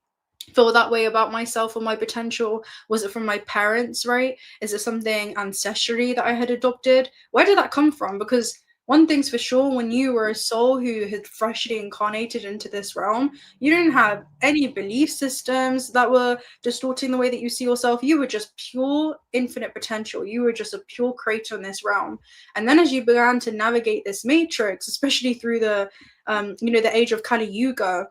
feel that way about myself or my potential? Was it from my parents, right? Is it something ancestrally that I had adopted? Where did that come from? Because one thing's for sure, when you were a soul who had freshly incarnated into this realm, you didn't have any belief systems that were distorting the way that you see yourself. You were just pure infinite potential. You were just a pure creator in this realm. And then as you began to navigate this matrix, especially through the the age of Kali Yuga,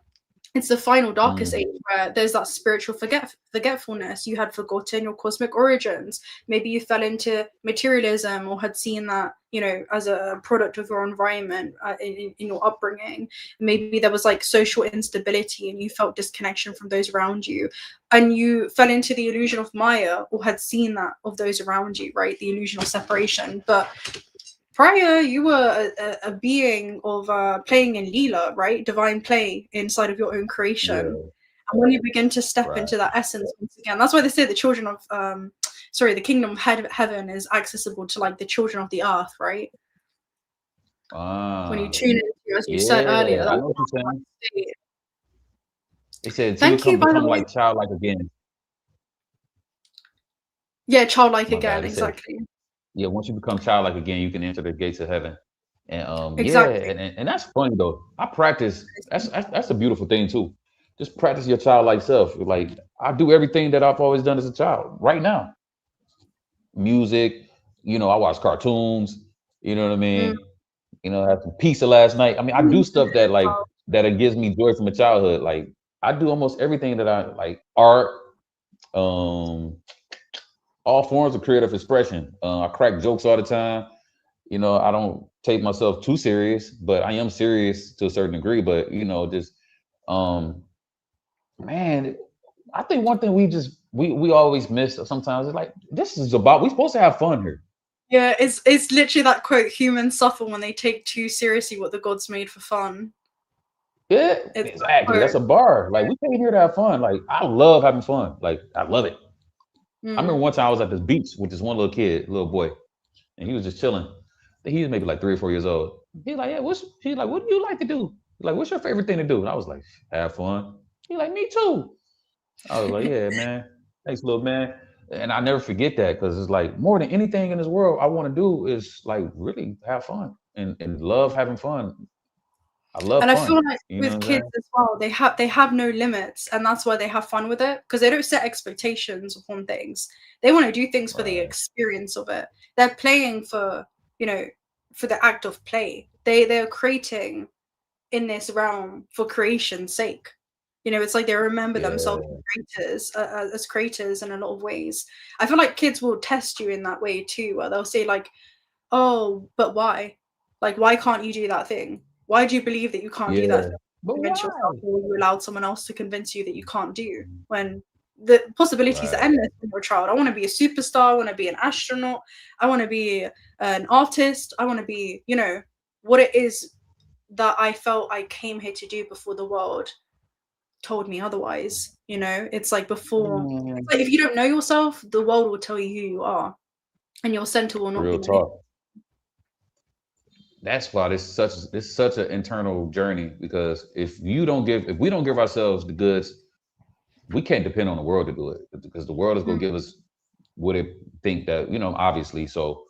it's the final darkest Mm. age where there's that spiritual forgetfulness. You had forgotten your cosmic origins. Maybe you fell into materialism or had seen that, you know, as a product of your environment in your upbringing. Maybe there was like social instability and you felt disconnection from those around you. And you fell into the illusion of Maya or had seen that of those around you, right? The illusion of separation. But prior, you were a being of playing in Leela, right? Divine play inside of your own creation. Yeah. And when you begin to step Right. into that essence once again, that's why they say the children of, the kingdom of heaven is accessible to like the children of the earth, right? When you tune into, as you said earlier, Yeah. I that know what you're saying. state. It said to Thank you, by the become way. like childlike again. Yeah, childlike My again, bad. It said, exactly. yeah, once you become childlike again, you can enter the gates of heaven. And yeah, Exactly. and that's funny though. I practice. That's a beautiful thing too. Just practice your childlike self. Like I do everything that I've always done as a child. Right now, music. You know, I watch cartoons. You know what I mean? You know, I had some pizza last night. I mean, I do stuff that like that it gives me joy from my childhood. Like I do almost everything that I like. Art, um, all forms of creative expression. I crack jokes all the time. You know, I don't take myself too serious, but I am serious to a certain degree. But you know, just um, man, I think one thing we always miss sometimes is like this is about we're supposed to have fun here. Yeah, it's literally that quote, humans suffer when they take too seriously what the gods made for fun. Yeah, It's that exactly. That's quote. a bar. Like we came here to have fun. Like I love having fun. Like I love it. I remember one time I was at this beach with this one little kid, little boy, and he was just chilling. He was maybe like 3 or 4 years old. He's like, yeah, he's like, what do you like to do? Like, what's your favorite thing to do? And I was like, have fun. He's like, me too. I was like, yeah, man. Thanks, little man. And I never forget that because it's like more than anything in this world I want to do is like really have fun and love having fun. I love And I feel fun. like You know with what I'm kids saying? as well, they have no limits, and that's why they have fun with it because they don't set expectations upon things. They want to do things for the Right. experience of it. They're playing for, you know, for the act of play. They're creating in this realm for creation's sake. You know, it's like they remember themselves Yeah. as creators in a lot of ways. I feel like kids will test you in that way too, where they'll say like, "Oh, but why? Like, why can't you do that thing? Why do you believe that you can't do that Yeah. thing? But Convince yourself, why? or you allowed someone else to convince you that you can't do when the possibilities are Right. endless when you're a child. I want to be a superstar. I want to be an astronaut. I want to be an artist. I want to be, you know, what it is that I felt I came here to do before the world told me otherwise. You know, it's like it's Man, like if you don't know yourself, the world will tell you who you are, and your center will not be real manipulated. talk. That's why this such an internal journey because if we don't give ourselves the goods, we can't depend on the world to do it because the world is gonna give us what it think that obviously. So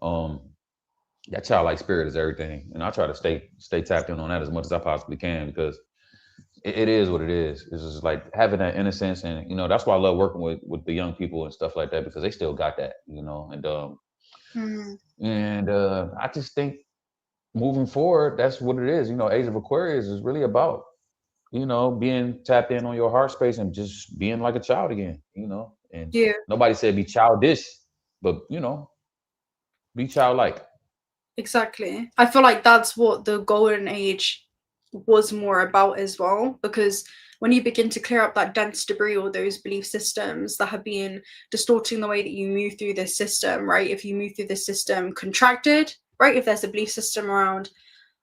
um that childlike spirit is everything, and I try to stay tapped in on that as much as I possibly can because it is what it is. It's just like having that innocence, and that's why I love working with the young people and stuff like that because they still got that, Mm. I just think moving forward, that's what it is. Age of Aquarius is really about, being tapped in on your heart space and just being like a child again, and Yeah, nobody said be childish, but be childlike. exactly. I feel like that's what the golden age was more about as well, because when you begin to clear up that dense debris or those belief systems that have been distorting the way that you move through this system, right? If you move through this system contracted, right? If there's a belief system around,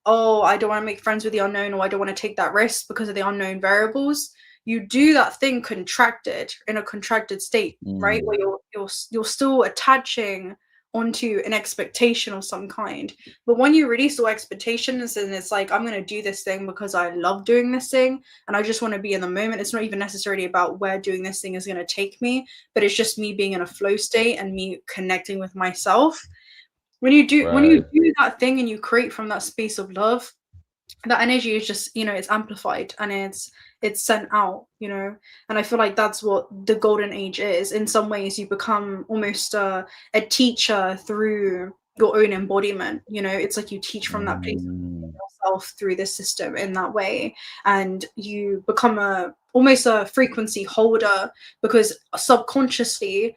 oh, I don't want to make friends with the unknown, or I don't want to take that risk because of the unknown variables, you do that thing contracted in a contracted state, right? Where Mm, you're still attaching onto an expectation of some kind. But when you release all expectations and it's like, I'm going to do this thing because I love doing this thing and I just want to be in the moment. It's not even necessarily about where doing this thing is going to take me, but it's just me being in a flow state and me connecting with myself. When you right. do that thing and you create from that space of love, that energy is just, it's amplified and it's sent out, and I feel like that's what the golden age is. In some ways you become almost a teacher through your own embodiment. It's like you teach from that place Mm, yourself through this system in that way, and you become almost a frequency holder, because subconsciously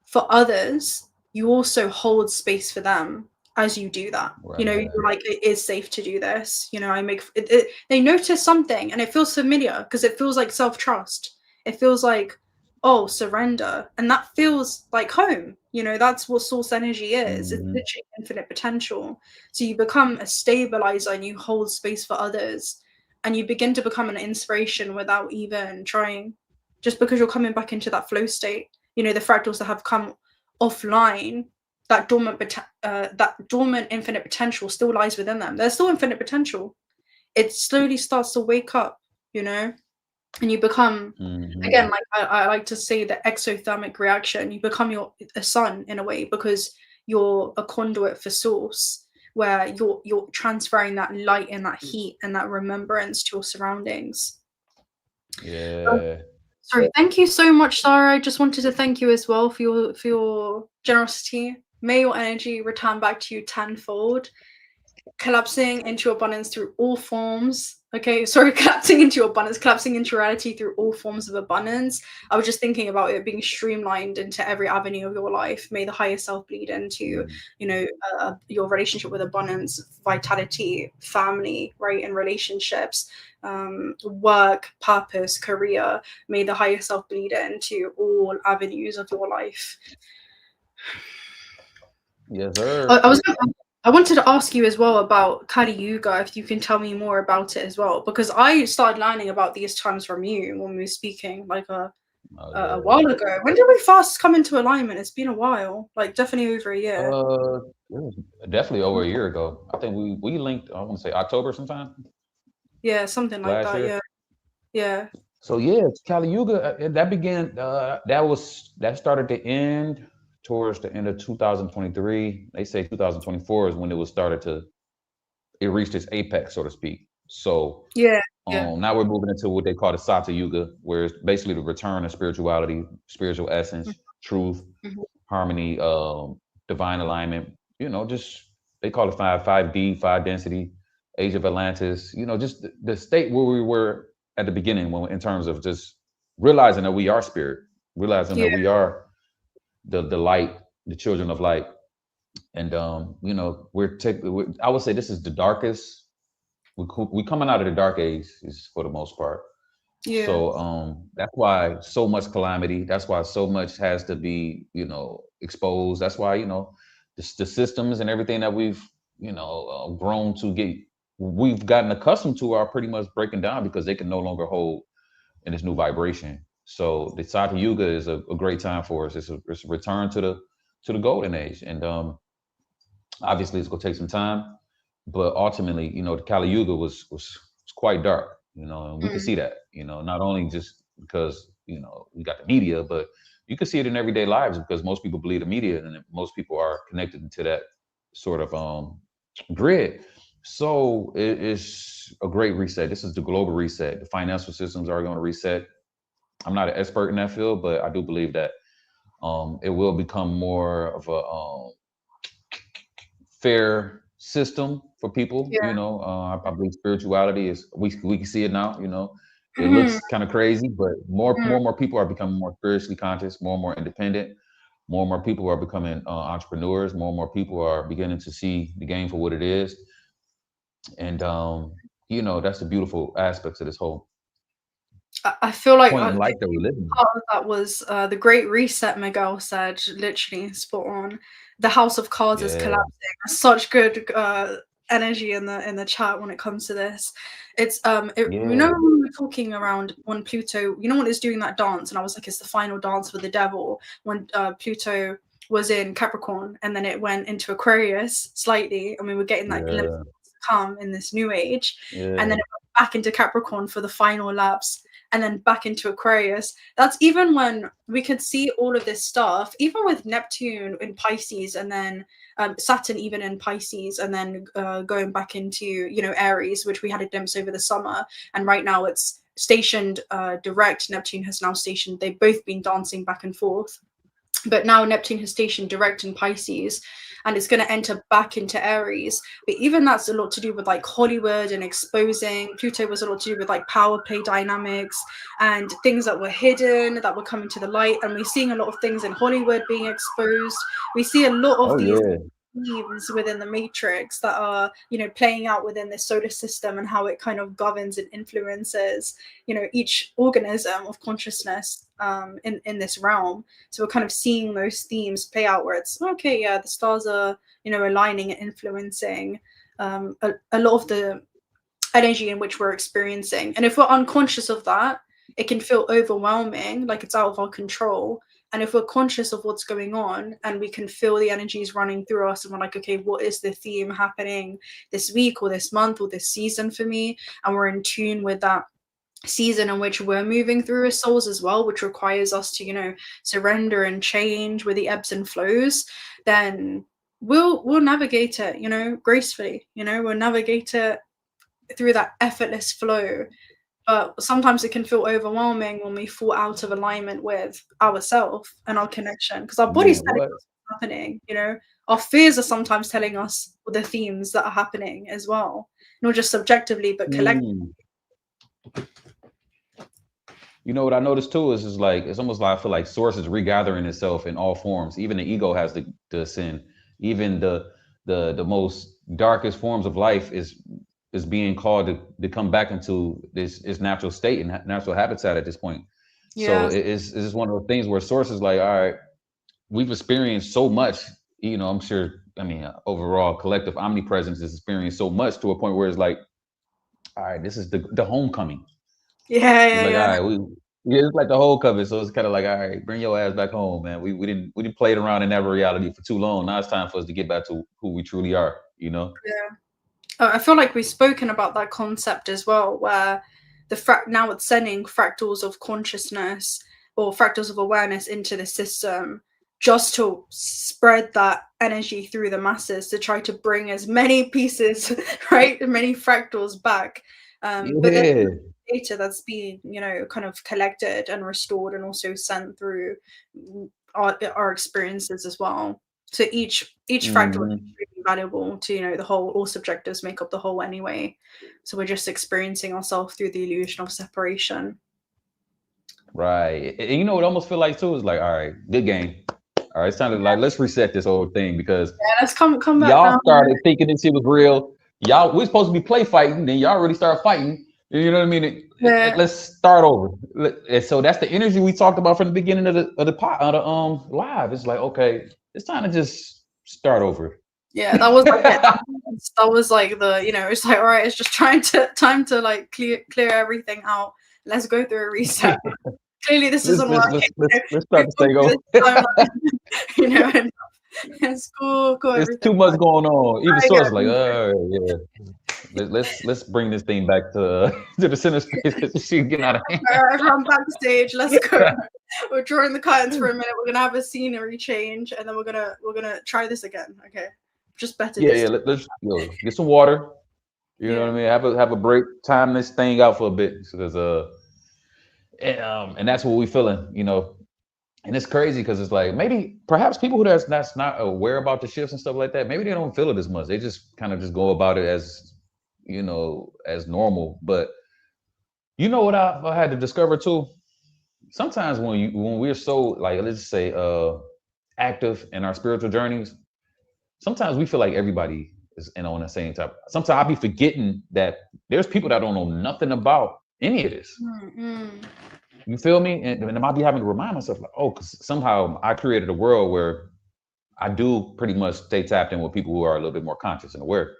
for others you also hold space for them as you do that. Right. You know, you're like, it is safe to do this. You know, I make it, they notice something and it feels familiar because it feels like self-trust. It feels like, oh, surrender, and that feels like home. You know, that's what source energy is. It's literally infinite potential. So you become a stabilizer and you hold space for others, and you begin to become an inspiration without even trying, just because you're coming back into that flow state. You know, the fractals that have come offline, that dormant infinite potential still lies within them. There's still infinite potential. It slowly starts to wake up, you know, and you become, again, like I like to say, the exothermic reaction. You become a sun in a way, because you're a conduit for source, where you're transferring that light and that heat and that remembrance to your surroundings. Yeah. Sorry, thank you so much, Sarah. I just wanted to thank you as well for your generosity. May your energy return back to you tenfold, collapsing into abundance through all forms. Okay, sorry, collapsing into abundance, collapsing into reality through all forms of abundance. I was just thinking about it being streamlined into every avenue of your life. May the higher self bleed into, you know, your relationship with abundance, vitality, family, right, and relationships, work, purpose, career. May the higher self bleed into all avenues of your life. Yes, sir. I wanted to ask you as well about Kali Yuga, if you can tell me more about it as well, because I started learning about these times from you when we were speaking like a while ago. When did we first come into alignment? It's been a while, like definitely over a year. It was definitely over a year ago. I think we linked, I want to say October sometime. Yeah, something like last that. year. Yeah. Yeah. So yeah, Kali Yuga, that began, that started to end towards the end of 2023. They say 2024 is when it reached its apex, so to speak. So Yeah. now we're moving into what they call the Sata Yuga, where it's basically the return of spirituality, spiritual essence, truth, harmony, divine alignment. You know, just they call it 5D, 5 density, age of Atlantis. You know, just the state where we were at the beginning, in terms of just realizing that we are spirit, realizing that we are the light, the children of light. And you know, I would say this is the darkest. We coming out of the dark age, is for the most part. Yeah. So that's why so much calamity. That's why so much has to be, you know, exposed. That's why, you know, the systems and everything that we've, you know, we've gotten accustomed to are pretty much breaking down, because they can no longer hold in this new vibration. So the Sata Yuga is a great time for us. It's a return to the golden age, and obviously it's gonna take some time, but ultimately, you know, the Kali Yuga was quite dark, you know, and we can see that, you know, not only just because, you know, we got the media, but you can see it in everyday lives, because most people believe the media, and most people are connected to that sort of grid. So it is a great reset. This is the global reset. The financial systems are going to reset. I'm not an expert in that field, but I do believe that it will become more of a fair system for people. Yeah. You know, I believe spirituality is, we can see it now. You know, it looks kind of crazy, but more and more people are becoming more spiritually conscious, more and more independent. More and more people are becoming entrepreneurs. More and more people are beginning to see the game for what it is. And you know, that's the beautiful aspects of this whole I feel like point in life that we live in. part of that was the Great Reset. Miguel said, literally spot on. The House of Cards is collapsing. Such good energy in the chat when it comes to this. It's you know, when we were talking around when Pluto, you know, when it's doing that dance, and I was like, it's the final dance for the devil, when Pluto was in Capricorn and then it went into Aquarius slightly, and we were getting that glimpse of what's to come in this new age, and then it went back into Capricorn for the final lapse, and then back into Aquarius. That's even when we could see all of this stuff, even with Neptune in Pisces, and then Saturn even in Pisces, and then going back into, you know, Aries, which we had a glimpse over the summer. And right now it's stationed direct. Neptune has now stationed, they've both been dancing back and forth. But now Neptune has stationed direct in Pisces. and it's going to enter back into Aries. But even that's a lot to do with like Hollywood and exposing. Pluto was a lot to do with like power play dynamics and things that were hidden that were coming to the light. And we're seeing a lot of things in Hollywood being exposed. We see a lot of Oh these yeah. themes within the matrix that are, you know, playing out within the solar system and how it kind of governs and influences, you know, each organism of consciousness in this realm. So we're kind of seeing those themes play out where it's okay, yeah, the stars are, you know, aligning and influencing a lot of the energy in which we're experiencing. And if we're unconscious of that, it can feel overwhelming, like it's out of our control. And if we're conscious of what's going on and we can feel the energies running through us and we're like, okay, what is the theme happening this week or this month or this season for me? And we're in tune with that season in which we're moving through as souls as well, which requires us to, you know, surrender and change with the ebbs and flows, then we'll navigate it, you know, gracefully, you know, we'll navigate it through that effortless flow. But sometimes it can feel overwhelming when we fall out of alignment with ourselves and our connection, because our body's Man, telling what? us what's happening, you know. Our fears are sometimes telling us the themes that are happening as well, not just subjectively, but collectively. Mm. You know what I noticed too is like it's almost like I feel like source is regathering itself in all forms. Even the ego has to ascend. Even the most darkest forms of life is being called to come back into its natural state and natural habitat at this point. So Yeah. it's just one of those things where source is like, all right, we've experienced so much. You know, I'm sure. I mean, overall, collective omnipresence has experienced so much to a point where it's like, all right, this is the homecoming. Yeah, It's yeah, like, all yeah. right, it's like the whole cover. So it's kind of like, all right, bring your ass back home, man. We didn't play it around in that reality for too long. Now it's time for us to get back to who we truly are, you know? Yeah. I feel like we've spoken about that concept as well, where now it's sending fractals of consciousness or fractals of awareness into the system just to spread that energy through the masses to try to bring as many pieces, right, many fractals back. But then Yeah. data that's being, you know, kind of collected and restored and also sent through our experiences as well. So each fractal is Hmm. really valuable to, you know, the whole. All subjectives make up the whole anyway. So we're just experiencing ourselves through the illusion of separation. Right. And you know what I almost feel like too is like, all right, good game. All right, it's time to like let's reset this whole thing because Yeah, let's come back y'all down. started thinking this shit was real. Y'all, we're supposed to be play fighting, then y'all really start fighting. You know what I mean? Yeah, Let's start over. And so that's the energy we talked about from the beginning of the live. It's like, okay, it's time to just start over. yeah, that was like it. That was like the, you know, it's like, all right, it's just time to like clear everything out. Let's go through a reset. Clearly this let's isn't let's working. let's let's let's We've start this gone thing through over. this timeline, you know, and it's cool, It's everything. too much going on. Even I source get like, yeah. Let's bring this thing back to to the center space because this shit getting out of hand. all right, everyone backstage. Let's go. We're drawing the curtains for a minute. We're gonna have a scenery change, and then we're gonna try this again. Okay, just better Yeah, this yeah. time. Let's get some water. You know what I Yeah. mean? Have a break. Time this thing out for a bit because and that's what we feeling. You know, and it's crazy because it's like maybe perhaps people who that's not aware about the shifts and stuff like that. Maybe they don't feel it as much. They just kind of just go about it as as normal. But you know what I had to discover too. Sometimes when we're so like let's just say active in our spiritual journeys, sometimes we feel like everybody is in on the same type. Sometimes I'll be forgetting that there's people that don't know nothing about any of this. Mm-hmm. You feel me? And I might be having to remind myself, like, oh, because somehow I created a world where I do pretty much stay tapped in with people who are a little bit more conscious and aware.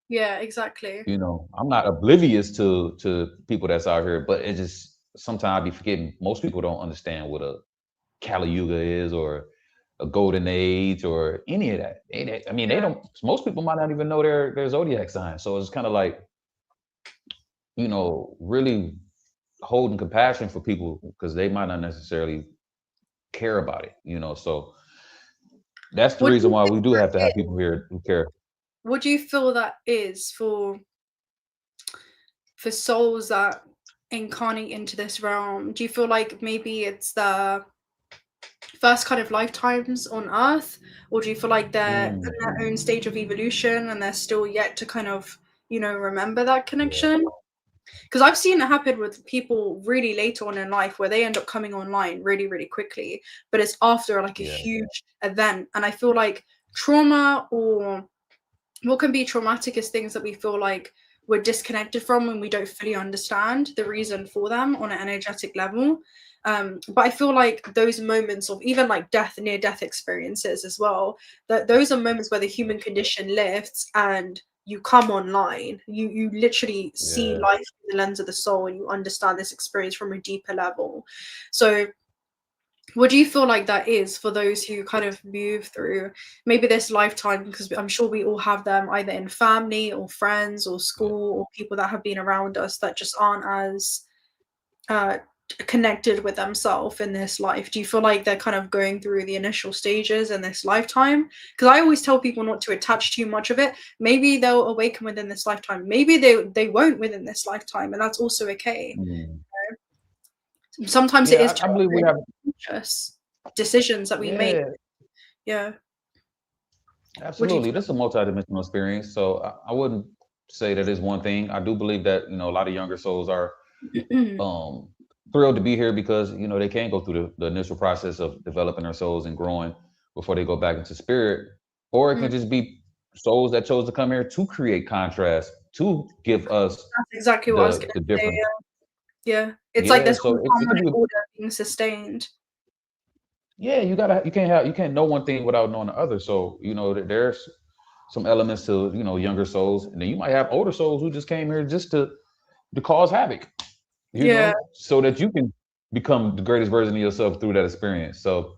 Yeah, exactly. You know, I'm not oblivious to people that's out here, but it just sometimes I be forgetting. Most people don't understand what a Kali Yuga is or a golden age or any of that. I mean, they Yeah. don't. Most people might not even know their zodiac sign. So it's kind of like, really holding compassion for people because they might not necessarily care about it. So that's the What do reason you why we think do have to that have is? people here who care. What do you feel that is for souls that incarnate into this realm? Do you feel like maybe it's the first kind of lifetimes on Earth, or do you feel like they're in Mm, their own stage of evolution and they're still yet to kind of, remember that yeah, connection? Because I've seen it happen with people really later on in life where they end up coming online really, really quickly, but it's after like a yeah, huge event. And I feel like trauma, or what can be traumatic, is things that we feel like we're disconnected from and we don't fully understand the reason for them on an energetic level. But I feel like those moments of even like death, near death experiences as well, that those are moments where the human condition lifts and you come online. You literally see yeah. life through the lens of the soul and you understand this experience from a deeper level. So what do you feel like that is for those who kind of move through maybe this lifetime? Because I'm sure we all have them either in family or friends or Yeah. school or people that have been around us that just aren't as uh, connected with themselves in this life. Do you feel like they're kind of going through the initial stages in this lifetime? Because I always tell people not to attach too much of it. Maybe they'll awaken within this lifetime. Maybe they won't within this lifetime, and that's also okay. Mm. Sometimes it Yeah, is I believe we have. just decisions that we make. Yeah, Yeah. What do you absolutely. This is a multidimensional experience. So I wouldn't say that is one thing. I do believe that a lot of younger souls are think? um, thrilled to be here because they can go through the initial process of developing their souls and growing before they go back into spirit, or it Mm, can just be souls that chose to come here to create contrast to give us that's exactly what I was the gonna the say. difference. Yeah. It's like Yeah, this so whole it could harmonic be. order being sustained. Yeah, you can't know one thing without knowing the other. So there's some elements to younger souls, and then you might have older souls who just came here just to cause havoc, Yeah. so that you can become the greatest version of yourself through that experience. So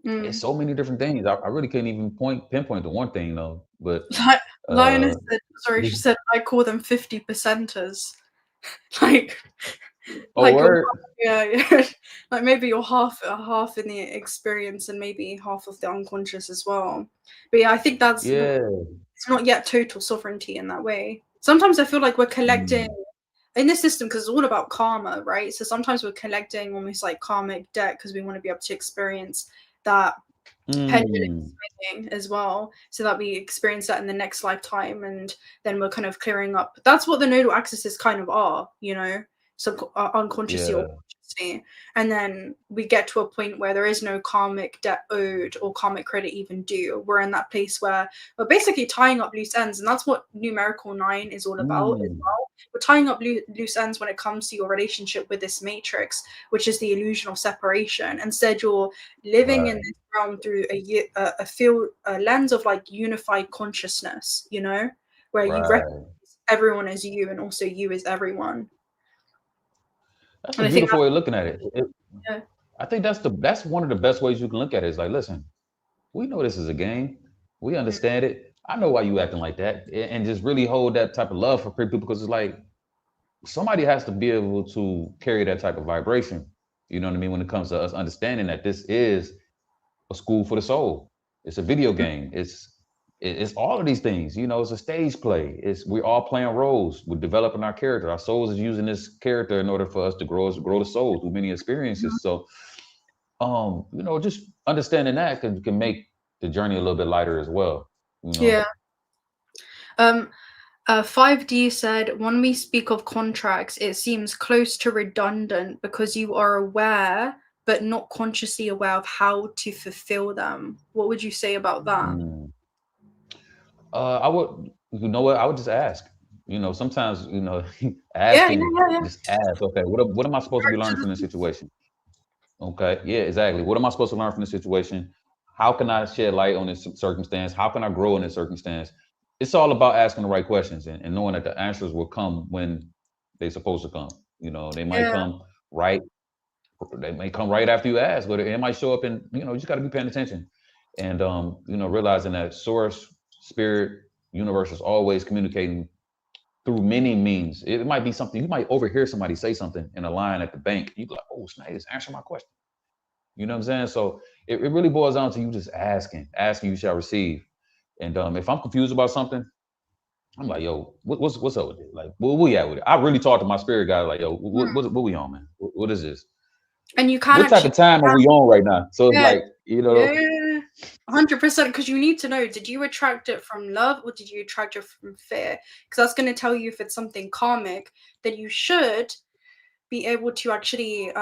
it's Mm. so many different things. I really can't even pinpoint to one thing though. But Li uh, Lioness said, sorry, she said, "I call them 50 percenters." Like oh like you're word, yeah, yeah. Like maybe you're half in the experience and maybe half of the unconscious as well. But yeah, I think that's yeah, it's not yet total sovereignty in that way. Sometimes I feel like we're collecting mm, in this system because it's all about karma, right? So sometimes we're collecting almost like karmic debt because we want to be able to experience that pendulum mm, swinging as well, so that we experience that in the next lifetime, and then we're kind of clearing up. That's what the nodal accesses kind of are, unconsciously or yeah, consciously. And then we get to a point where there is no karmic debt owed or karmic credit even due. We're in that place where we're basically tying up loose ends, and that's what numerical 9 is all about as mm, well. We're tying up loose ends when it comes to your relationship with this matrix, which is the illusion of separation. Instead, you're living in right, this realm through a lens of like unified consciousness, where you recognize right. everyone as you and also you as everyone. That's a And I think beautiful way of looking at it. that's, I think that's one of the best ways you can look at it. Is like, listen, we know this is a game. We yeah. understand it. I know why you acting like that, and just really hold that type of love for people because it's like somebody has to be able to carry that type of vibration. You know what I mean? When it comes to us understanding that this is a school for the soul. It's a video game. It's all of these things. It's a stage play. We're all playing roles. We're developing our character. Our souls is using this character in order for us to grow the soul through many experiences. So just understanding that can make the journey a little bit lighter as well. You know. Yeah. Um, 5D said, when we speak of contracts, it seems close to redundant because you are aware but not consciously aware of how to fulfill them. What would you say about that? Mm. I would, you know what? I would just ask. Sometimes, Yeah, yeah, asking, yeah, yeah. just ask. Okay, what am I supposed to be learning from this situation? Okay, yeah, exactly. What am I supposed to learn from this situation? How can I shed light on this circumstance? How can I grow in this circumstance? It's all about asking the right questions and knowing that the answers will come when they're supposed to come. They might Yeah, come right. They may come right after you ask, but it might show up, and you just got to be paying attention, and realizing that source, spirit, universe is always communicating through many means. It might be something you might overhear somebody say something in a line at the bank. You be like, "Oh, snake, just answer my question." You know what I'm saying? So it really boils down to you just asking. Asking, you shall receive. And if I'm confused about something, I'm like, "Yo, what's up with it? Like, where we at with it?" I really talk to my spirit guy, like, "Yo, mm, what we on, man? What is this?" And you can What type actually, of time are we on right now? So it's yeah, like, you know, yeah, 100%. Because you need to know, did you attract it from love or did you attract it from fear? Because that's going to tell you if it's something karmic, then you should be able to actually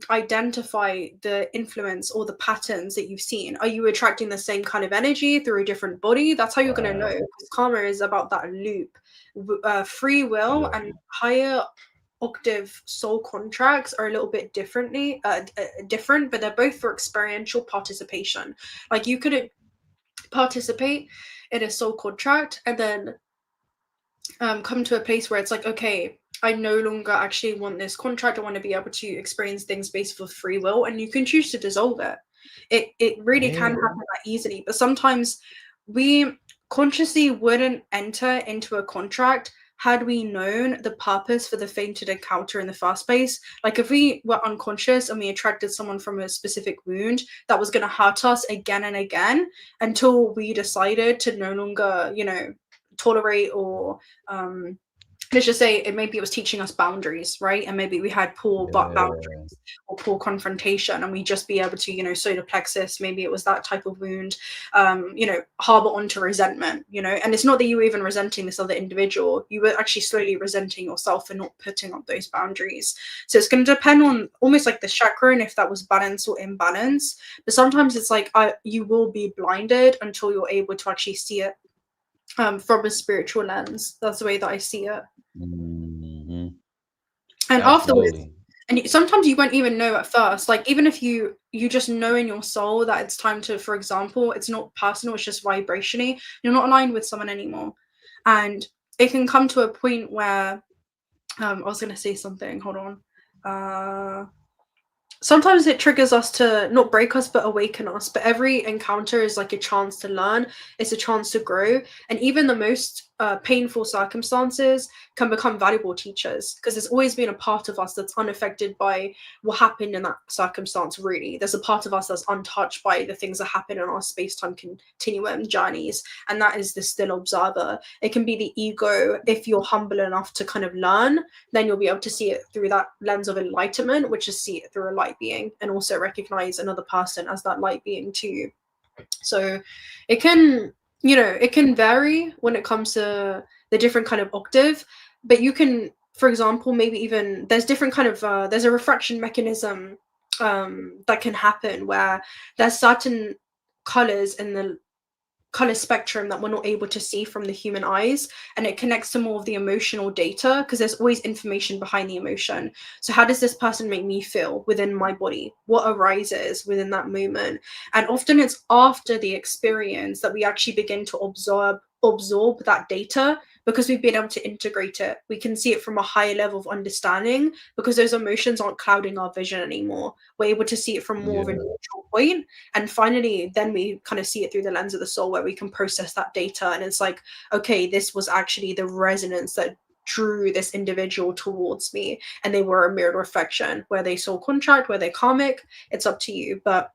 identify the influence or the patterns that you've seen. Are you attracting the same kind of energy through a different body? That's how you're going to know. Because karma is about that loop. Free will yeah, and higher octave soul contracts are a little bit different, but they're both for experiential participation. Like you could participate in a soul contract and then come to a place where it's like, okay, I no longer actually want this contract. I want to be able to experience things based for free will, and you can choose to dissolve it. It really can yeah, happen that easily, but sometimes we consciously wouldn't enter into a contract had we known the purpose for the fainted encounter in the first place. Like if we were unconscious and we attracted someone from a specific wound that was going to hurt us again and again until we decided to no longer, tolerate or let's just say maybe it was teaching us boundaries, right? And maybe we had poor yeah, boundaries or poor confrontation, and we just be able to, solar plexus, maybe it was that type of wound, harbor onto resentment, and it's not that you were even resenting this other individual, you were actually slowly resenting yourself for not putting up those boundaries. So it's going to depend on almost like the chakra and if that was balance or imbalance. But sometimes it's like you will be blinded until you're able to actually see it from a spiritual lens. That's the way that I see it. hmm, And afterwards, absolutely. and sometimes you won't even know at first. Like even if you just know in your soul that it's time to, for example, it's not personal, it's just vibrationally, you're not aligned with someone anymore, and it can come to a point where I was going to say something. Hold on. Sometimes it triggers us to not break us but awaken us, but every encounter is like a chance to learn, it's a chance to grow, and even the most painful circumstances can become valuable teachers because there's always been a part of us that's unaffected by what happened in that circumstance. Really, there's a part of us that's untouched by the things that happen in our space-time continuum journeys, and that is the still observer. It can be the ego. If you're humble enough to kind of learn, then you'll be able to see it through that lens of enlightenment, which is see it through a light being and also recognize another person as that light being too. So it can, it can vary when it comes to the different kind of octave, but you can, for example, maybe even there's different kind of there's a refraction mechanism that can happen where there's certain colors in the color spectrum that we're not able to see from the human eyes, and it connects to more of the emotional data because there's always information behind the emotion. So how does this person make me feel within my body? What arises within that moment? And often it's after the experience that we actually begin to absorb that data, because we've been able to integrate it. We can see it from a higher level of understanding because those emotions aren't clouding our vision anymore. We're able to see it from more of a Yeah, neutral point. And finally, then we kind of see it through the lens of the soul where we can process that data. And it's like, okay, this was actually the resonance that drew this individual towards me. And they were a mirrored reflection. Where they soul contract, where they karmic, it's up to you. But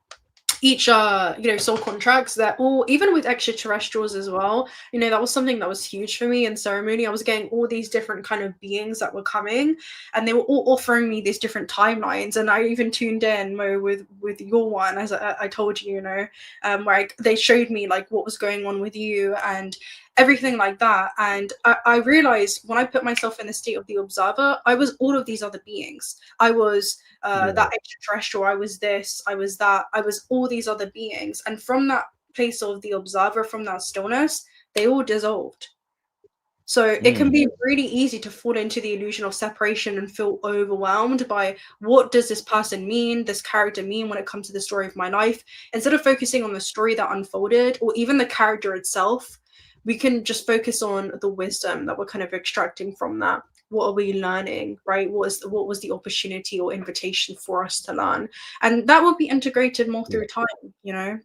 each soul contracts, that all, even with extraterrestrials as well, that was something that was huge for me in ceremony. I was getting all these different kind of beings that were coming, and they were all offering me these different timelines. And I even tuned in, Mo, with your one, as I told you, where they showed me like what was going on with you and everything like that. And I realized when I put myself in the state of the observer, I was all of these other beings. I was yeah, that extraterrestrial, I was this, I was that, I was all these other beings. And from that place of the observer, from that stillness, they all dissolved. So it can mm, be really easy to fall into the illusion of separation and feel overwhelmed by what does this person mean, this character mean when it comes to the story of my life. Instead of focusing on the story that unfolded or even the character itself, we can just focus on the wisdom that we're kind of extracting from that. What are we learning, right? What was the opportunity or invitation for us to learn? And that will be integrated more yeah, through time.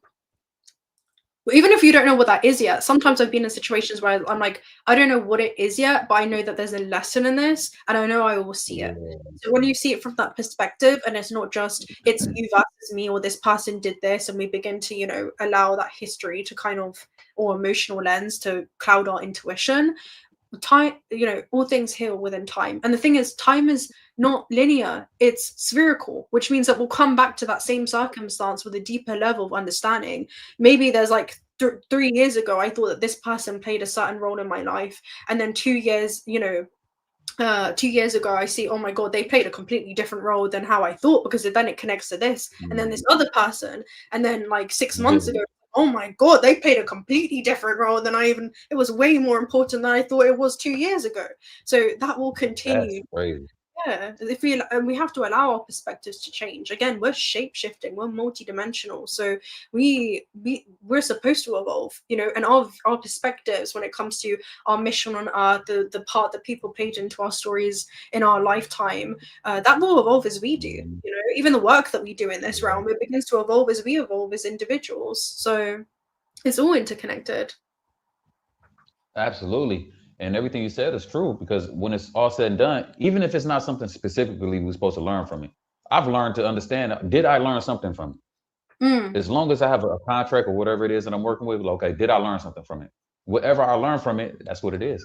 Even if you don't know what that is yet, sometimes I've been in situations where I'm like, I don't know what it is yet, but I know that there's a lesson in this, and I know I will see it. yeah, So when you see it from that perspective, and it's not just it's you versus me, or this person did this, and we begin to, allow that history to kind of, or emotional lens to cloud our intuition, time, all things heal within time. And the thing is, time is not linear, it's spherical, which means that we'll come back to that same circumstance with a deeper level of understanding. Maybe there's like 3 years ago, I thought that this person played a certain role in my life. And then 2 years, 2 years ago, I see, oh my God, they played a completely different role than how I thought, because then it connects to this. And then this other person. And then like 6 months ago, oh my God, they played a completely different role than it was way more important than I thought it was 2 years ago. So that will continue. That's crazy. Yeah, we have to allow our perspectives to change. Again, we're shape shifting, we're multidimensional, so we're supposed to evolve, and our perspectives when it comes to our mission on earth, the part that people played into our stories in our lifetime, that will evolve as we do. Even the work that we do in this realm, it begins to evolve as we evolve as individuals. So it's all interconnected. Absolutely. And everything you said is true, because when it's all said and done, even if it's not something specifically we're supposed to learn from it, I've learned to understand, did I learn something from it? As long as I have a contract or whatever it is that I'm working with, okay, did I learn something from it? Whatever I learn from it, that's what it is.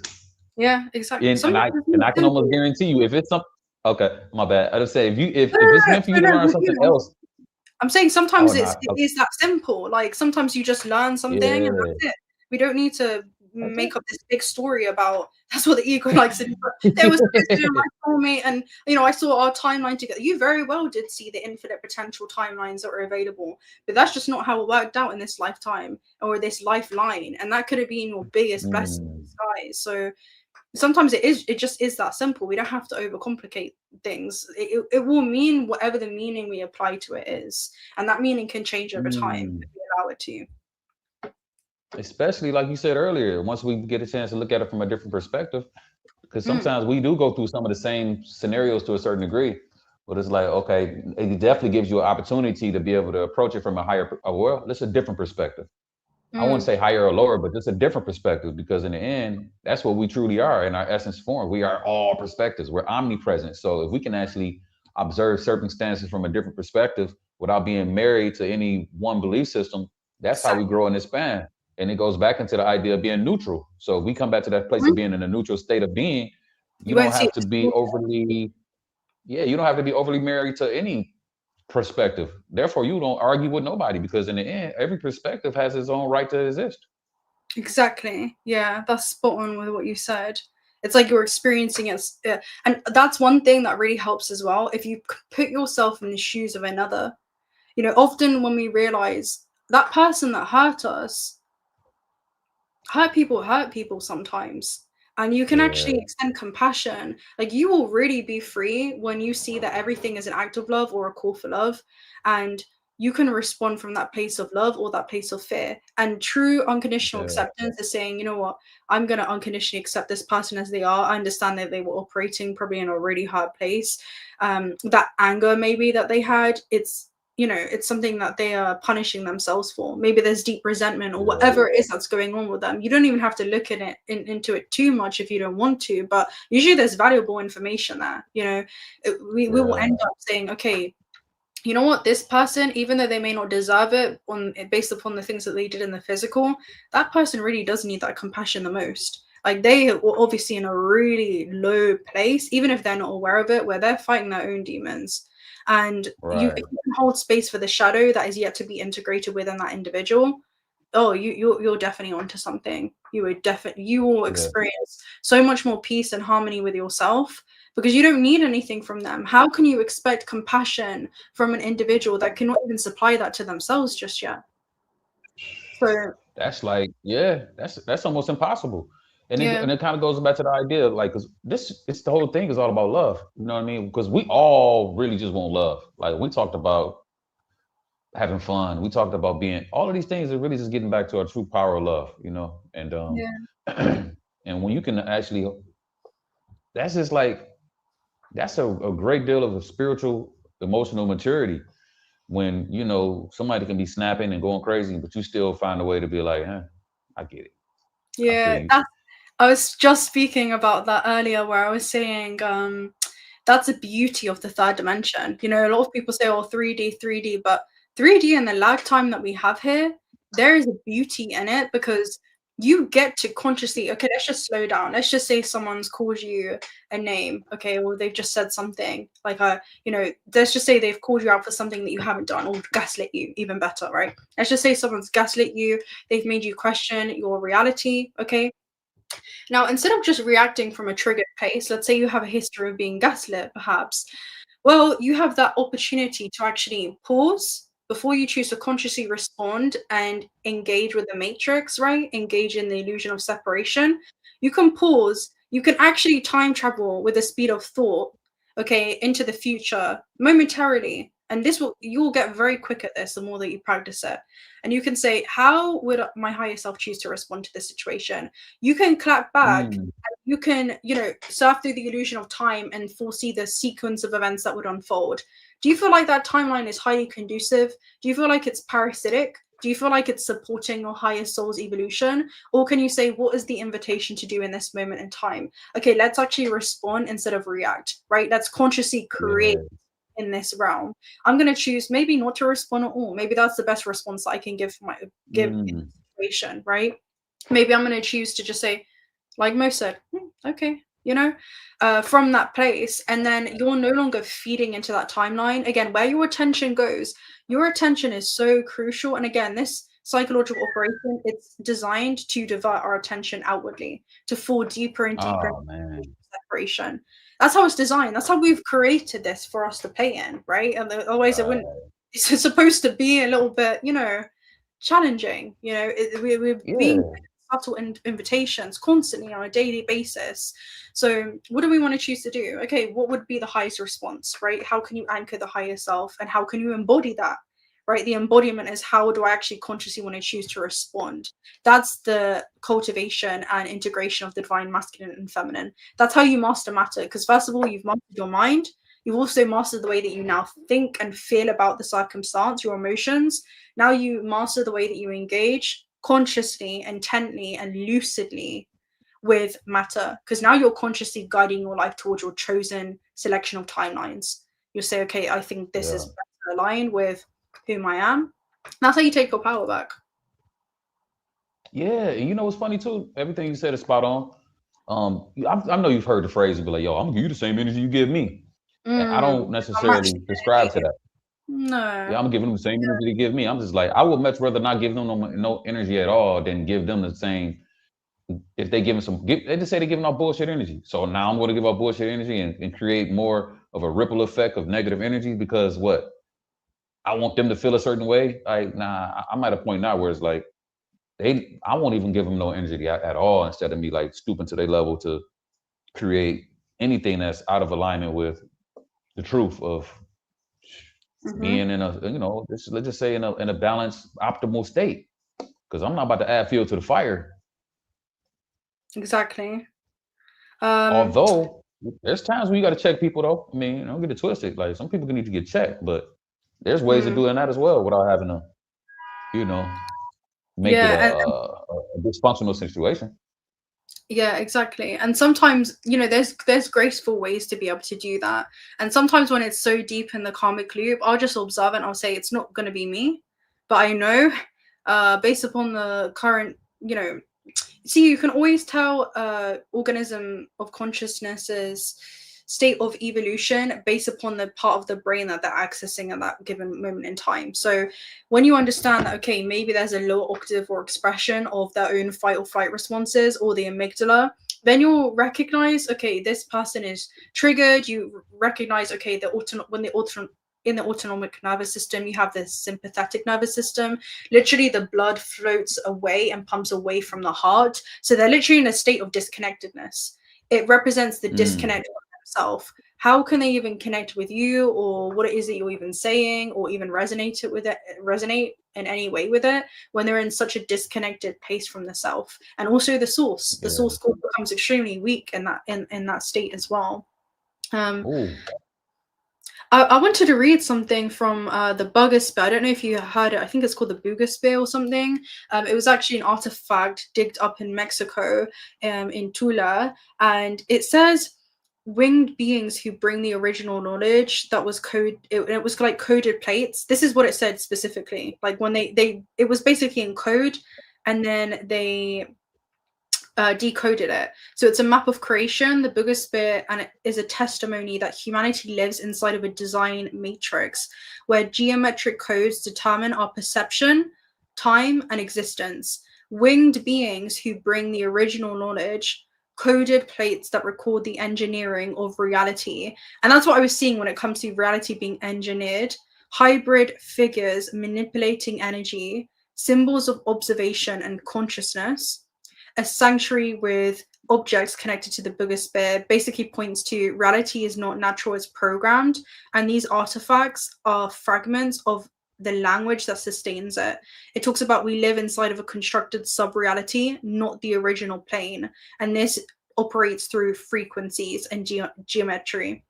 Yeah, exactly. And I can almost guarantee you, if it's something, okay, my bad. I just say, if it's meant for you to learn something else. I'm saying sometimes it is that simple. Like sometimes you just learn something and that's it. We don't need to make up this big story about that's what the ego likes to do. But there was my soulmate, and I saw our timeline together. You very well did see the infinite potential timelines that were available, but that's just not how it worked out in this lifetime or this lifeline. And that could have been your biggest blessing in disguise. So sometimes it just is that simple. We don't have to overcomplicate things. It will mean whatever the meaning we apply to it is, and that meaning can change over time if we allow it to. Especially like you said earlier, once we get a chance to look at it from a different perspective, because sometimes we do go through some of the same scenarios to a certain degree, but it's like, okay, it definitely gives you an opportunity to be able to approach it from a higher, well, it's a different perspective. I wouldn't say higher or lower, but just a different perspective, because in the end, that's what we truly are in our essence form. We are all perspectives. We're omnipresent. So if we can actually observe circumstances from a different perspective without being married to any one belief system, that's how we grow and expand. And it goes back into the idea of being neutral. So if we come back to that place of being in a neutral state of being, you don't have to be overly, you don't have to be overly married to any perspective. Therefore, you don't argue with nobody, because in the end, every perspective has its own right to exist. Exactly. Yeah, that's spot on with what you said. It's like you're experiencing it. And that's one thing that really helps as well. If you put yourself in the shoes of another, often when we realize that person that hurt us, hurt people sometimes. And you can actually extend compassion. Like you will really be free when you see that everything is an act of love or a call for love. And you can respond from that place of love or that place of fear. And true unconditional acceptance is saying, you know what, I'm going to unconditionally accept this person as they are. I understand that they were operating probably in a really hard place. That anger maybe that they had, it's something that they are punishing themselves for. Maybe there's deep resentment or whatever it is that's going on with them. You don't even have to look at it into it too much if you don't want to, but usually there's valuable information there. We will end up saying, okay, you know what, this person, even though they may not deserve it based upon the things that they did in the physical, that person really does need that compassion the most. Like they were obviously in a really low place, even if they're not aware of it, where they're fighting their own demons. And if you can hold space for the shadow that is yet to be integrated within that individual, you're definitely onto something. You will experience so much more peace and harmony with yourself, because you don't need anything from them. How can you expect compassion from an individual that cannot even supply that to themselves just yet? So that's like, that's almost impossible. And it kind of goes back to the idea of like, because it's the whole thing is all about love. You know what I mean? Because we all really just want love. Like we talked about having fun. We talked about being, all of these things are really just getting back to our true power of love, and and when you can actually, that's just like, that's a great deal of a spiritual, emotional maturity. When somebody can be snapping and going crazy, but you still find a way to be like, I get it. Yeah, I was just speaking about that earlier, where I was saying that's the beauty of the third dimension. A lot of people say, oh, 3D, but 3D in the lifetime that we have here, there is a beauty in it, because you get to consciously, okay, let's just slow down. Let's just say someone's called you a name, okay, or they've just said something like let's just say they've called you out for something that you haven't done, or gaslit you, even better, right? Let's just say someone's gaslit you, they've made you question your reality, okay? Now, instead of just reacting from a triggered place, let's say you have a history of being gaslit, perhaps, well, you have that opportunity to actually pause before you choose to consciously respond and engage with the matrix, right? Engage in the illusion of separation. You can pause. You can actually time travel with the speed of thought, okay, into the future momentarily. And you'll get very quick at this the more that you practice it. And you can say, how would my higher self choose to respond to this situation? You can clap back, you can, surf through the illusion of time and foresee the sequence of events that would unfold. Do you feel like that timeline is highly conducive? Do you feel like it's parasitic? Do you feel like it's supporting your higher soul's evolution? Or can you say, what is the invitation to do in this moment in time? Okay, let's actually respond instead of react, right? Let's consciously create in this realm. I'm going to choose maybe not to respond at all. Maybe that's the best response that I can give in the situation, right? Maybe I'm going to choose to just say, like Mo said, okay, from that place. And then you're no longer feeding into that timeline. Again, where your attention goes, your attention is so crucial. And again, this psychological operation, it's designed to divert our attention outwardly, to fall deeper and deeper into separation. That's how it's designed. That's how we've created this for us to play in, right? And otherwise it wouldn't. It's supposed to be a little bit, challenging. We're being subtle invitations constantly on a daily basis. So what do we want to choose to do? Okay, what would be the highest response, right? How can you anchor the higher self, and how can you embody that, right? The embodiment is, how do I actually consciously want to choose to respond? That's the cultivation and integration of the divine masculine and feminine. That's how you master matter, because first of all, you've mastered your mind. You've also mastered the way that you now think and feel about the circumstance, your emotions. Now you master the way that you engage consciously, intently, and lucidly with matter, because now you're consciously guiding your life towards your chosen selection of timelines. You'll say, okay, I think this is better aligned with whom I am. That's how you take your power back. Yeah, you know what's funny too? Everything you said is spot on. I know you've heard the phrase, be like, "Yo, I'm gonna give you the same energy you give me." And I don't necessarily subscribe to that. No. Yeah, I'm giving them the same energy they give me. I'm just like, I would much rather not give them no energy at all than give them the same. If they give them they just say they're giving off bullshit energy. So now I'm going to give off bullshit energy and create more of a ripple effect of negative energy, because what? I want them to feel a certain way. Like, nah, I'm at a point now where it's like, I won't even give them no energy at all, instead of me like stooping to their level to create anything that's out of alignment with the truth of being in a, let's just say in a balanced, optimal state. Because I'm not about to add fuel to the fire. Exactly. Although there's times when you got to check people, though. I mean, don't get it twisted. Like, some people need to get checked, but there's ways of doing that as well without having to, make it a dysfunctional situation. Yeah, exactly. And sometimes, there's graceful ways to be able to do that. And sometimes when it's so deep in the karmic loop, I'll just observe it and I'll say it's not going to be me. But I know, based upon the current, see, you can always tell organism of consciousness's state of evolution based upon the part of the brain that they're accessing at that given moment in time. So when you understand that, okay, maybe there's a lower octave or expression of their own fight or flight responses, or the amygdala, then you'll recognize, okay, this person is triggered. You recognize, okay, in the autonomic nervous system, you have this sympathetic nervous system. Literally, the blood floats away and pumps away from the heart. So they're literally in a state of disconnectedness. It represents the disconnect of themselves. How can they even connect with you, or what it is that you're even saying, or even resonate in any way with it, when they're in such a disconnected place from the self? And also the source. The source core becomes extremely weak in that state as well. I wanted to read something from the Bugger. I don't know if you heard it. I think it's called the Bugger or something. It was actually an artifact digged up in Mexico, in Tula, and it says winged beings who bring the original knowledge that was it was like coded plates. This is what it said specifically. Like when it was basically in code, and then they decoded it. So it's a map of creation, the biggest bit, and it is a testimony that humanity lives inside of a design matrix where geometric codes determine our perception, time, and existence. Winged beings who bring the original knowledge, coded plates that record the engineering of reality. And that's what I was seeing when it comes to reality being engineered. Hybrid figures manipulating energy, symbols of observation and consciousness. A sanctuary with objects connected to the biggest bear basically points to reality is not natural, it's programmed. And these artifacts are fragments of the language that sustains it. It talks about we live inside of a constructed sub-reality, not the original plane. And this operates through frequencies and geometries.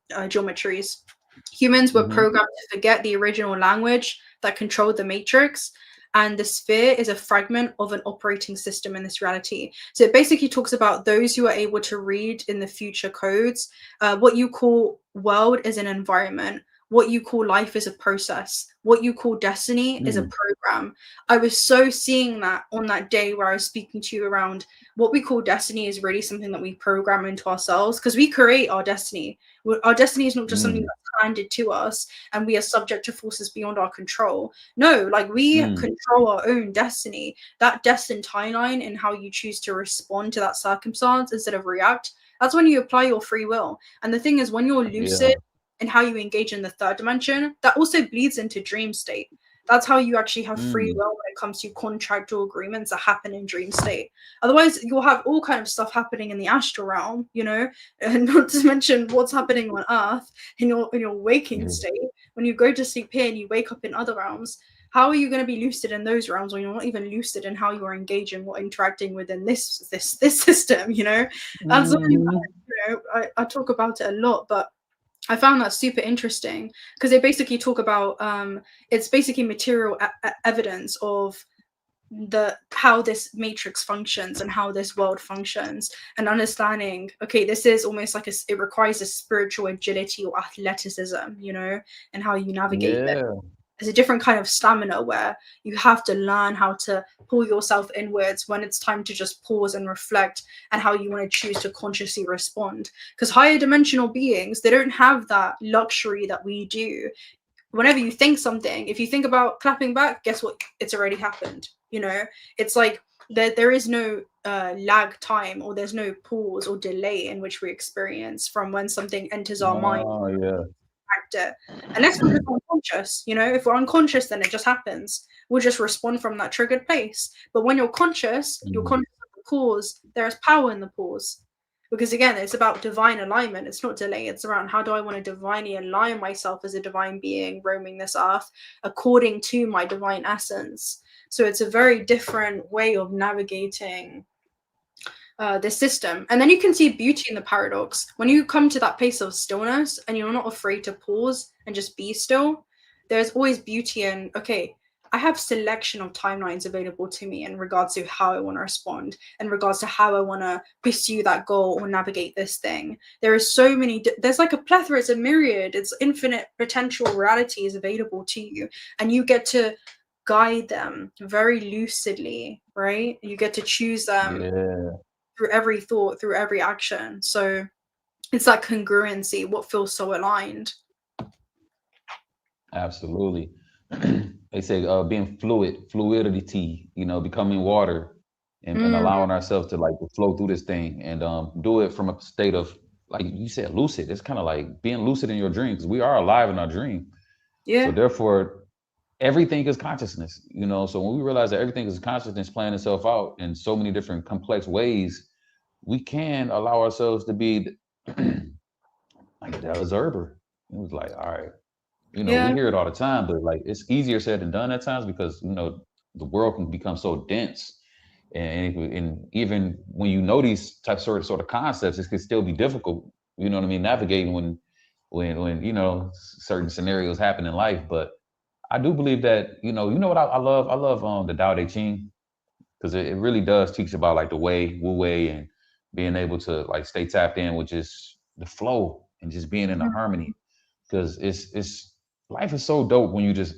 Humans were Mm-hmm. programmed to forget the original language that controlled the matrix, and the sphere is a fragment of an operating system in this reality. So it basically talks about those who are able to read in the future codes. What you call world is an environment. What you call life is a process. What you call destiny is a program. I was so seeing that on that day where I was speaking to you around what we call destiny is really something that we program into ourselves, because we create our destiny. Our destiny is not just something that's handed to us and we are subject to forces beyond our control. No, like we control our own destiny. That destined timeline and how you choose to respond to that circumstance instead of react, that's when you apply your free will. And the thing is, when you're lucid and how you engage in the third dimension, that also bleeds into dream state. That's how you actually have free will when it comes to contractual agreements that happen in dream state. Otherwise, you'll have all kind of stuff happening in the astral realm, you know, and not to mention what's happening on Earth in your waking state. When you go to sleep here and you wake up in other realms, how are you going to be lucid in those realms when you're not even lucid in how you're engaging or interacting within this system? You know, that's something that, you know, I talk about it a lot, but I found that super interesting because they basically talk about it's basically material evidence of how this matrix functions and how this world functions, and understanding, okay, this is almost like it requires a spiritual agility or athleticism, you know, and how you navigate it. There's a different kind of stamina where you have to learn how to pull yourself inwards when it's time to just pause and reflect, and how you want to choose to consciously respond. Because higher dimensional beings, they don't have that luxury that we do. Whenever you think something, if you think about clapping back, guess what? It's already happened. You know, it's like there is no lag time, or there's no pause or delay in which we experience from when something enters our mind. It. Unless we're just unconscious, you know, if we're unconscious, then it just happens. We'll just respond from that triggered place. But when you're conscious of the pause, there is power in the pause. Because again, it's about divine alignment. It's not delay. It's around how do I want to divinely align myself as a divine being roaming this earth according to my divine essence. So it's a very different way of navigating this system. And then you can see beauty in the paradox. When you come to that place of stillness and you're not afraid to pause and just be still, there's always beauty in, okay, I have selection of timelines available to me in regards to how I want to respond, in regards to how I want to pursue that goal or navigate this thing. There is so many, there's like a plethora, it's a myriad, it's infinite potential realities available to you. And you get to guide them very lucidly, right? You get to choose them through every thought, through every action. So it's that congruency, what feels so aligned. Absolutely. They say being fluidity, you know, becoming water and allowing ourselves to like flow through this thing and do it from a state of, like you said, lucid. It's kind of like being lucid in your dream, because we are alive in our dream. So therefore, everything is consciousness, you know. So when we realize that everything is consciousness playing itself out in so many different complex ways, we can allow ourselves to be like that was Zerber. It was like, all right, you know, we hear it all the time, but like it's easier said than done at times, because you know the world can become so dense, and even when you know these types sort of concepts, it can still be difficult. You know what I mean? Navigating when you know certain scenarios happen in life. But I do believe that you know what I love the 𝓼𝓻𝓪𝓷𝓽, because it really does teach about like the way, wu way, and being able to like stay tapped in with just the flow and just being in the harmony, because it's life is so dope when you just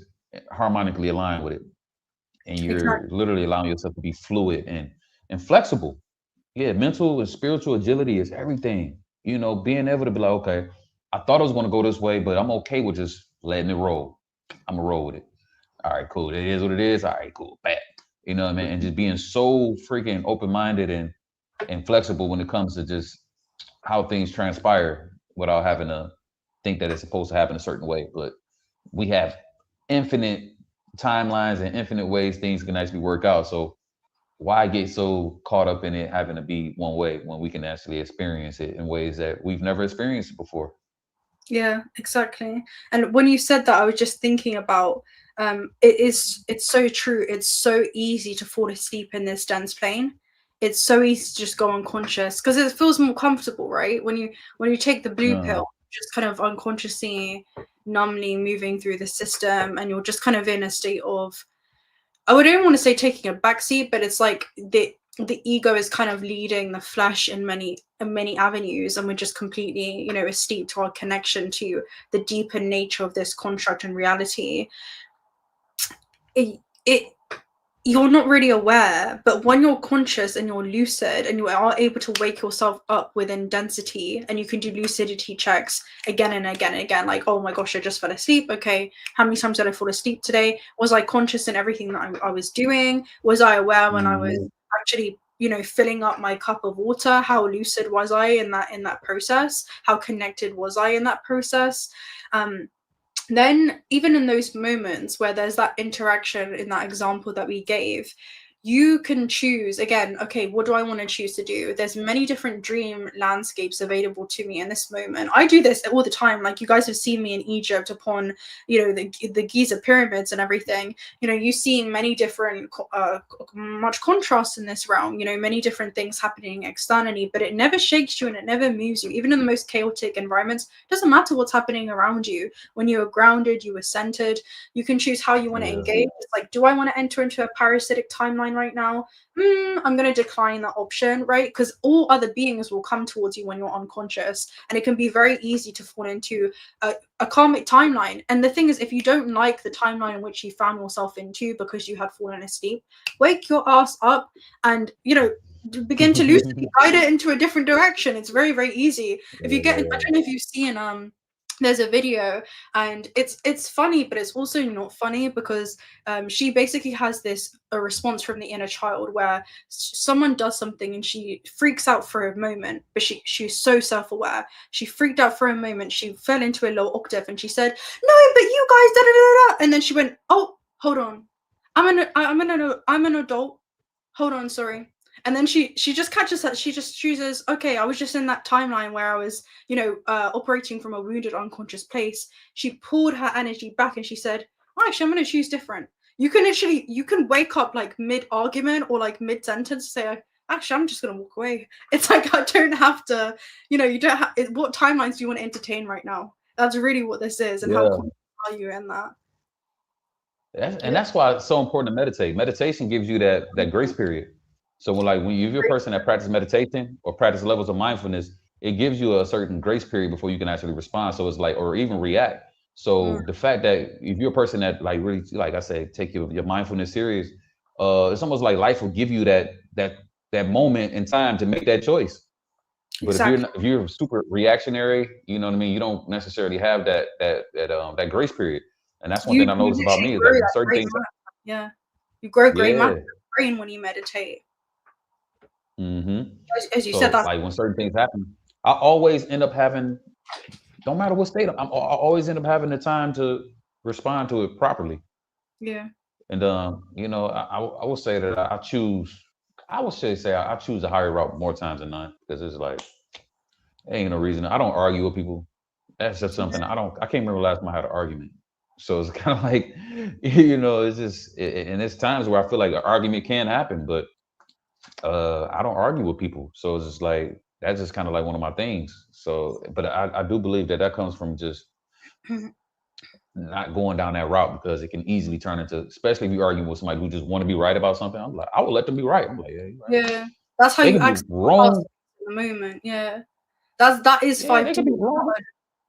harmonically align with it, and you're literally allowing yourself to be fluid and flexible. yeah, mental and spiritual agility is everything. You know, being able to be like, okay, I thought I was going to go this way, but I'm okay with just letting it roll. I'm gonna roll with it. All right, cool. It is what it is. All right, cool. Back. You know what I mean? And just being so freaking open-minded and flexible when it comes to just how things transpire without having to think that it's supposed to happen a certain way. But we have infinite timelines and infinite ways things can actually work out. So why get so caught up in it having to be one way when we can actually experience it in ways that we've never experienced before? Yeah, exactly. And when you said that, I was just thinking about it's so true. It's so easy to fall asleep in this dense plane. It's so easy to just go unconscious because it feels more comfortable, right? When you take the blue Uh, pill, just kind of unconsciously, numbly moving through the system, and you're just kind of in a state of, I wouldn't want to say taking a backseat, but it's like the ego is kind of leading the flesh in many avenues, and we're just completely, you know, steeped to our connection to the deeper nature of this construct and reality. It you're not really aware, but when you're conscious and you're lucid and you are able to wake yourself up within density, and you can do lucidity checks again and again and again, like, oh my gosh, I just fell asleep. Okay, how many times did I fall asleep today? Was I conscious in everything that I was doing? Was I aware when I was mhm. actually, you know, filling up my cup of water? How lucid was I in that process? How connected was I in that process? Then even in those moments where there's that interaction in that example that we gave, you can choose again, okay, what do I want to choose to do? There's many different dream landscapes available to me in this moment. I do this all the time. Like, you guys have seen me in Egypt upon, you know, the Giza pyramids and everything. You know, you've seen many different much contrast in this realm, you know, many different things happening externally, but it never shakes you and it never moves you. Even in the most chaotic environments, it doesn't matter what's happening around you. When you are grounded, you are centered, you can choose how you want to Yeah. engage. It's like, do I want to enter into a parasitic timeline right now? I'm going to decline that option, right? Because all other beings will come towards you when you're unconscious, and it can be very easy to fall into a karmic timeline. And the thing is, if you don't like the timeline in which you found yourself into because you had fallen asleep, wake your ass up and, you know, begin to lucidly guide it into a different direction. It's very, very easy. If you get, I Yeah. don't know if you've seen there's a video, and it's funny, but it's also not funny, because she basically has a response from the inner child where someone does something and she freaks out for a moment, but she's so self-aware. She freaked out for a moment, she fell into a low octave, and she said, no, but you guys da da da da, and then she went, oh, hold on, I'm an adult, hold on, sorry. And then she just catches that, she just chooses, okay, I was just in that timeline where I was, you know, operating from a wounded unconscious place. She pulled her energy back and she said, oh, actually, I'm going to choose different. You can wake up like mid argument or like mid sentence, say, actually, I'm just going to walk away. It's like, I don't have to, you know, you don't have, what timelines do you want to entertain right now? That's really what this is, and how Yeah. confident are you in that? And that's why it's so important to meditate. Meditation gives you that grace period. So when you're a person that practice meditation or practice levels of mindfulness, it gives you a certain grace period before you can actually respond. So it's like, or even react. Mm, So the fact that if you're a person that like really, like I said, take your mindfulness serious, it's almost like life will give you that moment in time to make that choice. But if you're exactly. not, if you're super reactionary, you know what I mean, you don't necessarily have that grace period. And that's one thing I You noticed about literally me is grow like when that certain great things, matter. Yeah. You grow great matter yeah. in your brain when you meditate. Hmm. As you said, So that's like when certain things happen, I always end up having, don't matter what state I always end up having the time to respond to it properly. yeah. And you know, I would say that I would say I choose the higher route more times than not because it's like ain't no reason. I don't argue with people. That's just something I can't remember the last time I had an argument. So it's kind of like, you know, it's just, and it's times where I feel like an argument can happen, but I don't argue with people. So it's just like, that's just kind of like one of my things. So, but I do believe that comes from just not going down that route because it can easily turn into, especially if you're arguing with somebody who just want to be right about something. I'm like, I will let them be right. I'm like, yeah, you're right. Yeah. That's how They you can be access the past wrong. in the moment. Yeah. That is Yeah, they 5D. can be wrong.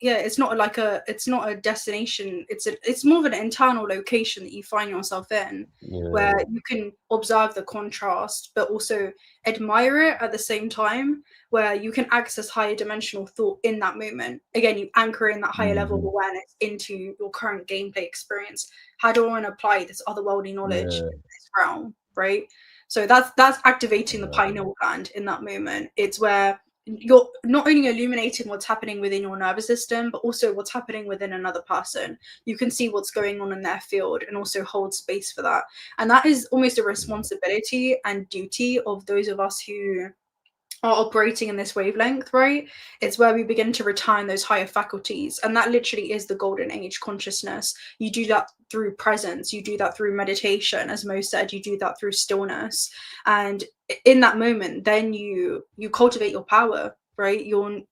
it's not like it's not a destination. It's more of an internal location that you find yourself in, where Yeah. you can observe the contrast, but also admire it at the same time, where you can access higher dimensional thought in that moment. Again, you anchor in that higher level of Mhm. awareness into your current gameplay experience. How do I want to apply this otherworldly knowledge Yeah. in this realm, right? So that's activating the Exactly. pineal gland in that moment. It's where you're not only illuminating what's happening within your nervous system, but also what's happening within another person. You can see what's going on in their field and also hold space for that. And that is almost a responsibility and duty of those of us who are operating in this wavelength, right? It's where we begin to return those higher faculties. And that literally is the golden age consciousness. You do that through presence, you do that through meditation, as Mo said, you do that through stillness. And in that moment, then you cultivate your power, right? You're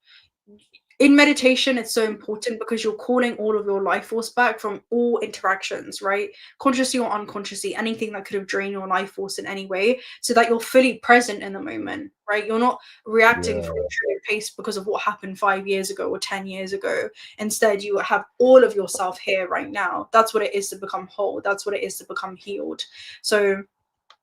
in meditation, it's so important because you're calling all of your life force back from all interactions, right? Consciously or unconsciously, anything that could have drained your life force in any way, so that you're fully present in the moment, right? You're not reacting from Yeah. a triggered pace because of what happened 5 years ago or 10 years ago. Instead, you have all of yourself here right now. That's what it is to become whole. That's what it is to become healed. So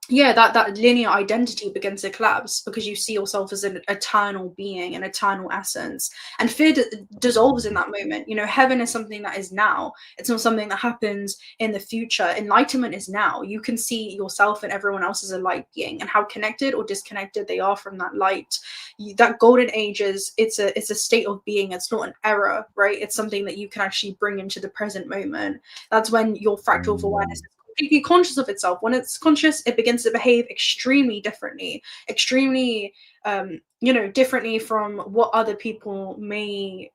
yeah, that linear identity begins to collapse because you see yourself as an eternal being, an eternal essence, and fear dissolves in that moment. You know, heaven is something that is now. It's not something that happens in the future. Enlightenment is now. You can see yourself and everyone else as a light being, and how connected or disconnected they are from that light. That golden age is it's a state of being. It's not an error, right? It's something that you can actually bring into the present moment. That's when your fractal of awareness Mm. completely conscious of itself. When it's conscious, it begins to behave extremely differently, extremely, differently from what other people may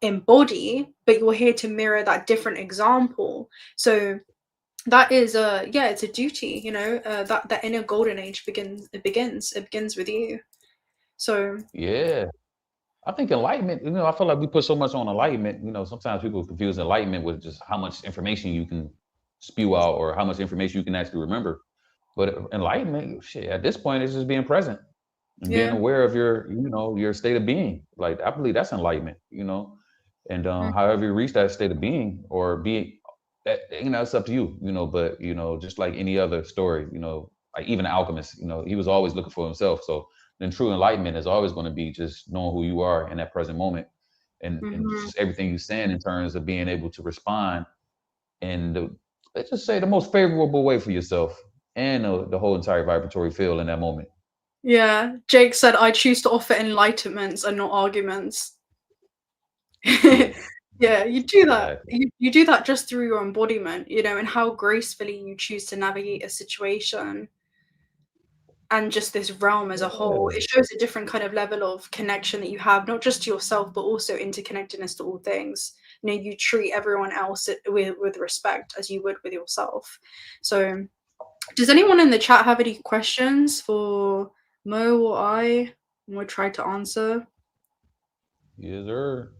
embody. But you're here to mirror that different example. So that is it's a duty. That inner golden age begins with you. So Yeah. I think enlightenment, I feel like we put so much on enlightenment. Sometimes people confuse enlightenment with just how much information you can spew out or how much information you can actually remember. But enlightenment, shit, at this point, it's just being present and being yeah. aware of your state of being. Like, I believe that's enlightenment. And Mm. however you reach that state of being or being, it's up to you. But, just like any other story, like even an alchemist, he was always looking for himself. So then true enlightenment is always going to be just knowing who you are in that present moment and Mhm. just everything you're saying in terms of being able to respond in let's just say the most favorable way for yourself and the whole entire vibratory field in that moment. Yeah, Jake said, I choose to offer enlightenments and not arguments. Yeah, Yeah, you do that. exactly. You do that just through your embodiment, and how gracefully you choose to navigate a situation and just this realm as a whole. Yeah, It shows a different kind of level of connection that you have, not just to yourself, but also interconnectedness to all things. You treat everyone else with respect as you would with yourself. So, does anyone in the chat have any questions for Mo or I? We'll try to answer. yes, sir.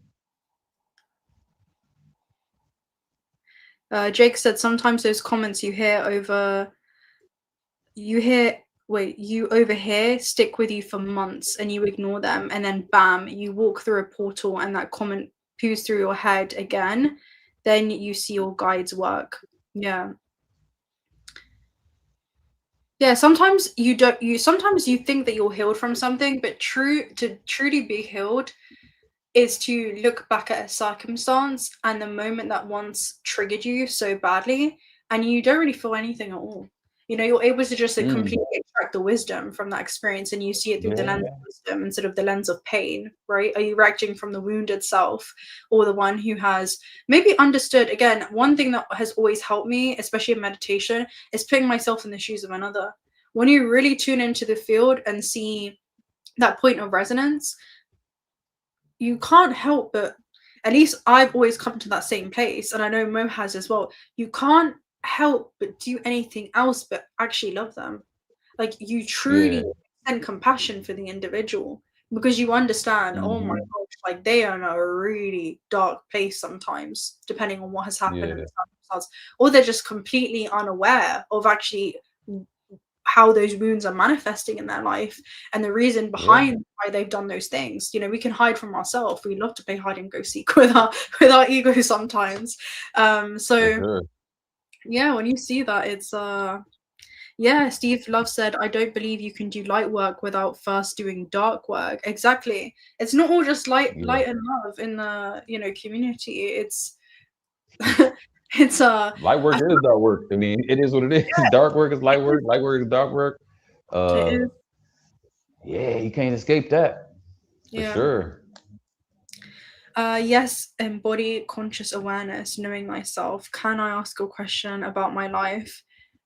Jake said sometimes those comments you overhear stick with you for months and you ignore them, and then bam, you walk through a portal and that comment pews through your head again. Then you see your guides work. Yeah. Yeah, sometimes you don't you sometimes you think that you're healed from something, but to truly be healed is to look back at a circumstance and the moment that once triggered you so badly, and you don't really feel anything at all. You're able to just Mm, completely extract the wisdom from that experience, and you see it through the lens yeah, of wisdom instead of the lens of pain, right? Are you reacting from the wounded self or the one who has maybe understood? Again, one thing that has always helped me, especially in meditation, is putting myself in the shoes of another. When you really tune into the field and see that point of resonance, you can't help but, at least I've always come to that same place, and I know Mo has as well. You can't help but do anything else but actually love them. Like, you truly yeah, send compassion for the individual because you understand, oh my hmm, gosh, like they are in a really dark place sometimes, depending on what has happened in yeah, the circumstance, or they're just completely unaware of actually how those wounds are manifesting in their life and the reason Yeah, behind why they've done those things. We can hide from ourselves. We love to play hide and go seek with our ego sometimes. for So sure. yeah, when you see that, it's yeah, Steve Love said, I don't believe you can do light work without first doing dark work. Exactly. It's not all just Yeah. light and love in the, community. It's it's Light work I is feel dark work. I mean, it is what it is. Dark work is light work. Light work is dark work. it Uh, is, yeah, you can't escape that for yeah. sure. Yes, embody conscious awareness, knowing myself. Can I ask a question about my life?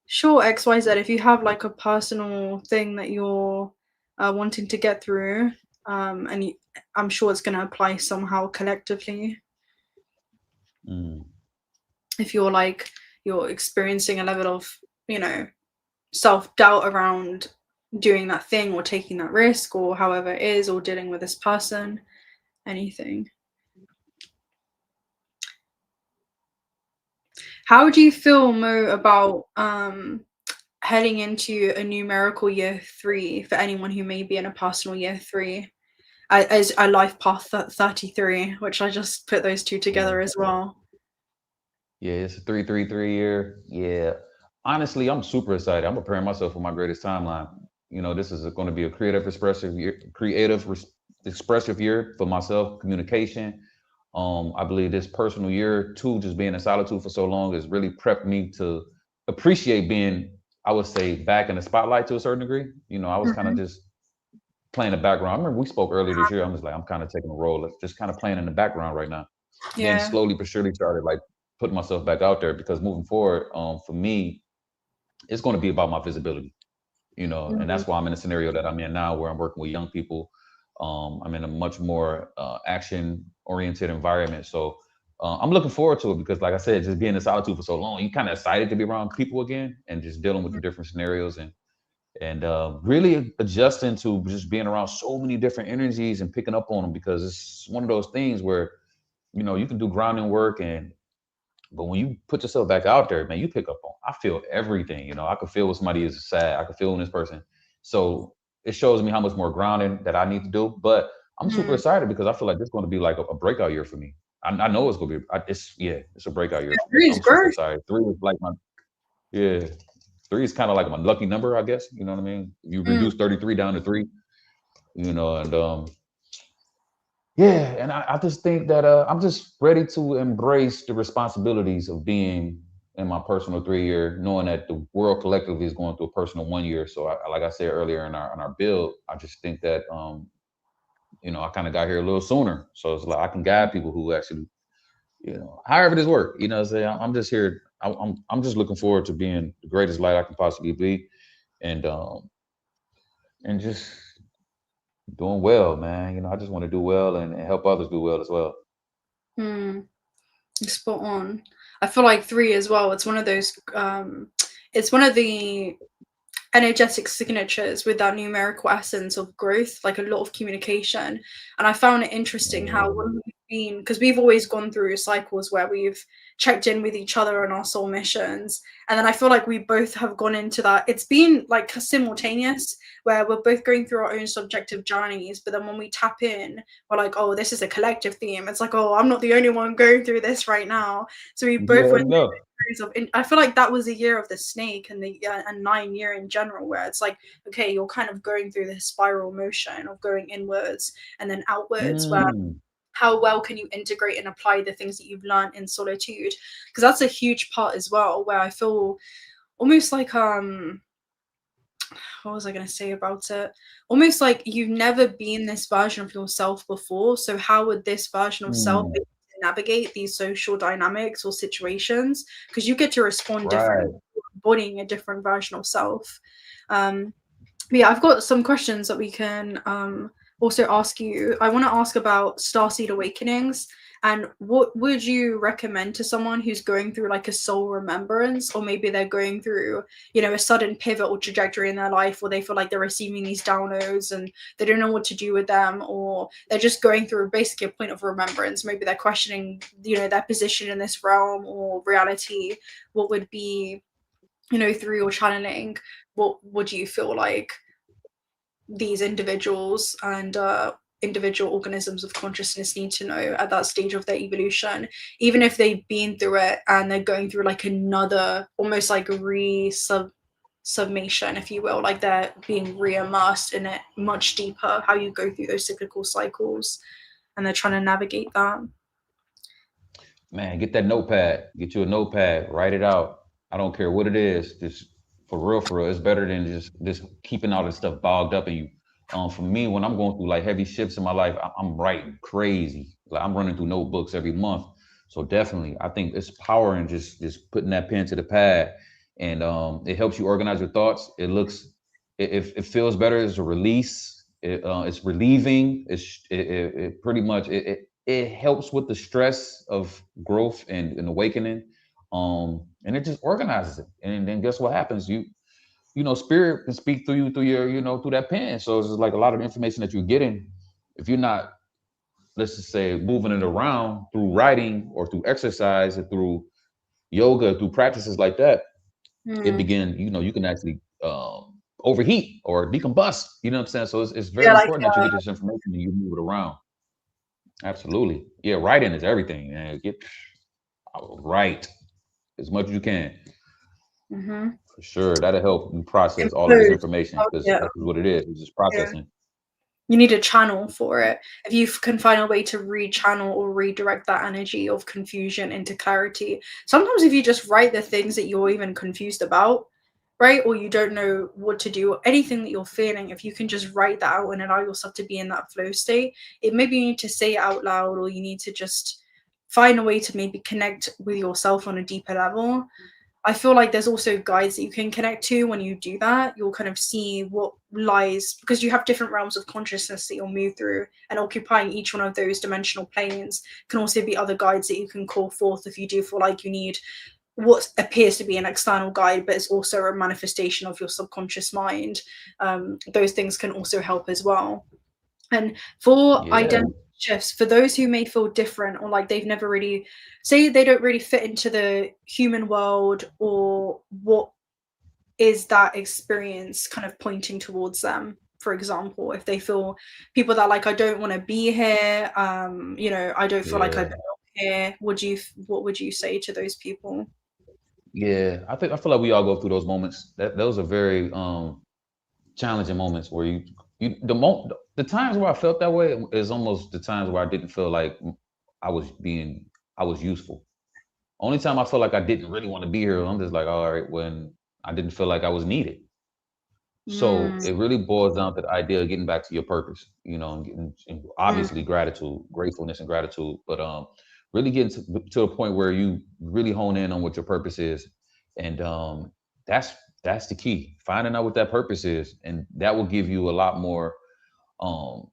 Sure, XYZ. If you have like a personal thing that you're wanting to get through, and I'm sure it's going to apply somehow collectively. Mm. If you're experiencing a level of, you know, self-doubt around doing that thing or taking that risk or however it is, or dealing with this person, anything. How do you feel, Mo, about heading into a numerical year 3 for anyone who may be in a personal year 3 as a life path 33, which I just put those two Yeah. together as well. Yeah, it's a 333 year. Yeah. Honestly, I'm super excited. I'm preparing myself for my greatest timeline. This is going to be a expressive year for myself, communication. I believe this personal year too, just being in solitude for so long has really prepped me to appreciate being, I would say, back in the spotlight to a certain degree. I was kind of Mhm. just playing the background. I remember we spoke earlier this year. I'm just like, I'm kind of taking a role, just kind of playing in the background right now. Then Yeah. slowly but surely started like putting myself back out there because moving forward, for me, it's going to be about my visibility, and Mhm. that's why I'm in a scenario that I'm in now where I'm working with young people. I'm in a much more action oriented environment. So I'm looking forward to it because, like I said, just being in solitude for so long, you kind of excited to be around people again and just dealing with the different scenarios and really adjusting to just being around so many different energies and picking up on them because it's one of those things where you can do grounding work but when you put yourself back out there, man, you pick up on. I feel everything. I could feel when somebody is sad. I could feel when this person. So it shows me how much more grounding that I need to do. But I'm super Mhm. excited because I feel like this is going to be like a breakout year for me. I know it's going to be. It's a breakout year for me. Three's I'm super growth. excited. Three is like my yeah. Three is kind of like my lucky number, I guess. You know what I mean? You Mm. reduce 33 down to three. And yeah, and I just think that I'm just ready to embrace the responsibilities of being in my personal 3 year, knowing that the world collectively is going through a personal 1 year. So, like I said earlier in our build, I just think that I kind of got here a little sooner, so it's like I can guide people who actually, however this work. You know, what I'm saying I'm just here. I'm just looking forward to being the greatest light I can possibly be, and just doing well, man. I just want to do well and help others do well as well. Mm. Spot on. I feel like 3 as well. It's one of those. It's one of the energetic signatures with that numerical essence of growth, like a lot of communication. And I found it interesting how Yeah. when we've been, because we've always gone through cycles where we've checked in with each other on our soul missions. And then I feel like we both have gone into that. It's been like simultaneous, where we're both going through our own subjective journeys. But then when we tap in, we're like, oh, this is a collective theme. It's like, oh, I'm not the only one going through this right now. So we both Yeah, went no. of I feel like that was the year of the snake and the and 9 year in general, where it's like, okay, you're kind of going through this spiral motion of going inwards and then outwards, where Mm. how well can you integrate and apply the things that you've learned in solitude, because that's a huge part as well, where I feel almost like what was I going to say about it? Almost like you've never been this version of yourself before. So how would this version of self be Mm. able to navigate these social dynamics or situations? Because you get to respond differently, Right. embodying a different version of self. Um, but yeah, I've got some questions that we can also ask you. I want to ask about starseed awakenings, and what would you recommend to someone who's going through like a soul remembrance, or maybe they're going through, a sudden pivot or trajectory in their life, or they feel like they're receiving these downloads and they don't know what to do with them, or they're just going through basically a point of remembrance. Maybe they're questioning, their position in this realm or reality. What would be through your channeling, what do you feel like these individuals and individual organisms of consciousness need to know at that stage of their evolution, even if they've been through it and they're going through like another almost like submation, if you will, like they're being re-immersed in it much deeper, how you go through those cyclical cycles and they're trying to navigate that. Man, get that notepad. Get you a notepad. Write it out. I don't care what it is. Just for real, for real. It's better than just keeping all this stuff bogged up in you. For me, when I'm going through like heavy shifts in my life, I'm writing crazy. Like I'm running through notebooks every month. So definitely, I think it's power in just putting that pen to the pad, and it helps you organize your thoughts. It feels better. It's a release. It's relieving. It pretty much it helps with the stress of growth and awakening, and it just organizes it. And then guess what happens? Spirit can speak through you through your through that pen. So it's just like a lot of the information that you're getting, if you're not, let's just say, moving it around through writing or through exercise or through yoga, through practices like that, it begin, you can actually overheat or decombust. You know what I'm saying? So it's very Yeah, like important that you get this information and you move it around. Absolutely. Yeah, writing is everything. Man. Write as much as you can. For sure. That'll help you process all of this implode. information, because Yeah, that's what it is. It's just yeah. processing. You need a channel for it. If you can find a way to re-channel or redirect that energy of confusion into clarity. Sometimes if you just write the things that you're even confused about, right, or you don't know what to do, or anything that you're feeling, if you can just write that out and allow yourself to be in that flow state, it maybe you need to say it out loud, or you need to just find a way to maybe connect with yourself on a deeper level. I feel like there's also guides that you can connect to when you do that. You'll kind of see what lies, because you have different realms of consciousness that you'll move through, and occupying each one of those dimensional planes can also be other guides that you can call forth if you do feel like you need what appears to be an external guide, but it's also a manifestation of your subconscious mind. Those things can also help as well. And for Yeah. identity shifts, for those who may feel different, or like they've never really, say they don't really fit into the human world, or what is that experience kind of pointing towards them? For example, if they feel, people that like, I don't want to be here, I don't feel like I Yeah. belong here. What would you say to those people? Yeah. I feel like we all go through those moments. Those are very challenging moments where the times where I felt that way is almost the times where I didn't feel like I was being I was useful. Only time I felt like I didn't really want to be here, I'm just like, all right, when I didn't feel like I was needed. So Mm, it really boils down to the idea of getting back to your purpose, and mm, obviously gratitude, gratefulness and gratitude, but really getting to a point where you really hone in on what your purpose is. And that's that's the key. Finding out what that purpose is, and that will give you a lot more, um,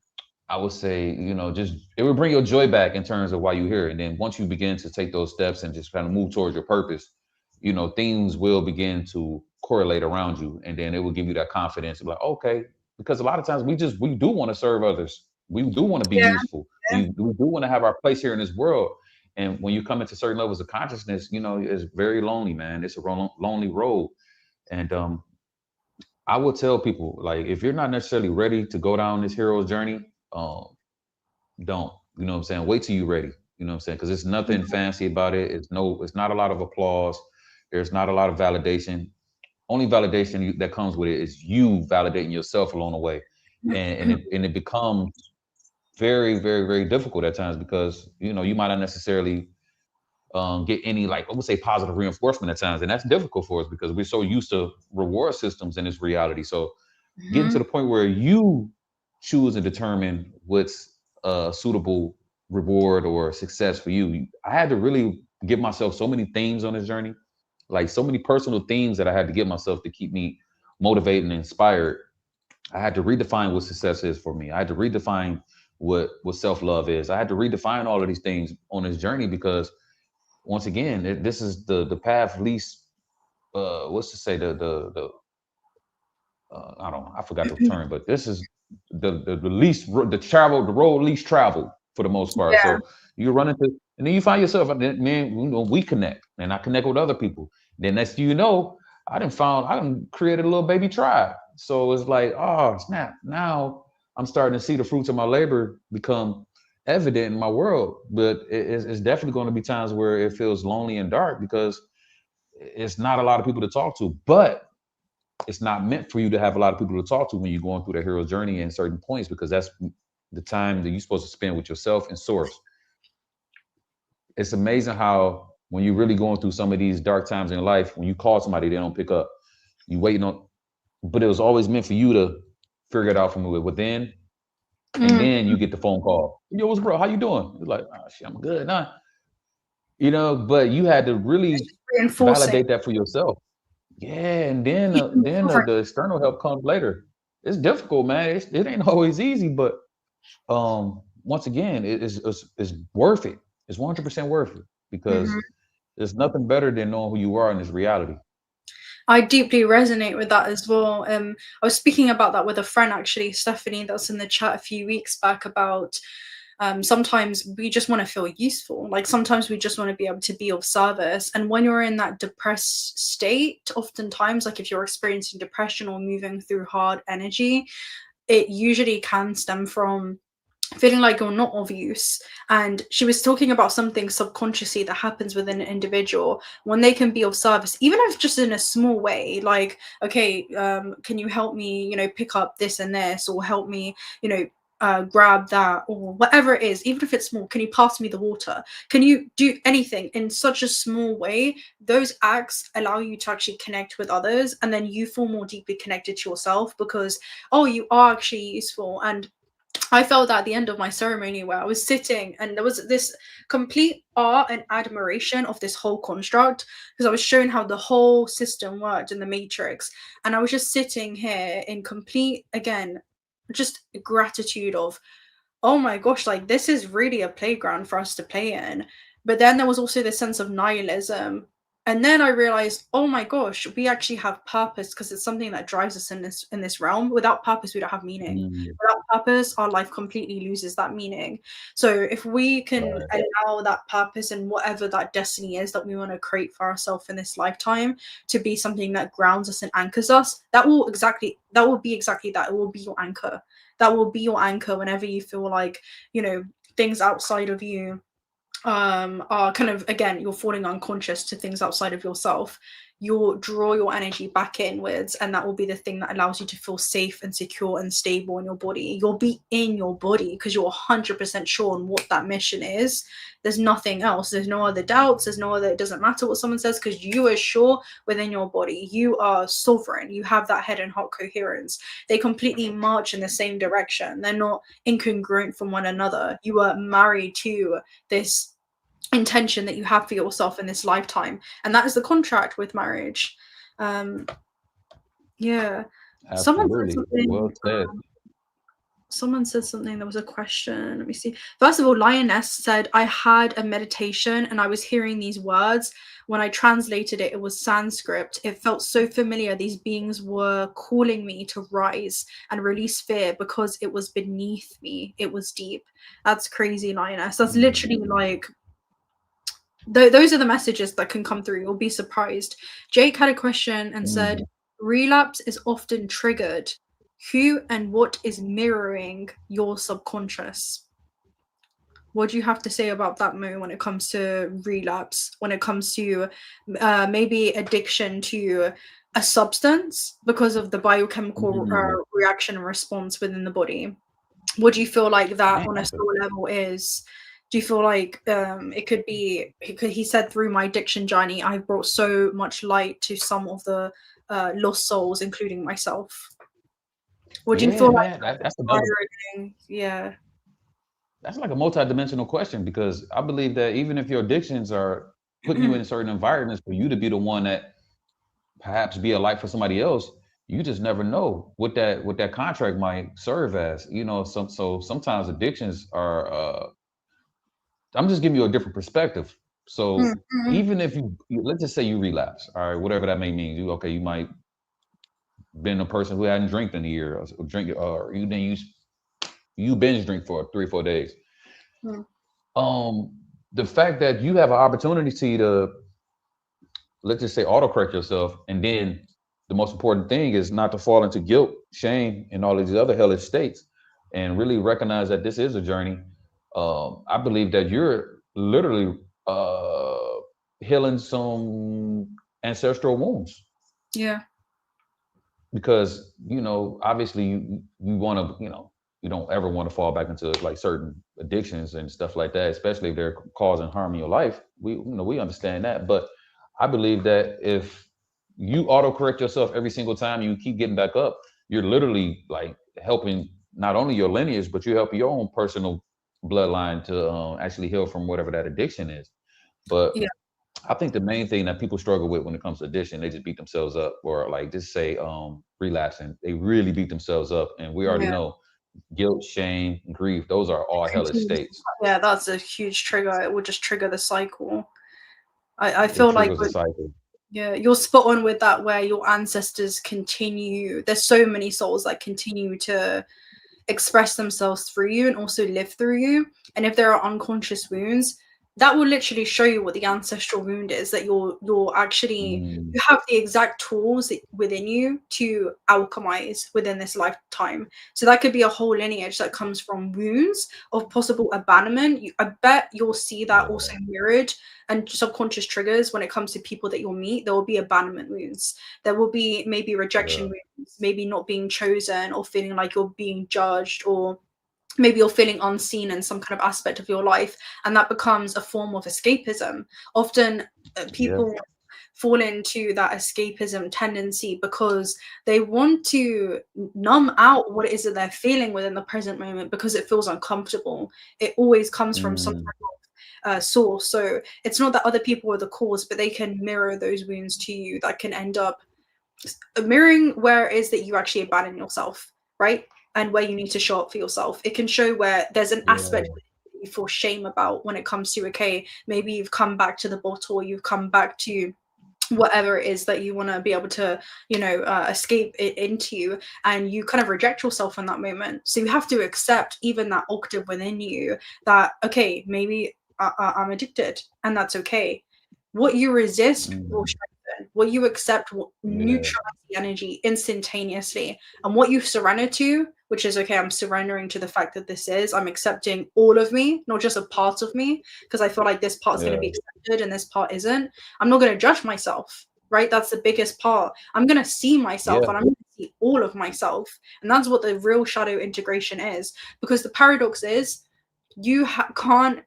I would say, just it would bring your joy back in terms of why you're here. And then once you begin to take those steps and just kind of move towards your purpose, things will begin to correlate around you. And then it will give you that confidence to be like, okay, because a lot of times we do want to serve others. We do want to be yeah, useful. We do want to have our place here in this world. And when you come into certain levels of consciousness, it's very lonely, man. It's a lonely road. And I would tell people, like, if you're not necessarily ready to go down this hero's journey, um, don't. You know what I'm saying? Wait till you're ready. You know what I'm saying? Because it's nothing fancy about it. It's not a lot of applause. There's not a lot of validation. Only validation that comes with it is you validating yourself along the way, and it becomes very, very, very difficult at times, because you might not necessarily get any, like, I would say, positive reinforcement at times, and that's difficult for us because we're so used to reward systems in this reality. So getting to mhm, the point where you choose and determine what's a suitable reward or success for you. I had to really give myself so many themes on this journey, like so many personal themes that I had to give myself to keep me motivated and inspired. I had to redefine what success is for me. I had to redefine what self-love is. I had to redefine all of these things on this journey, because once again, this is the path least, what's to say, the I don't know, I forgot the term, but this is the least the road least traveled for the most part. yeah, So you run into, and then you find yourself, and then, man, we connect, and I connect with other people. Then next thing you know, I done created a little baby tribe. So it's like, oh snap! Now I'm starting to see the fruits of my labor become evident in my world. But it's definitely going to be times where it feels lonely and dark because it's not a lot of people to talk to. But it's not meant for you to have a lot of people to talk to when you're going through the hero journey and certain points, because that's the time that you're supposed to spend with yourself and source. It's amazing how when you're really going through some of these dark times in your life, when you call somebody, they don't pick up. You waiting on, but it was always meant for you to figure it out from within, and Mm. then you get the phone call. Yo, what's bro? How you doing? It's like, oh, shit, I'm good, nah. But you had to really Reinforcing. validate that for yourself. Yeah, and then Even the external help comes later. It's difficult, man. It ain't always easy, but once again, it's worth it. It's 100% worth it because Mhm. there's nothing better than knowing who you are in this reality. I deeply resonate with that as well. I was speaking about that with a friend actually, Stephanie, that was in the chat a few weeks back about sometimes we just want to feel useful. Like sometimes we just want to be able to be of service. And when you're in that depressed state, oftentimes, like if you're experiencing depression or moving through hard energy, it usually can stem from feeling like you're not of use. And she was talking about something subconsciously that happens within an individual when they can be of service, even if just in a small way, like, okay, can you help me, pick up this and this, or help me, grab that, or whatever it is, even if it's small. Can you pass me the water? Can you do anything in such a small way? Those acts allow you to actually connect with others, and then you feel more deeply connected to yourself because, oh, you are actually useful. And I felt that at the end of my ceremony where I was sitting and there was this complete awe and admiration of this whole construct because I was shown how the whole system worked in the matrix. And I was just sitting here in complete, again, just gratitude of, oh my gosh, like this is really a playground for us to play in. But then there was also this sense of nihilism. And then I realized, oh my gosh, we actually have purpose because it's something that drives us in this realm. Without purpose, we don't have meaning. Mm, Without purpose, our life completely loses that meaning. So if we can right. allow that purpose and whatever that destiny is that we want to create for ourselves in this lifetime to be something that grounds us and anchors us, that will be exactly that. It will be your anchor. That will be your anchor whenever you feel like, things outside of you are kind of, again, you're falling unconscious to things outside of yourself. You'll draw your energy back inwards, and that will be the thing that allows you to feel safe and secure and stable in your body. You'll be in your body because you're 100% sure on what that mission is. There's nothing else. There's no other doubts. There's no other, it doesn't matter what someone says because you are sure within your body. You are sovereign. You have that head and heart coherence. They completely march in the same direction. They're not incongruent from one another. You are married to this intention that you have for yourself in this lifetime, and that is the contract with marriage. um yeah. someone said Absolutely. something Well said. Someone said something, there was a question, let me see. First of all, Lioness said, I had a meditation and I was hearing these words. When I translated it, it was Sanskrit. It felt so familiar. These beings were calling me to rise and release fear because it was beneath me. It was deep. That's crazy, Lioness. That's Mm, literally like, those are the messages that can come through. You'll be surprised. Jake had a question and said, mm. relapse is often triggered. Who and what is mirroring your subconscious? What do you have to say about that, Mo, when it comes to relapse, when it comes to maybe addiction to a substance because of the biochemical Mm. reaction and response within the body? What do you feel like that Man, on a that's a, soul level is? Do you feel like it could be? He said, through my addiction journey, I've brought so much light to some of the lost souls, including myself. What do you yeah, feel like man. that's inspiring? Yeah. That's like a multi-dimensional question because I believe that even if your addictions are putting you in certain environments for you to be the one that perhaps be a light for somebody else, you just never know what that contract might serve as. So sometimes addictions are I'm just giving you a different perspective. So Mm-hmm. even if let's just say you relapse, all right, whatever that may mean. You might been a person who hadn't drank in a year or drink or you binge drink for 3 or 4 days. Mm-hmm. um the fact that you have an opportunity to let's just say autocorrect yourself. And then the most important thing is not to fall into guilt, shame, and all of these other hellish states, and really recognize that this is a journey. I believe that you're literally healing some ancestral wounds, Yeah. because obviously you want to, you don't ever want to fall back into like certain addictions and stuff like that, especially if they're causing harm in your life. We understand that, but I believe that if you autocorrect yourself every single time you keep getting back up, you're literally like helping not only your lineage, but you're helping your own personal bloodline to actually heal from whatever that addiction is. But Yeah. I think the main thing that people struggle with when it comes to addiction, they just beat themselves up, or like just say relapsing. They really beat themselves up, and we already Yeah. know guilt, shame, grief. Those are all hellish Continues. states. Yeah, that's a huge trigger. It will just trigger the cycle. I It feel like triggers a cycle. yeah, you're spot on with that, where your ancestors continue. There's so many souls that continue to express themselves through you and also live through you. And if there are unconscious wounds, that will literally show you what the ancestral wound is, that you're actually, Mm, you have the exact tools within you to alchemize within this lifetime. So that could be a whole lineage that comes from wounds of possible abandonment. I bet you'll see that also yeah, mirrored, and subconscious triggers when it comes to people that you'll meet. There will be abandonment wounds. There will be maybe rejection yeah, wounds, maybe not being chosen, or feeling like you're being judged, or maybe you're feeling unseen in some kind of aspect of your life, and that becomes a form of escapism. Often yeah, people fall into that escapism tendency because they want to numb out what it is that they're feeling within the present moment, because it feels uncomfortable. It always comes from some mm, type of source. So it's not that other people are the cause, but they can mirror those wounds to you, that can end up mirroring where it is that you actually abandon yourself, right? And where you need to show up for yourself. It can show where there's an aspect yeah, that you feel shame about when it comes to, okay, maybe you've come back to the bottle, or you've come back to whatever it is that you want to be able to, escape it into, and you kind of reject yourself in that moment. So you have to accept even that octave within you, that, okay, maybe I'm addicted, and that's okay. What you resist will mm, strengthen. What you accept will yeah, neutralize the energy instantaneously. And what you surrender to, which is, okay, I'm surrendering to the fact that I'm accepting all of me, not just a part of me, because I feel like this part's going to yeah, be accepted and this part isn't. I'm not going to judge myself, right? That's the biggest part. I'm going to see myself, yeah, and I'm going to see all of myself. And that's what the real shadow integration is. Because the paradox is, you can't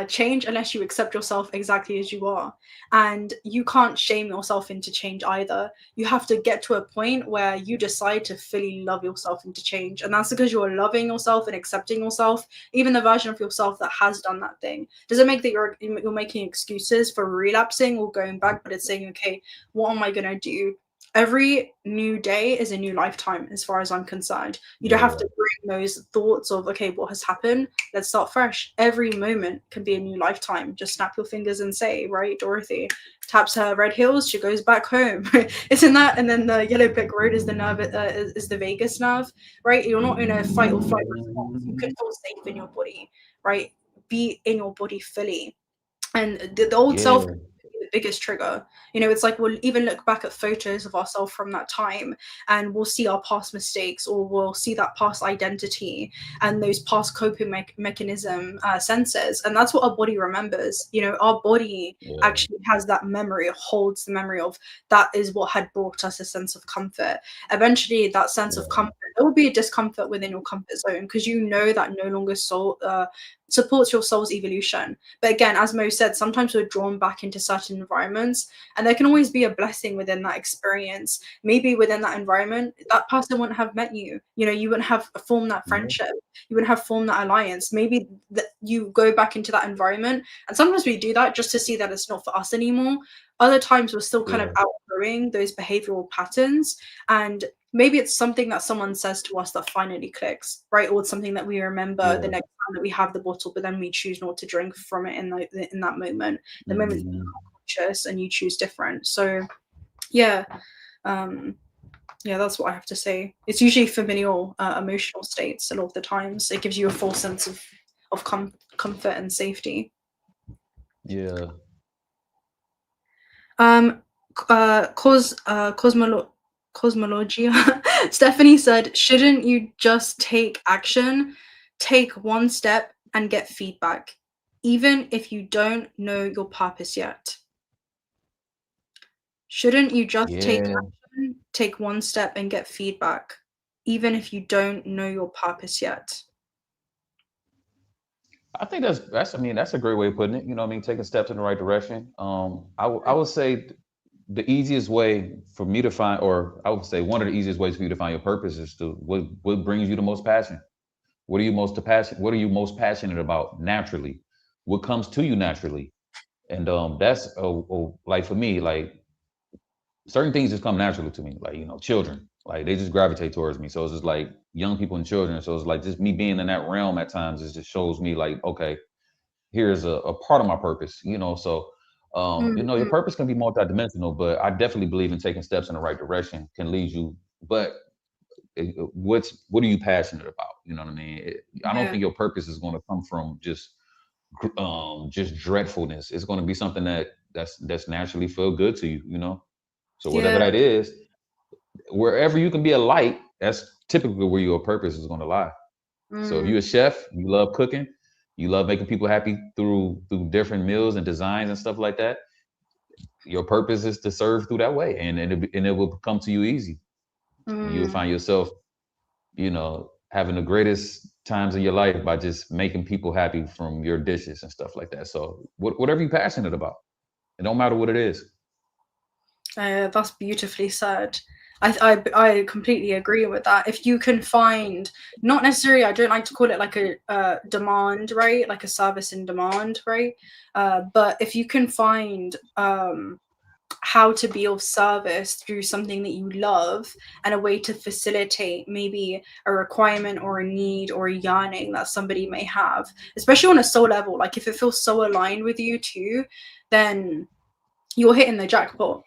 change unless you accept yourself exactly as you are. And you can't shame yourself into change either. You have to get to a point where you decide to fully love yourself into change. And that's because you're loving yourself and accepting yourself, even the version of yourself that has done that thing. Does it make that you're making excuses for relapsing or going back, but it's saying, okay, what am I going to do? Every new day is a new lifetime, as far as I'm concerned. You don't have yeah, to bring those thoughts of, okay, what has happened? Let's start fresh. Every moment can be a new lifetime. Just snap your fingers and say, right? Dorothy taps her red heels, she goes back home. Isn't that? And then the yellow brick road is the nerve, is the vagus nerve, right? You're not in a fight or flight response. You can feel safe in your body, right? Be in your body fully. And the old self yeah, the biggest trigger. It's like we'll even look back at photos of ourselves from that time, and we'll see our past mistakes, or we'll see that past identity and those past coping mechanism senses, and that's what our body remembers. Our body yeah, actually has that memory, holds the memory of, that is what had brought us a sense of comfort. Eventually that sense of yeah, comfort, there will be a discomfort within your comfort zone, because that no longer supports your soul's evolution. But again, as Mo said, sometimes we're drawn back into certain environments, and there can always be a blessing within that experience. Maybe within that environment, that person wouldn't have met you. You wouldn't have formed that yeah, friendship. You wouldn't have formed that alliance. Maybe that you go back into that environment, and sometimes we do that just to see that it's not for us anymore. Other times we're still kind of yeah, outgrowing those behavioral patterns, and maybe it's something that someone says to us that finally clicks, right? Or it's something that we remember the yeah. next time that we have the bottle, but then we choose not to drink from it in that moment. The moment that Mhm. you're conscious and you choose different. So yeah, um, yeah, that's what I have to say. It's usually familial emotional states. A lot of the times, it gives you a full sense of comfort and safety. Yeah. Cosmologia. Stephanie said, shouldn't you just take action, take one step and get feedback, even if you don't know your purpose yet? Shouldn't you just take Yeah, action, take one step and get feedback, even if you don't know your purpose yet? I think that's I mean that's a great way of putting it. You know what I mean, taking steps in the right direction. I would say the easiest way for me to find, or I would say one of the easiest ways for you to find your purpose is to what brings you the most passion. What are you most passionate? What are you most passionate about naturally? What comes to you naturally? And that's like for me, like certain things just come naturally to me. Like children, like they just gravitate towards me. So it's just like young people and children. So it's like just me being in that realm at times. It just shows me like, okay, here's a part of my purpose. So your Mm-hmm. purpose can be multidimensional, but I definitely believe in taking steps in the right direction can lead you. But what are you passionate about? You know what I mean? I don't Yeah. think your purpose is going to come from just dreadfulness. It's going to be something that's naturally feel good to you. So whatever Yeah. that is, wherever you can be a light, that's typically where your purpose is going to lie. So if Mm, you're a chef, you love cooking, you love making people happy through different meals and designs and stuff like that. Your purpose is to serve through that way, and it will come to you easy, and you'll mm. find yourself, having the greatest times of your life by just making people happy from your dishes and stuff like that. So whatever you're passionate about, it don't matter what it is. That's beautifully said. I completely agree with that. If you can find, not necessarily, I don't like to call it like a demand, right? Like a service in demand, right? But if you can find how to be of service through something that you love and a way to facilitate maybe a requirement or a need or a yearning that somebody may have, especially on a soul level, like if it feels so aligned with you too, then you're hitting the jackpot,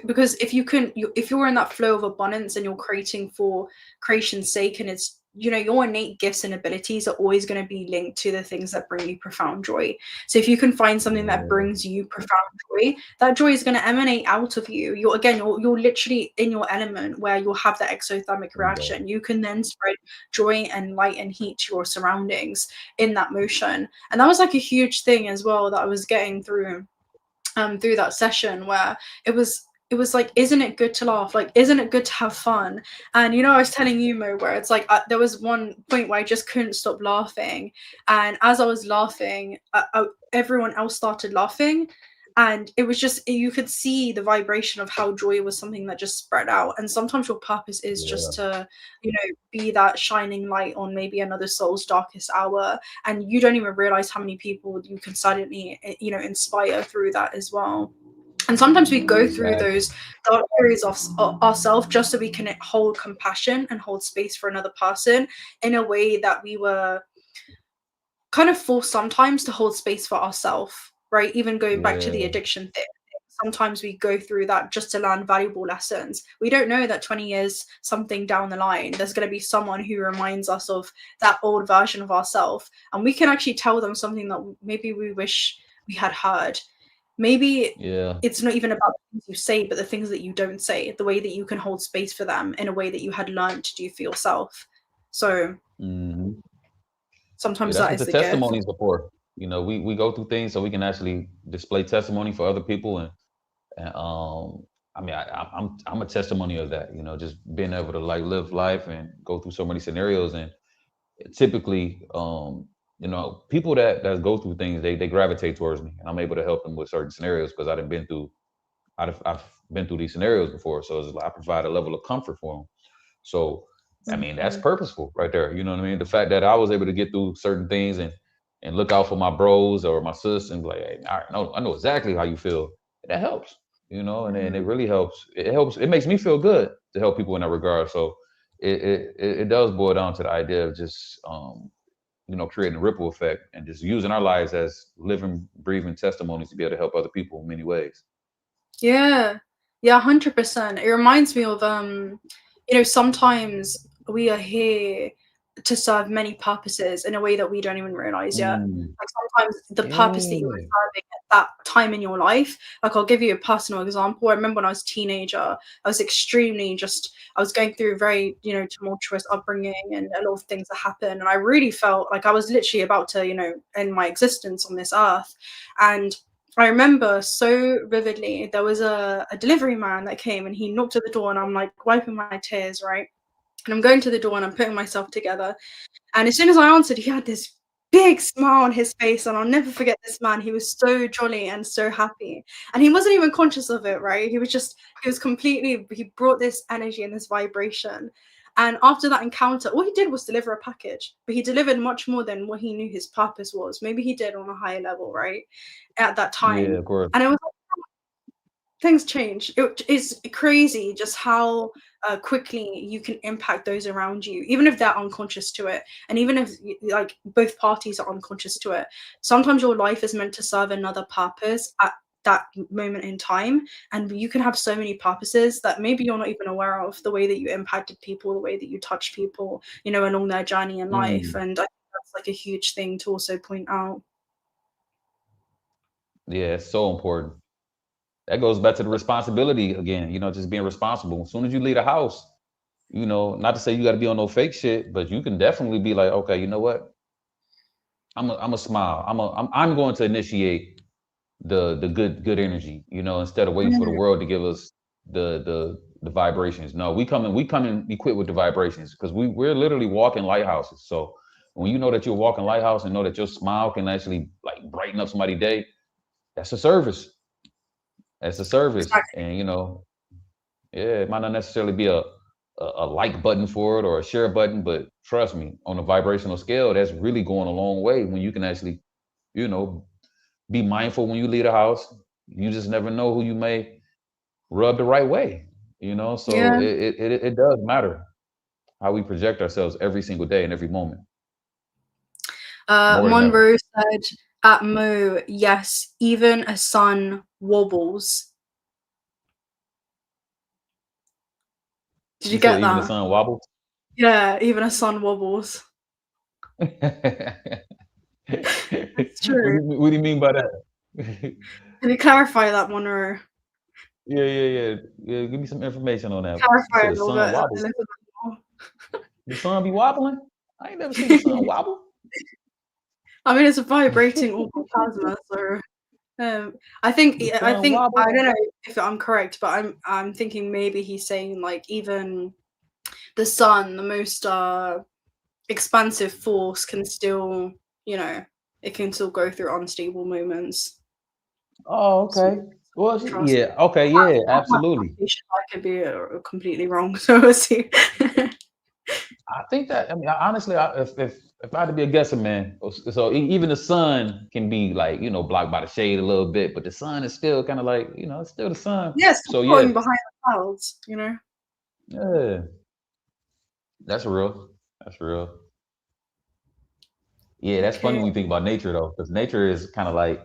because if you're in that flow of abundance and you're creating for creation's sake, and it's, your innate gifts and abilities are always going to be linked to the things that bring you profound joy. So if you can find something that Yeah, brings you profound joy, that joy is going to emanate out of you. You're literally in your element where you'll have that exothermic there you go. reaction. You can then spread joy and light and heat to your surroundings in that motion. And that was like a huge thing as well that I was getting through that session, where it was like, isn't it good to laugh, like isn't it good to have fun? And I was telling you, Mo, where it's like, there was one point where I just couldn't stop laughing, and as I was laughing, everyone else started laughing, and it was just, you could see the vibration of how joy was something that just spread out. And sometimes your purpose is Yeah, just to be that shining light on maybe another soul's darkest hour, and you don't even realize how many people you can silently inspire through that as well. And sometimes we go through exactly. those dark periods of ourselves just so we can hold compassion and hold space for another person in a way that we were kind of forced sometimes to hold space for ourselves, right? Even going back to the Yeah, addiction thing, sometimes we go through that just to learn valuable lessons. We don't know that 20 years something down the line, there's going to be someone who reminds us of that old version of ourselves, and we can actually tell them something that maybe we wish we had heard. Maybe yeah. it's not even about the things you say, but the things that you don't say, the way that you can hold space for them in a way that you had learned to do for yourself. So hmm Yeah, sometimes that's that what is the the gift. testimonies are for. We go through things so we can actually display testimony for other people, and I mean, I'm a testimony of that. Just being able to like live life and go through so many scenarios, and typically, people that go through things, they gravitate towards me, and I'm able to help them with certain scenarios because I've been through these scenarios before, so it's like I provide a level of comfort for them. So, I mean, that's Mhm. purposeful right there. You know what I mean? The fact that I was able to get through certain things and look out for my bros or my sis and be like, hey, I know exactly how you feel. That helps, and it Mhm. really helps. It helps. It makes me feel good to help people in that regard. So it does boil down to the idea of just creating a ripple effect and just using our lives as living, breathing testimonies to be able to help other people in many ways. Yeah. Yeah, 100%. It reminds me of sometimes we are here to serve many purposes in a way that we don't even realize yet. Mm, Like sometimes the purpose that you were yeah. serving at that time in your life, like I'll give you a personal example. I remember when I was a teenager, I was extremely just, I was going through a very, tumultuous upbringing and a lot of things that happened. And I really felt like I was literally about to, end my existence on this earth. And I remember so vividly, there was a delivery man that came and he knocked at the door and I'm like wiping my tears, right? And I'm going to the door and I'm putting myself together. And as soon as I answered, he had this big smile on his face, and I'll never forget this man. He was so jolly and so happy. And he wasn't even conscious of it, right? He was completely, he brought this energy and this vibration. And after that encounter, all he did was deliver a package, but he delivered much more than what he knew his purpose was. Maybe he did on a higher level, right? At that Yeah, time. of course. And it was things change. It is crazy just how quickly you can impact those around you, even if they're unconscious to it, and even if like both parties are unconscious to it. Sometimes your life is meant to serve another purpose at that moment in time, and you can have so many purposes that maybe you're not even aware of. The way that you impacted people, the way that you touched people, along their journey in life, Mm, and I think that's like a huge thing to also point out. yeah, it's so important. That goes back to the responsibility again, just being responsible. As soon as you leave the house, not to say you got to be on no fake shit, but you can definitely be like, okay, you know what? I'm a smile. I'm going to initiate the good energy, instead of waiting for the Mm, world to give us the vibrations. No, we come in equipped with the vibrations because we're literally walking lighthouses. So when you know that you're walking lighthouse and know that your smile can actually like brighten up somebody's day, that's a service. That's a service. exactly. And yeah, it might not necessarily be a like button for it or a share button, but trust me, on a vibrational scale, that's really going a long way when you can actually, you know, be mindful when you leave the house. You just never know who you may rub the right way, so Yeah. it does matter how we project ourselves every single day and every moment, more than ever. Monroe said at Mo, yes, even a sun wobbles. Did you You said get even the that? sun wobbles. Yeah, even a sun wobbles. It's true. What do you mean by that? Can you clarify that, Monroe? Yeah. Give me some information on that. You Clarify said a the little sun bit, a wobbles. little bit more. The sun be wobbling? I ain't never seen the sun wobble. I mean, it's a vibrating orbital plasma, so I think The I sun think I wobble. don't know if I'm correct, but I'm thinking maybe he's saying like even the sun, the most expansive force, can still, you know, it can still go through unstable moments. Oh, So okay. Well, trust. yeah. Okay. Yeah. Absolutely. I could be completely wrong, so we'll see. I think that. I mean, honestly, if I had to be a guessing man, so even the sun can be like blocked by the shade a little bit, but the sun is still kind of like it's still the sun. Yes, So yeah, floating behind the clouds. yeah, that's real. That's real. Yeah, that's funny Okay. when you think about nature though, because nature is kind of like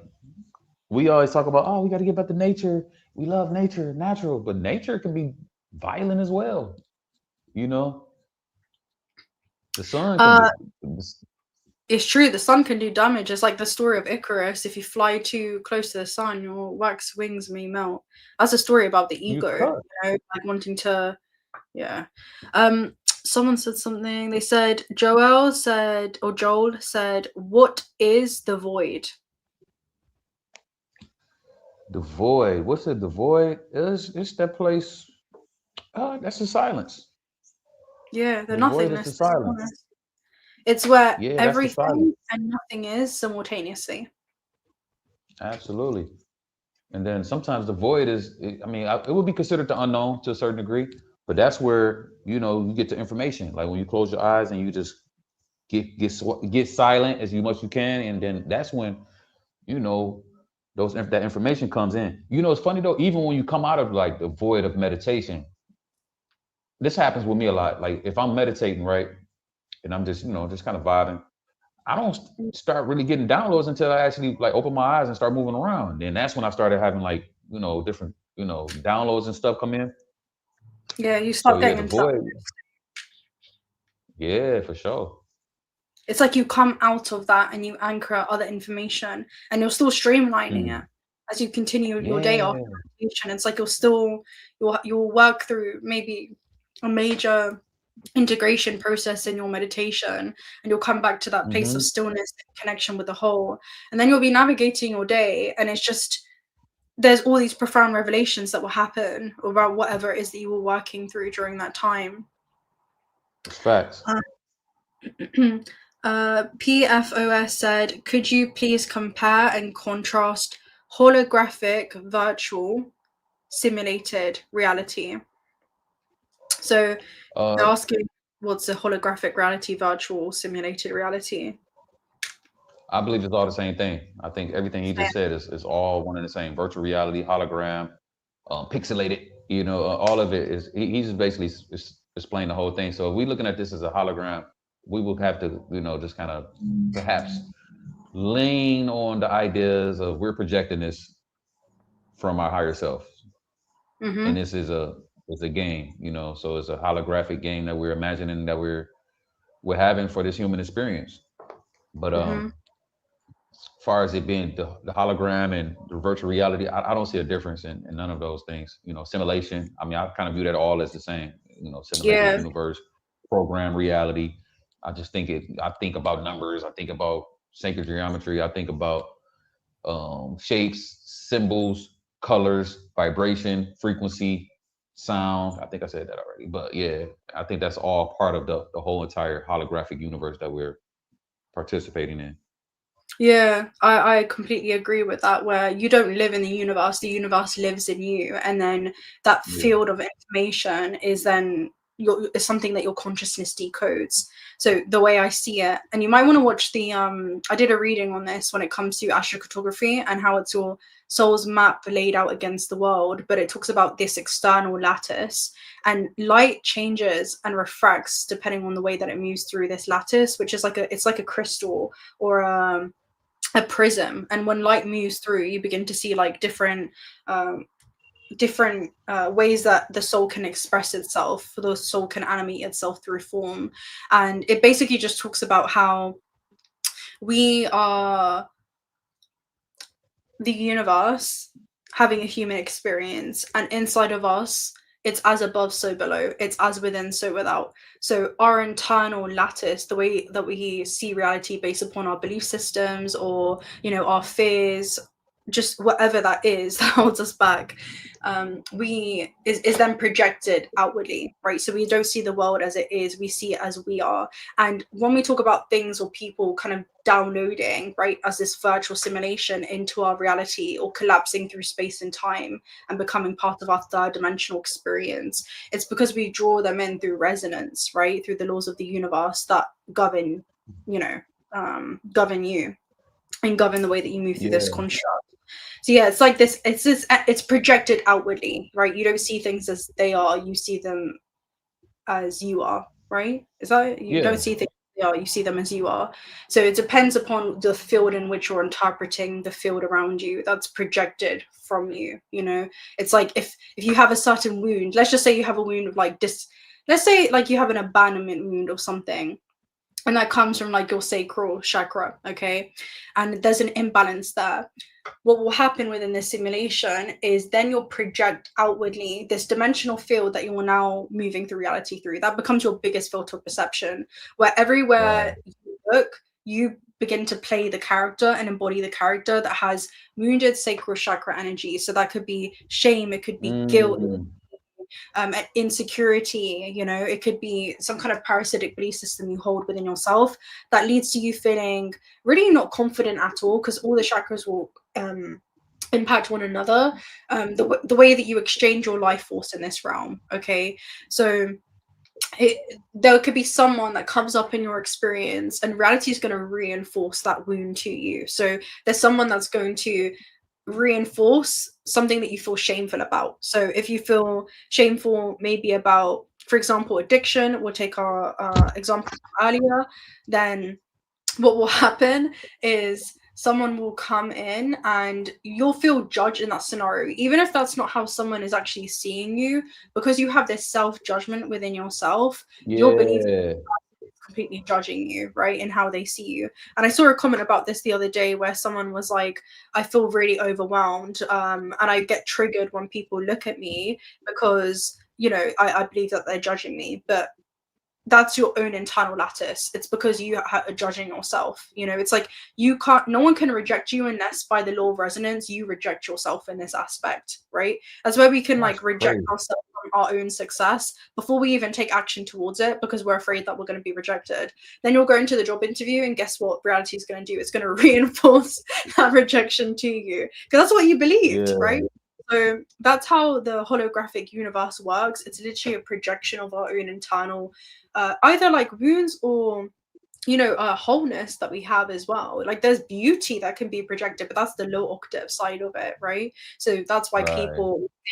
we always talk about. Oh, we got to get back to nature. We love nature, natural, but nature can be violent as well. You know, the sun can. Uh, it's true. The sun can do damage. It's like the story of Icarus. If you fly too close to the sun, your wax wings may melt. That's a story about the You ego, could. like wanting to. Yeah. Someone said something. They said Joel said, "What is the void?" The void. What's it? The void is it's that place. That's the silence. Yeah, the The void is nothingness, the the silence. stillness. It's where Yeah, that's the silence. everything and nothing is simultaneously. Absolutely. And then sometimes the void is. I mean, it would be considered the unknown to a certain degree, but that's where you get the information. Like when you close your eyes and you just get silent as much as you can, and then that's when you know that information comes in. It's funny though. Even when you come out of like the void of meditation, this happens with me a lot. Like if I'm meditating, right, and I'm just just kind of vibing, I don't start really getting downloads until I actually like open my eyes and start moving around. And that's when I started having like different downloads and stuff come in. Yeah, you So start yeah, getting the into that. void. Yeah, for sure. it's like you come out of that and you anchor other information, and you're still streamlining it Mm. as you continue your day after Yeah. meditation. It's like you'll work through maybe a major integration process in your meditation, and you'll come back to that place of Hmm. stillness and connection with the whole, and then you'll be navigating your day, and it's just there's all these profound revelations that will happen about whatever it is that you were working through during that time. It's facts. PFOS said, could you please compare and contrast holographic virtual simulated reality? So they're Uh, asking, what's a holographic reality, virtual simulated reality? I believe it's all the same thing. I think everything you just said is all one and the same. Virtual reality, hologram, pixelated. All of it is. He's just basically explained the whole thing. So if we're looking at this as a hologram, we will have to, just kind of perhaps lean on the ideas of we're projecting this from our higher self, and Mm-hmm. this is a game. So it's a holographic game that we're imagining that we're having for this human experience. But Mm-hmm. as far as it being the hologram and the virtual reality, I don't see a difference in none of those things. Simulation. I mean, I kind of view that all as the same. Simulated Yeah. universe, program reality. I just think it. I think about numbers. I think about sacred geometry. I think about shapes, symbols, colors, vibration, frequency, sound. I think I said that already. But yeah, I think that's all part of the whole entire holographic universe that we're participating in. Yeah, I completely agree with that, where you don't live in the universe lives in you, and then that Yeah. field of information is something that your consciousness decodes. So the way I see it, and you might want to watch I did a reading on this when it comes to astrocartography and how it's your soul's map laid out against the world, but it talks about this external lattice, and light changes and refracts depending on the way that it moves through this lattice, which is it's like a crystal or a prism, and when light moves through, you begin to see like different ways that the soul can express itself, the soul can animate itself through form. And it basically just talks about how we are the universe having a human experience, and inside of us it's as above so below, it's as within so without. So our internal lattice, the way that we see reality based upon our belief systems, or our fears, just whatever that is that holds us back, we is then projected outwardly, right? So we don't see the world as it is, we see it as we are. And when we talk about things or people kind of downloading, right, as this virtual simulation into our reality, or collapsing through space and time and becoming part of our third dimensional experience, it's because we draw them in through resonance, right, through the laws of the universe that govern, govern you and govern the way that you move through this Yeah. construct. So yeah, it's like this, it's projected outwardly, right? You don't see things as they are, you see them as you are, right? Is that, you don't Yeah. see things as they are, you see them as you are. So it depends upon the field in which you're interpreting the field around you that's projected from you. It's like if you have a certain wound, let's just say you have a wound of like this, let's say like you have an abandonment wound or something, and that comes from like your sacral chakra, okay, and there's an imbalance there. What will happen within this simulation is then you'll project outwardly this dimensional field that you are now moving through reality through. That becomes your biggest filter of perception, where everywhere Wow. you look, you begin to play the character and embody the character that has wounded sacral chakra energy. So that could be shame, it could be guilt, Mm. insecurity, it could be some kind of parasitic belief system you hold within yourself that leads to you feeling really not confident at all, because all the chakras will impact one another, the way that you exchange your life force in this realm, okay? So there could be someone that comes up in your experience, and reality is going to reinforce that wound to you. So there's someone that's going to reinforce something that you feel shameful about. So if you feel shameful maybe about, for example, addiction, we'll take our example earlier, then what will happen is someone will come in and you'll feel judged in that scenario, even if that's not how someone is actually seeing you, because you have this self-judgment within yourself. Your belief Yeah. completely judging you, right, in how they see you. And I saw a comment about this the other day where someone was like, I feel really overwhelmed, and I get triggered when people look at me because, I believe that they're judging me. But that's your own internal lattice. It's because you are judging yourself. It's like no one can reject you unless by the law of resonance you reject yourself in this aspect, right? That's where we can That's like reject crazy. ourselves from our own success before we even take action towards it, because we're afraid that we're going to be rejected. Then you'll go into the job interview, and guess what reality is going to do? It's going to reinforce that rejection to you, because that's what you believed, Yeah. right? So that's how the holographic universe works. It's literally a projection of our own internal either like wounds or wholeness that we have as well. Like there's beauty that can be projected, but that's the low octave side of it, right? So that's why Right.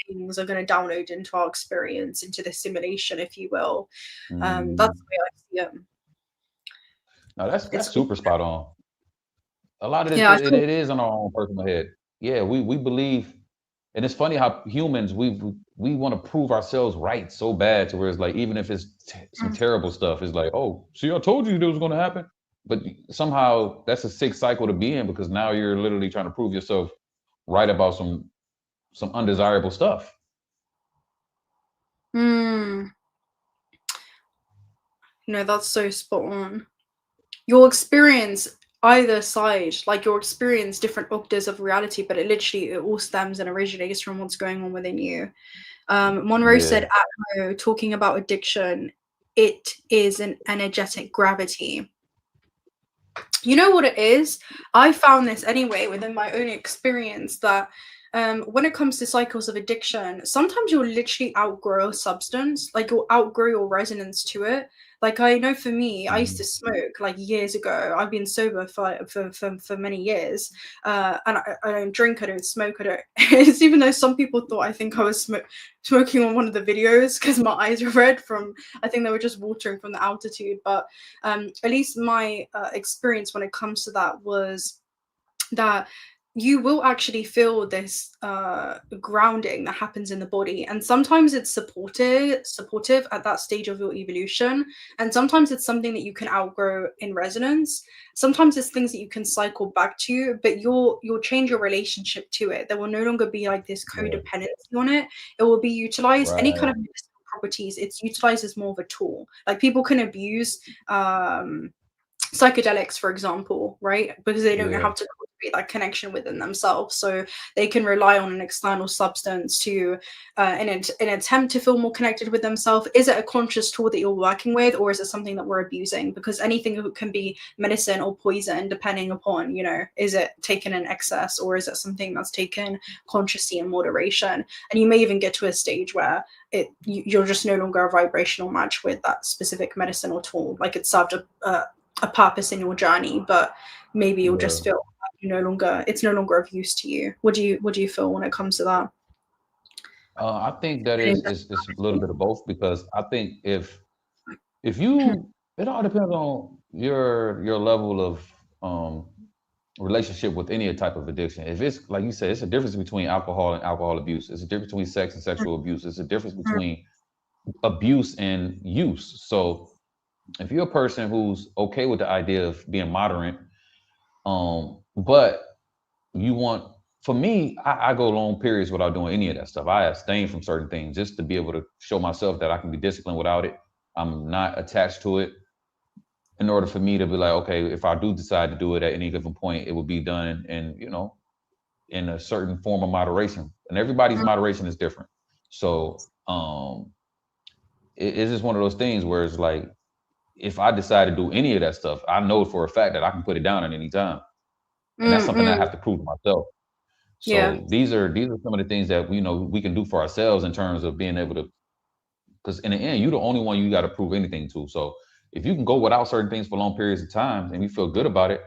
things are going to download into our experience, into the simulation, if you will. That's the Mm. way I see it. No, that's It's super spot on. A lot of this, yeah, I feel it is on our own personal head. Yeah, we believe, and it's funny how humans we want to prove ourselves right so bad to where it's like even if it's some terrible stuff, it's like, oh, see, I told you this was going to happen. But somehow that's a sick cycle to be in, because now you're literally trying to prove yourself right about some undesirable stuff. mm, that's so spot on. You'll experience either side, like you'll experience different octaves of reality, but it all stems and originates from what's going on within you. Monroe Yeah. said at home, talking about addiction, it is an energetic gravity. You know what it is? I found this anyway within my own experience that when it comes to cycles of addiction, sometimes you'll literally outgrow a substance, like you'll outgrow your resonance to it. Like I know for me, I used Mhm. to smoke like years ago. I've been sober for many years, and I don't drink, I don't smoke, I don't. It's even though some people thought I think I was smoking on one of the videos because my eyes were red from. I think they were just watering from the altitude, but at least my experience when it comes to that was that you will actually feel this grounding that happens in the body, and sometimes it's supportive at that stage of your evolution, and sometimes it's something that you can outgrow in resonance. Sometimes it's things that you can cycle back to, but you'll change your relationship to it. There will no longer be like this Yeah. codependency on it. It will be utilized, any kind Right. of medicinal properties, it's utilized as more of a tool. Like people can abuse psychedelics, for example, right? Because they don't know Yeah. how to cultivate that connection within themselves. So they can rely on an external substance to, in an attempt to feel more connected with themselves. Is it a conscious tool that you're working with, or is it something that we're abusing? Because anything can be medicine or poison, depending upon, is it taken in excess, or is it something that's taken consciously in moderation? And you may even get to a stage where you're just no longer a vibrational match with that specific medicine or tool. Like it served a purpose in your journey, but maybe you'll Yeah. just feel like it's no longer of use to you. What do you feel when it comes to that? I think that is a little bit of both, because I think if you, it all depends on your level of relationship with any type of addiction. If it's like you said, it's a difference between alcohol and alcohol abuse. It's a difference between sex and sexual abuse. It's a difference between abuse and use. So if you're a person who's okay with the idea of being moderate, but you want, for me, I go long periods without doing any of that stuff. I abstain from certain things just to be able to show myself that I can be disciplined without it. I'm not attached to it, in order for me to be like, okay, if I do decide to do it at any given point, it will be done in a certain form of moderation. And everybody's moderation is different. So it's just one of those things where it's like, if I decide to do any of that stuff, I know for a fact that I can put it down at any time. And that's something I Mm-mm. have to prove to myself. Yeah. So these are some of the things that we can do for ourselves in terms of being able to, because in the end, you're the only one you got to prove anything to. So if you can go without certain things for long periods of time and you feel good about it,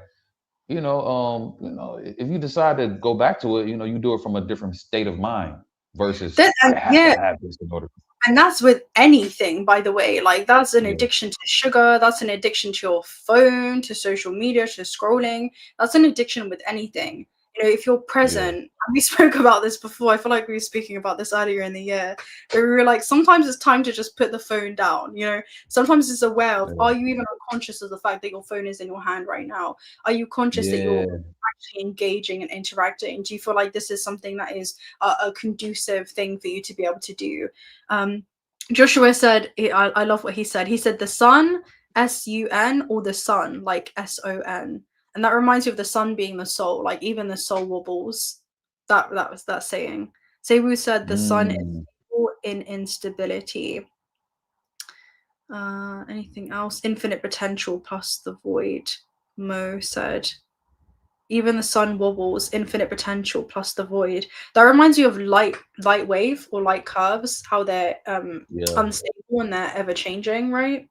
if you decide to go back to it, you do it from a different state of mind versus That I and have to yeah, have this in order. and that's with anything, by the way. Like that's an Yeah, addiction to sugar, that's an addiction to your phone, to social media, to scrolling. That's an addiction with anything. if you're Yeah. present, and we spoke about this before, I feel like we were speaking about this earlier in the year, where we were like, sometimes it's time to just put the phone down, sometimes it's aware of, Yeah. are you even unconscious of the fact that your phone is in your hand right now? Are you conscious that you're Yeah. actually engaging and interacting? Do you feel like this is something that is a conducive thing for you to be able to do? Joshua said, I love what he said. He said the sun, S-U-N, or the sun, like S-O-N. And that reminds you of the sun being the soul, like even the soul wobbles. That was that saying. Sewu said the sun is Mm. in instability. Anything else? Infinite potential plus the void. Mo said even the sun wobbles, infinite potential plus the void. That reminds you of light wave or light curves, how they're Yeah. unstable and they're ever changing, right?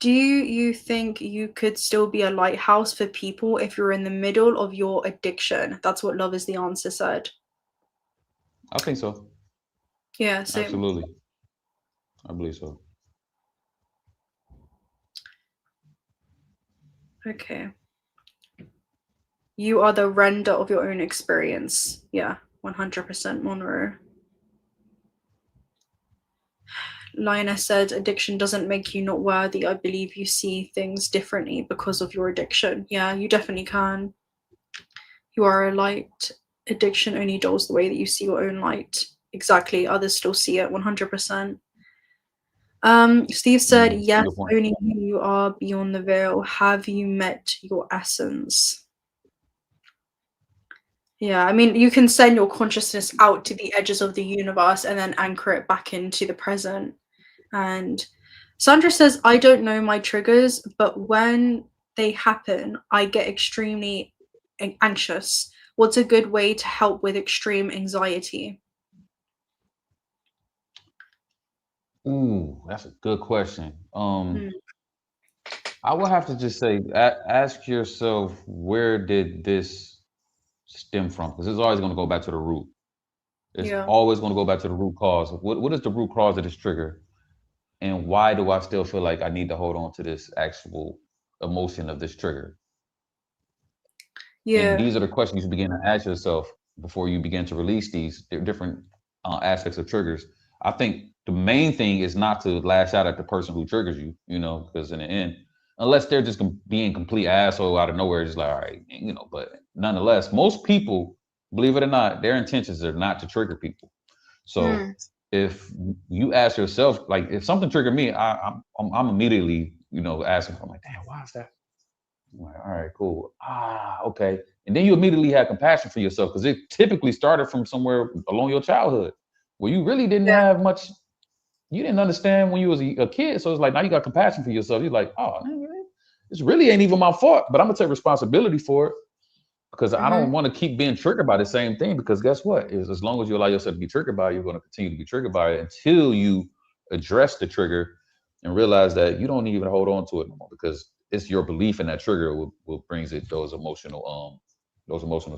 Do you think you could still be a lighthouse for people if you're in the middle of your addiction? That's what Love is the Answer said. I think so. Yeah, so Absolutely. I believe so. okay. You are the render of your own experience. Yeah, 100% Monroe. Lioness said, addiction doesn't make you not worthy. I believe you see things differently because of your addiction. Yeah, you definitely can. You are a light. Addiction only dulls the way that you see your own light. Exactly. Others still see it 100%. Steve said, yes, Good point. only who you are beyond the veil. Have you met your essence? Yeah, I mean, you can send your consciousness out to the edges of the universe and then anchor it back into the present. And Sandra says, I don't know my triggers, but when they happen, I get extremely anxious. What's a good way to help with extreme anxiety? Ooh, that's a good question. Mm, I would have to just say, ask yourself, where did this stem from? Because it's always going to go back to the root. It's yeah. always going to go back to the root cause. What is the root cause of this trigger? And why do I still feel like I need to hold on to this actual emotion of this trigger? And Yeah. these are the questions you begin to ask yourself before you begin to release these different aspects of triggers. I think the main thing is not to lash out at the person who triggers you, because in the end, unless they're just being complete asshole out of nowhere, just like, all right, but nonetheless, most people, believe it or not, their intentions are not to trigger people. So Mm, if you ask yourself, like, if something triggered me, I'm immediately, asking, I'm like, damn, why is that? I'm like, all right, cool. Okay. And then you immediately have compassion for yourself because it typically started from somewhere along your childhood where you really didn't yeah. have much, you didn't understand when you was a kid. So it's like, now you got compassion for yourself. You're like, oh, man, this really ain't even my fault, but I'm gonna take responsibility for it because I don't Mm-hmm. want to keep being triggered by the same thing. Because guess what? Is as long as you allow yourself to be triggered by it, you're going to continue to be triggered by it until you address the trigger and realize that you don't even hold on to it no more because it's your belief in that trigger will brings it those emotional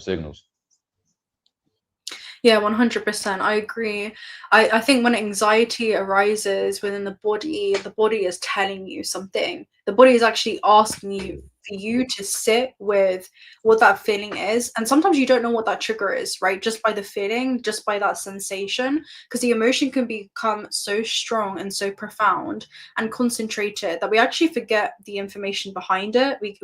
signals. Yeah, 100%. I agree. I think when anxiety arises within the body is telling you something. The body is actually asking you for you to sit with what that feeling is. And sometimes you don't know what that trigger is, right? Just by the feeling, just by that sensation, because the emotion can become so strong and so profound and concentrated that we actually forget the information behind it. We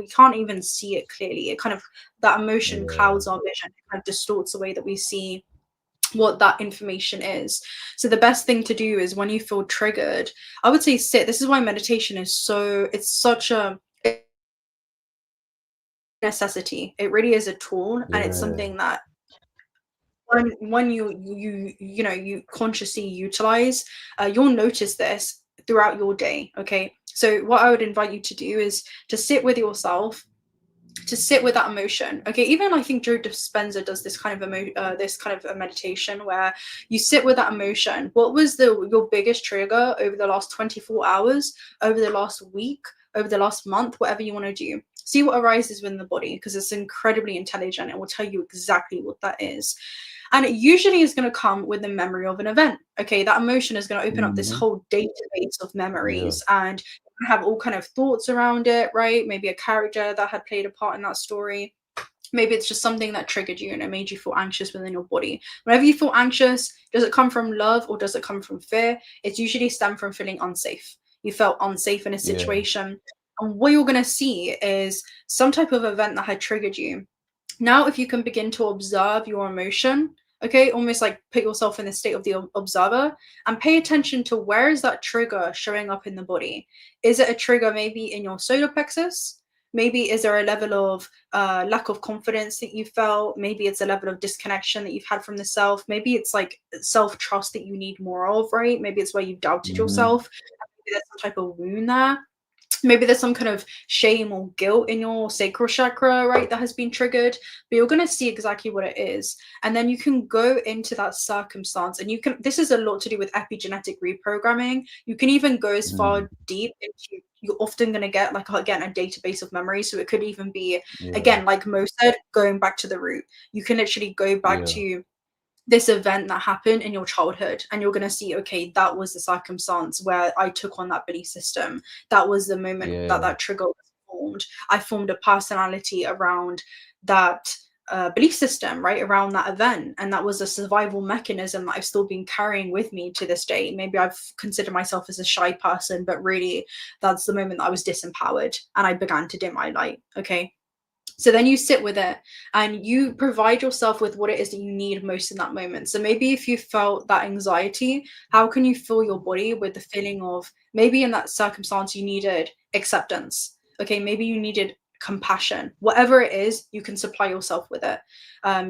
can't even see it clearly. It kind of that emotion Yeah. clouds our vision. It kind of distorts the way that we see what that information is. So the best thing to do is when you feel triggered, I would say sit. This is why meditation is it's such a necessity. It really is a tool, and it's Yeah. something that when you consciously utilize, you'll notice this throughout your day. Okay, so what I would invite you to do is to sit with yourself, to sit with that emotion. Okay, even I think Joe Dispenza does this kind of a meditation where you sit with that emotion. What was your biggest trigger over the last 24 hours, over the last week, over the last month, whatever you want to do? See what arises within the body, because it's incredibly intelligent. It will tell you exactly what that is. And it usually is going to come with the memory of an event. Okay, that emotion is going to open up this Hmm. whole database of Yeah. memories, and have all kind of thoughts around it, right? Maybe a character that had played a part in that story. Maybe it's just something that triggered you and it made you feel anxious within your body. Whenever you feel anxious, does it come from love or does it come from fear? It's usually stemmed from feeling unsafe. You felt unsafe in a Yeah. situation. And what you're going to see is some type of event that had triggered you. Now, if you can begin to observe your emotion, okay, almost like put yourself in the state of the observer and pay attention to where is that trigger showing up in the body. Is it a trigger maybe in your solar plexus? Maybe is there a level of lack of confidence that you felt? Maybe it's a level of disconnection that you've had from the self. Maybe it's like self-trust that you need more of, right? Maybe it's where you've doubted Hmm. yourself. Maybe there's some type of wound there. Maybe there's some kind of shame or guilt in your sacral chakra, right, that has been triggered, but you're going to see exactly what it is. And then you can go into that circumstance and you can, this is a lot to do with epigenetic reprogramming. You can even go as Mm. far deep into, you're often going to get like, again, a database of memory. So it could even be, Yeah. again, like Mo said, going back to the root. You can literally go back Yeah. to this event that happened in your childhood and you're going to see, okay, that was the circumstance where I took on that belief system. That was the moment Yeah. that that trigger was formed. I formed a personality around that belief system, right, around that event, and that was a survival mechanism that I've still been carrying with me to this day. Maybe I've considered myself as a shy person, but really that's the moment that I was disempowered and I began to dim my light. Okay, so then you sit with it and you provide yourself with what it is that you need most in that moment. So maybe if you felt that anxiety, how can you fill your body with the feeling of, maybe in that circumstance you needed acceptance. Okay, maybe you needed compassion. Whatever it is, you can supply yourself with it.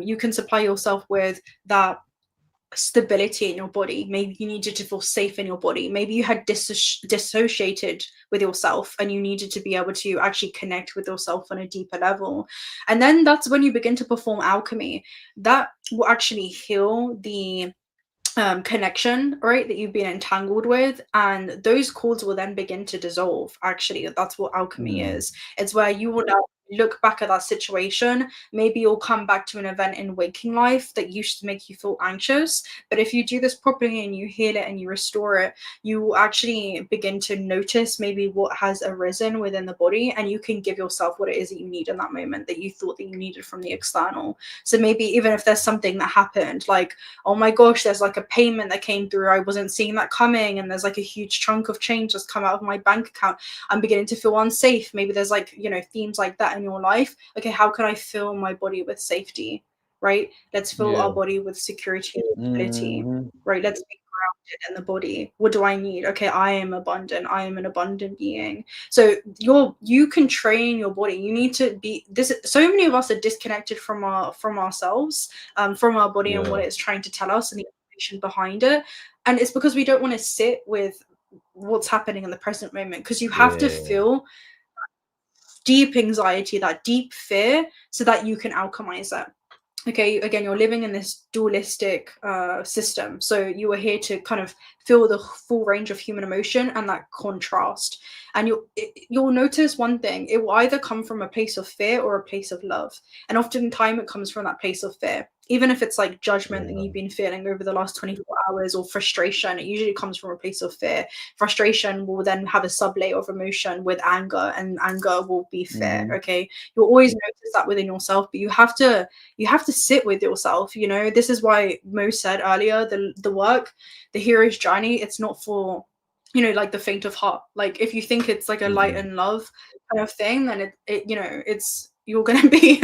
You can supply yourself with that stability in your body. Maybe you needed to feel safe in your body. Maybe you had dissociated with yourself and you needed to be able to actually connect with yourself on a deeper level. And then that's when you begin to perform alchemy. That will actually heal the connection, right, that you've been entangled with, and those cords will then begin to dissolve. Actually, that's what alchemy Mm. is. It's where you will now look back at that situation. Maybe you'll come back to an event in waking life that used to make you feel anxious, but if you do this properly and you heal it and you restore it, you will actually begin to notice maybe what has arisen within the body, and you can give yourself what it is that you need in that moment that you thought that you needed from the external. So maybe even if there's something that happened, like, oh my gosh, there's like a payment that came through, I wasn't seeing that coming, and there's like a huge chunk of change that's come out of my bank account, I'm beginning to feel unsafe. Maybe there's like, themes like that in your life. Okay, how can I fill my body with safety, right? Let's fill Yeah. our body with security and stability, Hmm. right? Let's be grounded in the body. What do I need? Okay, I am abundant. I am an abundant being. So you can train your body. You need to be this. So many of us are disconnected from ourselves, from our body and what Yeah. it's trying to tell us and the information behind it. And it's because we don't want to sit with what's happening in the present moment, because you have to Yeah. feel deep anxiety, that deep fear, so that you can alchemize it. Okay, again, you're living in this dualistic system, so you are here to kind of feel the full range of human emotion and that contrast. And you'll notice one thing: it will either come from a place of fear or a place of love, and oftentimes it comes from that place of fear. Even if it's like judgment that Yeah. you've been feeling over the last 24 hours, or frustration, it usually comes from a place of fear. Frustration will then have a sublayer of emotion with anger, and anger will be fear. Hmm. Okay, you'll always notice that within yourself, but you have to sit with yourself. This is why Mo said earlier, the work, the hero's journey, it's not for, like the faint of heart. Like if you think it's like a light Hmm. and love kind of thing, then it's you're going to be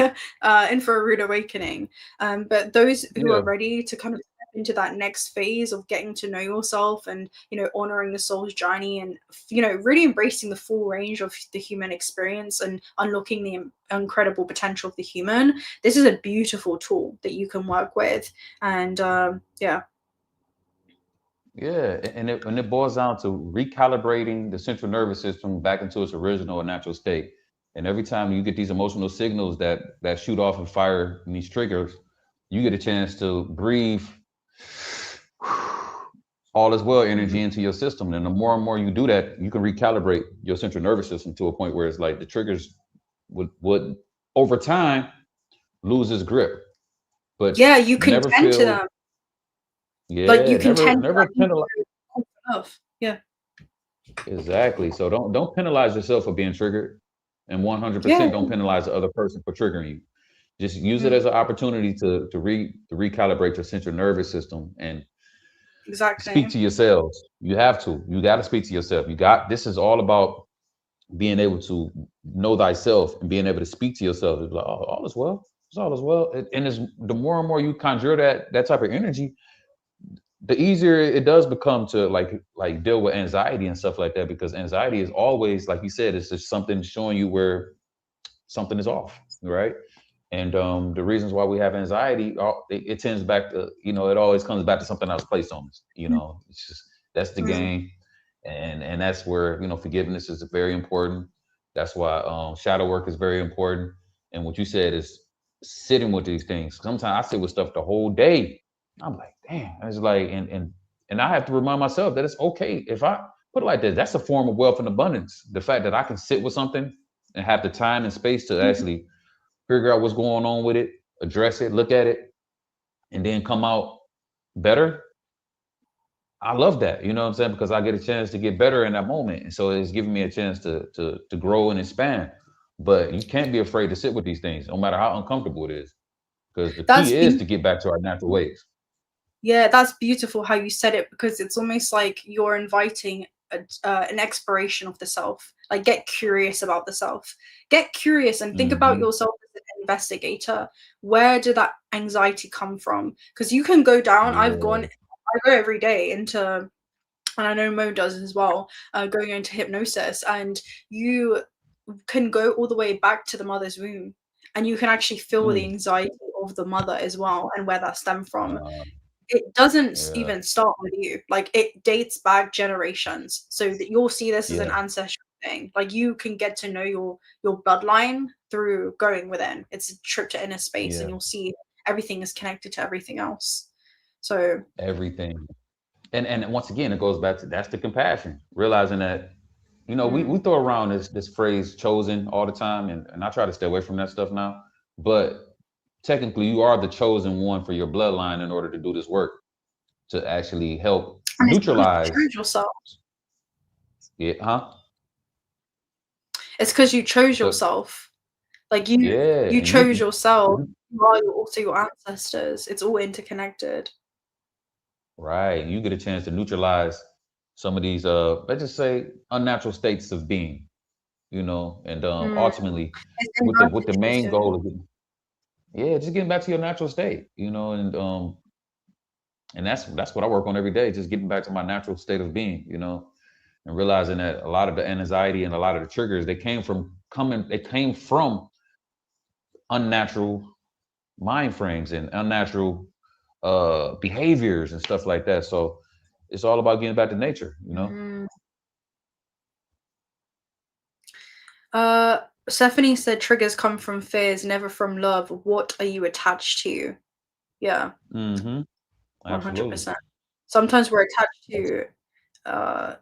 in for a rude awakening. But those who Yeah. are ready to kind of step into that next phase of getting to know yourself and honoring the soul's journey, and really embracing the full range of the human experience and unlocking the incredible potential of the human, this is a beautiful tool that you can work with. And yeah. Yeah. And it boils down to recalibrating the central nervous system back into its original and natural state. And every time you get these emotional signals that shoot off and fire these triggers, you get a chance to breathe all as well Mhm. energy into your system. And the more and more you do that, you can recalibrate your central nervous system to a point where it's like the triggers would over time lose its grip. But Yeah, you can never tend to feel, them. Like yeah, you can never tend to never them penalize. enough. Yeah. Exactly. So don't penalize yourself for being triggered, and 100% Yeah. don't penalize the other person for triggering you. Just use it as an opportunity to recalibrate your central nervous system and speak Exactly. to yourselves. You have to. You got to speak to yourself. You got. This is all about being able to know thyself and being able to speak to yourself. It's like, oh, all is well. It's all is well. And it's the more and more you conjure that type of energy, the easier it does become to like deal with anxiety and stuff like that. Because anxiety is always, like you said, it's just something showing you where something is off, right? And the reasons why we have anxiety, it tends back to, it always comes back to something that was placed on us. It's just that's the Mm. game, and that's where forgiveness is very important. That's why shadow work is very important. And what you said is sitting with these things. Sometimes I sit with stuff the whole day. I'm like, damn. It's like, and I have to remind myself that it's okay if I put it like this. That's a form of wealth and abundance. The fact that I can sit with something and have the time and space to actually figure out what's going on with it, address it, look at it, and then come out better. I love that, you know what I'm saying? Because I get a chance to get better in that moment. And so it's giving me a chance to grow and expand. But you can't be afraid to sit with these things, no matter how uncomfortable it is. Because the That's key is to get back to our natural ways. Yeah, that's beautiful how you said it, because it's almost like you're inviting an exploration of the self. Like, get curious about the self. Get curious and think about Hmm. yourself as an investigator. Where did that anxiety come from? Because you can go down. I Yeah, go every day into, and I know Mo does as well, going into hypnosis, and you can go all the way back to the mother's womb, and you can actually feel the mm, anxiety of the mother as well, and where that stemmed from. uh, It doesn't yeah, even start with you. Like, it dates back generations, so that you'll see this as an yeah, ancestral thing. Like, you can get to know your bloodline through going within. It's a trip to inner space, and yeah. you'll see everything is connected to everything else. So Everything. And once again, it goes back to that's the compassion, realizing that we mm, throw around this phrase chosen all the time, and I try to stay away from that stuff now. But technically, you are the chosen one for your bloodline in order to do this work to actually help and it's because you neutralize chose yourself. it, huh? It's because you chose So yourself. Like, you yeah, and you chose can yourself. mhm, You are also your ancestors. It's all interconnected. right, you get a chance to neutralize some of these let's just say unnatural states of being, and Mm, ultimately it's with the main invited goal of getting, yeah, just getting back to your natural state, and that's what I work on every day, just getting back to my natural state of being, and realizing that a lot of the anxiety and a lot of the triggers they came from unnatural mind frames and unnatural behaviors and stuff like that. So it's all about getting back to nature. Mm. Uh, Stephanie said triggers come from fears, never from love. What are you attached to? Yeah, Hmm. Absolutely. 100%. Sometimes we're attached to uh,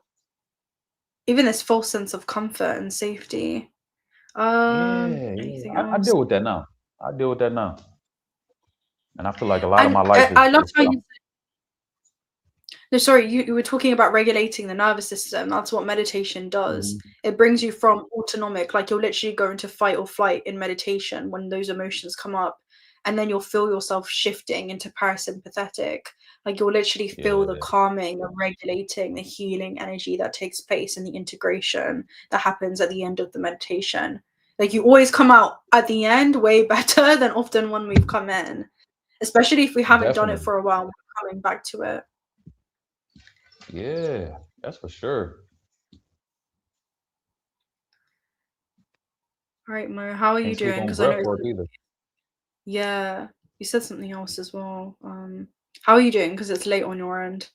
even this false sense of comfort and safety. Yeah, yeah. Anything I else? deal with that now. I deal with that now. And I feel like a lot of And my life I love is how you No, sorry, you were talking about regulating the nervous system. That's what meditation does. Mhm. It brings you from autonomic, like you'll literally go into fight or flight in meditation when those emotions come up, and then you'll feel yourself shifting into parasympathetic. Like, you'll literally feel the Yeah, calming, the regulating, the healing energy that takes place, and the integration that happens at the end of the meditation. Like, you always come out at the end way better than often when we've come in, especially if we haven't done it definitely. for a while. We're coming back to it. Yeah, that's for sure. All right, Mo, how are you Can't sleep doing? on Because I know breath it's work either. yeah, you said something else as well. How are you doing? Because it's late on your end.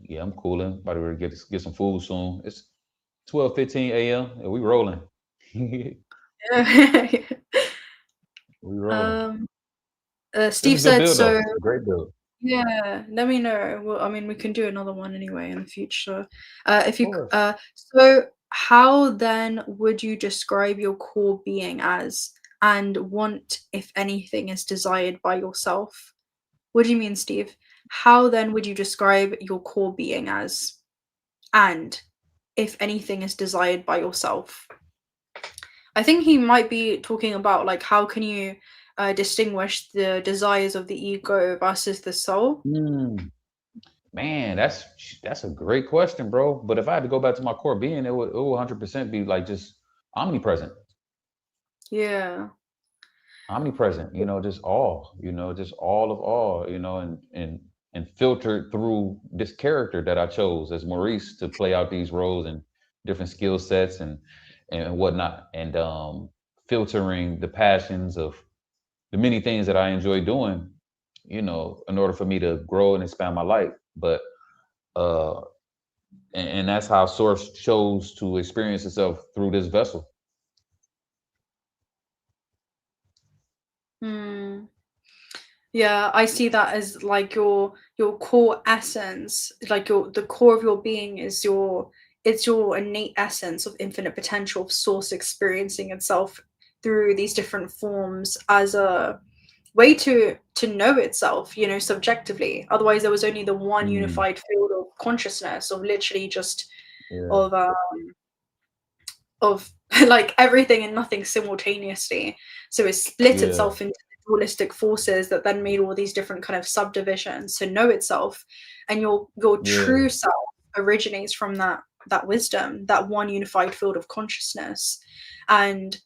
Yeah, I'm cooling. About to get some food soon. It's 12:15 a.m. and we rolling. We Yeah. rolling. um, This is Steve a good said build so. though. Great build. Yeah, let me know. Well, I mean, we can do another one anyway in the future. If Of you course. so how then would you describe your core being as, and want, if anything, is desired by yourself? What do you mean, Steve? How then would you describe your core being as, and if anything is desired by yourself? I think he might be talking about like how can you distinguish the desires of the ego versus the soul. Mm, man, that's a great question, bro. But if I had to go back to my core being, it would 100% be like just omnipresent. Yeah. Omnipresent, just all, just all of all, and filtered through this character that I chose as Maurice to play out these roles and different skill sets and whatnot, and filtering the passions of the many things that I enjoy doing, in order for me to grow and expand my life. But uh and that's how Source chose to experience itself through this vessel. Hmm. Yeah, I see that as like your core essence, like the core of your being is it's your innate essence of infinite potential of source experiencing itself through these different forms as a way to know itself, subjectively. Otherwise, there was only the one Mm, unified field of consciousness of literally just yeah, of of like everything and nothing simultaneously. So it split yeah, itself into dualistic forces that then made all these different kind of subdivisions to know itself. And your yeah, true self originates from that wisdom, that one unified field of consciousness. And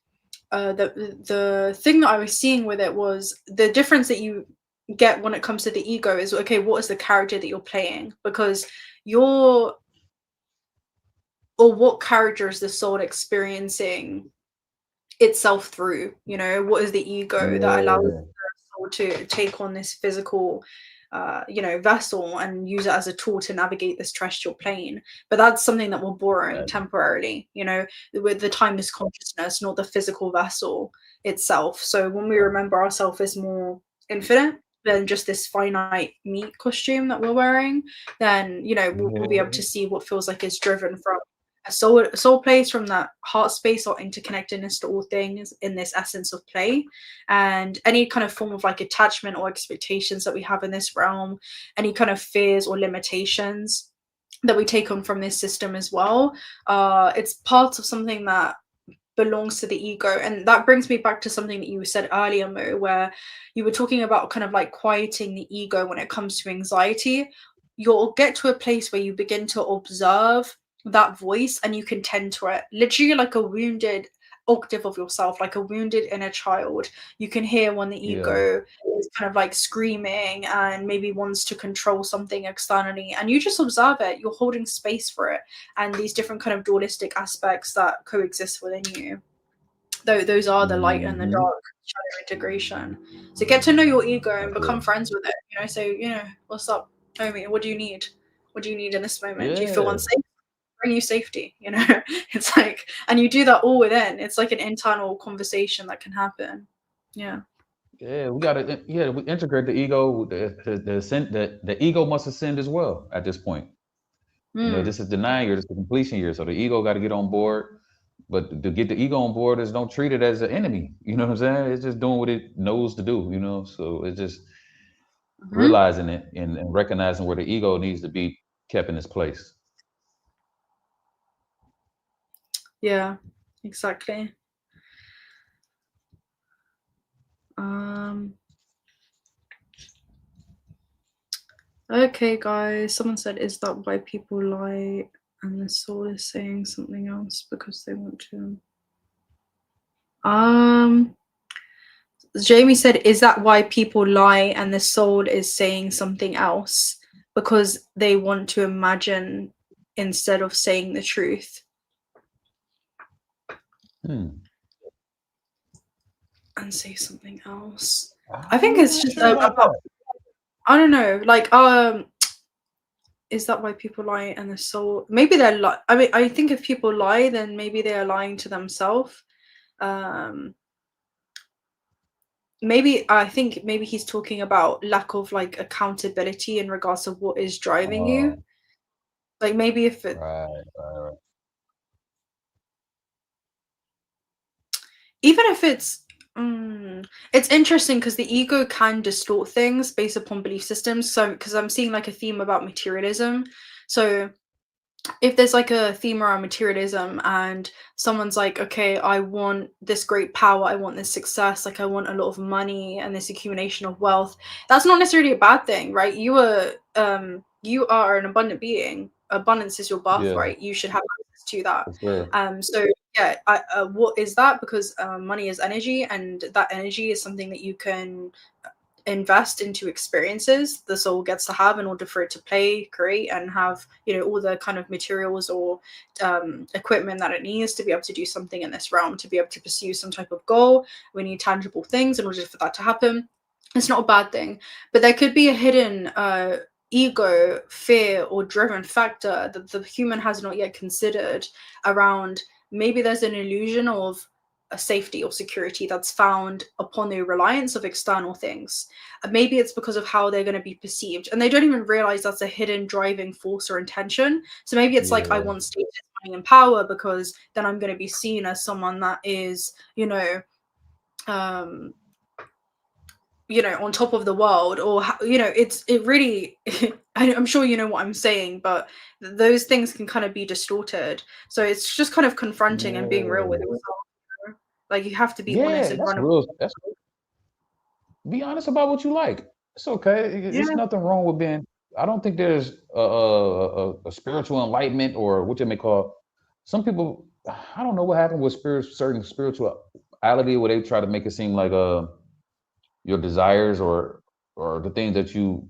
the thing that I was seeing with it was the difference that you get when it comes to the ego is okay, what is the character that you're playing? Because you're or what character is the soul experiencing itself through? What is the ego that allows yeah. the soul to take on this physical vessel and use it as a tool to navigate this terrestrial plane? But that's something that we're borrowing Exactly. temporarily, with the timeless consciousness, not the physical vessel itself. So when we remember ourselves as more infinite than just this finite meat costume that we're wearing, then we'll be able Yeah, to see what feels like is driven from a soul plays from that heart space or interconnectedness to all things in this essence of play, and any kind of form of like attachment or expectations that we have in this realm, any kind of fears or limitations that we take on from this system as well. It's part of something that belongs to the ego, and that brings me back to something that you said earlier, Mo, where you were talking about kind of like quieting the ego when it comes to anxiety. You'll get to a place where you begin to observe that voice and you can tend to it, literally like a wounded octave of yourself, like a wounded inner child. You can hear when the yeah. ego is kind of like screaming and maybe wants to control something externally, and you just observe it. You're holding space for it and these different kind of dualistic aspects that coexist within you. Those are the light and the Hmm. dark shadow integration. So get to know your ego and That's become real. friends with it. So what's up, homie? What do you need? What do you need in this moment? Do you feel Yeah, unsafe? Bring you safety. It's like, and you do that all within. It's like an internal conversation that can happen. Yeah. yeah. We integrate the ego. The ego must ascend as well at this point. Mm. This is the 9 year, this is the completion year. So the ego got to get on board. But to get the ego on board is don't treat it as an enemy. You know what I'm saying? It's just doing what it knows to do. So it's just Hmm. realizing it and recognizing where the ego needs to be kept in its place. Yeah. Exactly. Um. Okay, guys. Someone said, "Is that why people lie?" And the soul is saying something else because they want to. Um. Jamie said, "Is that why people lie and the soul is saying something else because they want to imagine instead of saying the truth Hmm. and say something else?" I think I'm it's not just sure about about, that. I don't know, like is that why people lie and the soul? Maybe they're I mean, I think if people lie, then maybe they are lying to themselves. Um, maybe I think maybe he's talking about lack of like accountability in regards to what is driving you. Oh, Like maybe if it right, right, even if it's interesting because the ego can distort things based upon belief systems. So because I'm seeing like a theme about materialism, so if there's like a theme around materialism and someone's like, okay, I want this great power, I want this success, like I want a lot of money and this accumulation of wealth, that's not necessarily a bad thing, right? You are an abundant being. Abundance is your Yeah, birthright. You should have access to that. for sure. So yeah, what is that? Because money is energy, and that energy is something that you can invest into experiences the soul gets to have in order for it to play, create, and have, you know, all the kind of materials or equipment that it needs to be able to do something in this realm, to be able to pursue some type of goal. We need tangible things in order for that to happen. It's not a bad thing, but there could be a hidden ego, fear, or driven factor that the human has not yet considered around. Maybe there's an illusion of a safety or security that's found upon the reliance of external things. Maybe it's because of how they're going to be perceived, and they don't even realize that's a hidden driving force or intention. So maybe it's like, I Yeah. want status, money, and power because then I'm going to be seen as someone that is, um, on top of the world, or it really. I'm sure you know what I'm saying, but those things can kind of be distorted. So it's just kind of confronting and being real with Yeah. yourself. Like, you have to be honest Yeah, and that's vulnerable. real. That's be honest about what you like. It's okay. Yeah. It's nothing wrong with being. I don't think there's a spiritual enlightenment or what you may call. Some people, I don't know what happened with certain spirituality where they try to make it seem like your desires or the things that you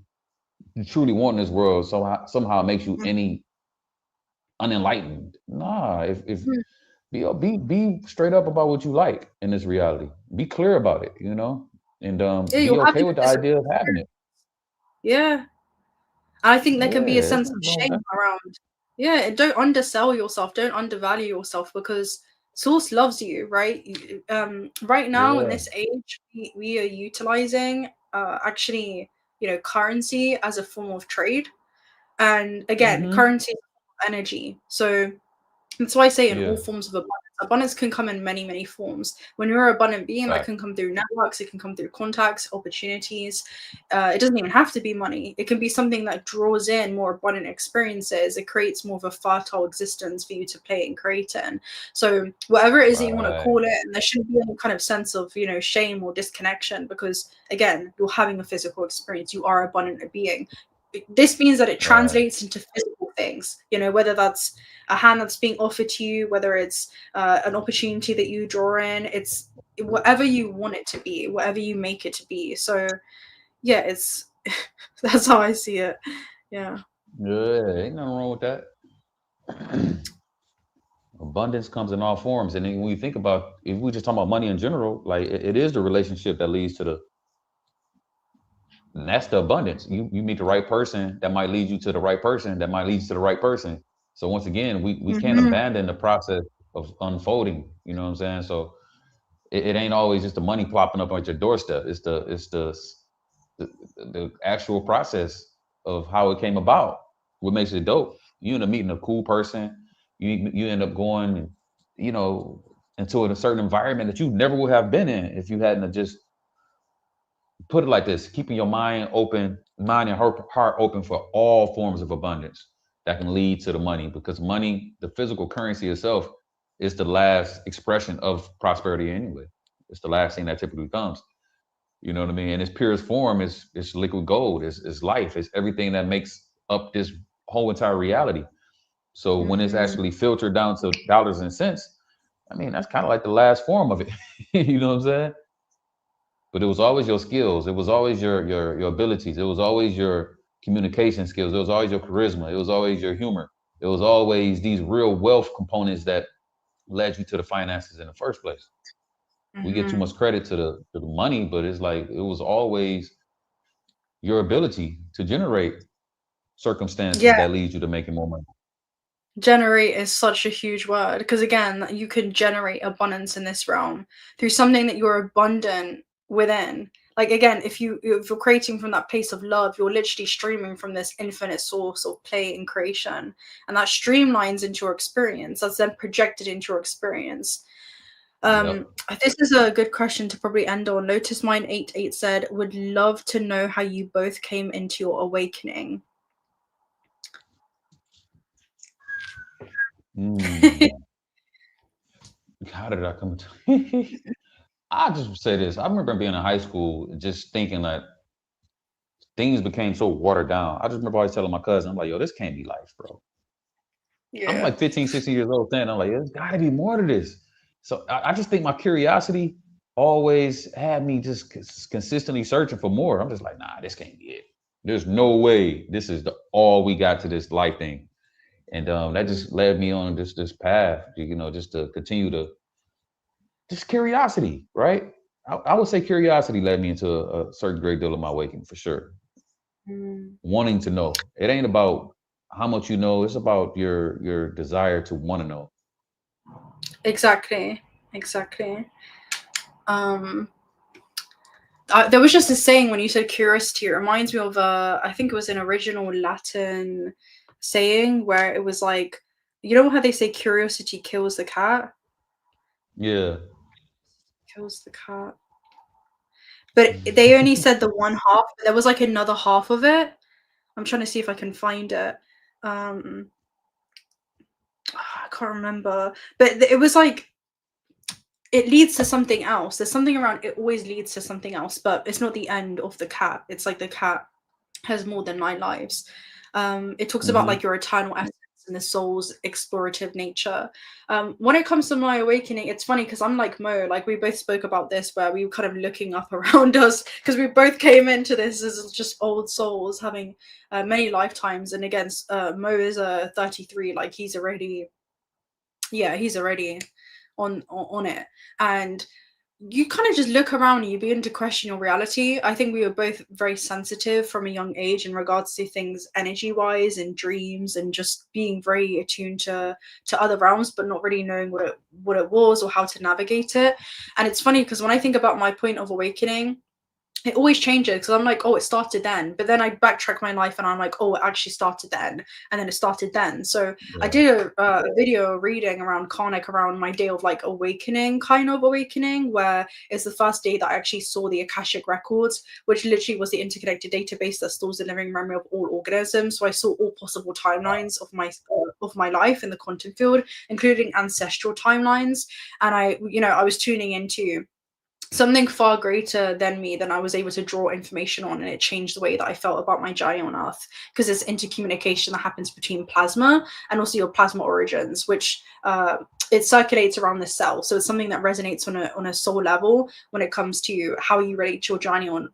truly want in this world somehow makes you any unenlightened. Nah, if Mhm. be straight up about what you like in this reality. Be clear about it, and Yeah, be you're okay having with a the physical idea of having it. experience. Yeah. I think there can be a Yeah, it's sense nothing of wrong with shame that. around. Yeah, don't undersell yourself, don't undervalue yourself, because Source loves you, right? Right now in Yeah. this age, we are utilizing actually, currency as a form of trade. And again, Hmm. currency is energy. So that's why I say in all Yeah. forms of abundance. Abundance can come in many, many forms. When you're an abundant being, that Fact. can come through networks, it can come through contacts, opportunities. It doesn't even have to be money. It can be something that draws in more abundant experiences. It creates more of a fertile existence for you to play and create in. So whatever it is that you want to Right. call it, and there shouldn't be any kind of sense of, shame or disconnection, because again, you're having a physical experience. You are abundant being. This means that it Right. translates into physical things, whether that's a hand that's being offered to you, whether it's an opportunity that you draw in. It's whatever you want it to be, whatever you make it to be. So yeah, it's that's how I see it. Yeah. Yeah. Ain't nothing wrong with that. Abundance comes in all forms, and then when you think about, if we just talk about money in general, like it is the relationship that leads to and that's the abundance. You meet the right person, that might lead you to the right person, that might lead you to the right person. So once again, we can't Hmm. abandon the process of unfolding. You know what I'm saying? So it ain't always just the money plopping up at your doorstep. The the actual process of how it came about. What makes it dope? You end up meeting a cool person. You end up going, you know, into a certain environment that you never would have been in if you hadn't have just put it like this: keeping your mind and heart open for all forms of abundance that can lead to the money, because money, the physical currency itself, is the last expression of prosperity anyway. It's the last thing that typically comes. You know what I mean? In its purest form, it's liquid gold, it's life, it's everything that makes up this whole entire reality. So when it's Hmm. actually filtered down to dollars and cents, I mean, that's kind of like the last form of it. You know what I'm saying? But it was always your skills. It was always your abilities. It was always your communication skills. It was always your charisma. It was always your humor. It was always these real wealth components that led you to the finances in the first place. We get too Hmm. much credit to the money, but it's like it was always your ability to generate circumstances Yeah, that lead you to making more money. generate is such a huge word, because again, you can generate abundance in this realm through something that you're abundant within. Like again, if you're creating from that place of love, you're literally streaming from this infinite source of play and creation, and that streamlines into your experience. That's then projected into your experience. Yep. This is a good question to probably end on. Lotus Mine 88 said, "Would love to know how you both came into your awakening." Mm, how did I come to? I just say this. I remember being in high school, and just thinking that things became so watered down. I just remember always telling my cousin, I'm like, yo, this can't be life, bro. I'm Yeah. like 15, 16 years old then. I'm like, there's got to be more to this. So I just think my curiosity always had me just consistently searching for more. I'm just like, nah, this can't be it. There's no way this is the all we got to this life thing. And that Mm. just led me on this path, just to continue to just curiosity, right? I would say curiosity led me into a certain great deal of my awakening for sure. Mm. Wanting to know. It ain't about how much you know. It's about your desire to want to know. Exactly. Exactly. Um, there was just a saying when you said curiosity. It reminds me of I think it was an original Latin saying where it was like, you know how they say curiosity kills the cat, Yeah. kills the cat, but they only said the one half. But there was like another half of it. I'm trying to see if I can find it. Um, I can't remember, but it was like it leads to something else. There's something around it always leads to something else, but it's not the end of the cat. It's like the cat has more than 9 lives. It talks about Hmm. like your eternal essence and the soul's explorative nature. When it comes to my awakening, it's funny because I'm like Mo, like we both spoke about this where we were kind of looking up around us because we both came into this as just old souls having many lifetimes. And again, Mo is a 33, like he's already, yeah, he's already on it. And you kind of just look around and you begin to question your reality. I think we were both very sensitive from a young age in regards to things energy wise and dreams and just being very attuned to other realms, but not really knowing what it was or how to navigate it. And it's funny because when I think about my point of awakening, it always changes because I'm like, oh, it started then. But then I backtrack my life and I'm like, oh, it actually started then. And then it started then. So I Yeah. did a video reading around Karnak around my day of like awakening, kind of awakening, where it's the first day that I actually saw the Akashic records, which literally was the interconnected database that stores the living memory of all organisms. So I saw all possible timelines of my life in the quantum field, including ancestral timelines. And I was tuning into something far greater than me than I was able to draw information on, and it changed the way that I felt about my journey on Earth because there's intercommunication that happens between plasma and also your plasma origins, which it circulates around the cell. So it's something that resonates on a soul level when it comes to how you relate to your journey on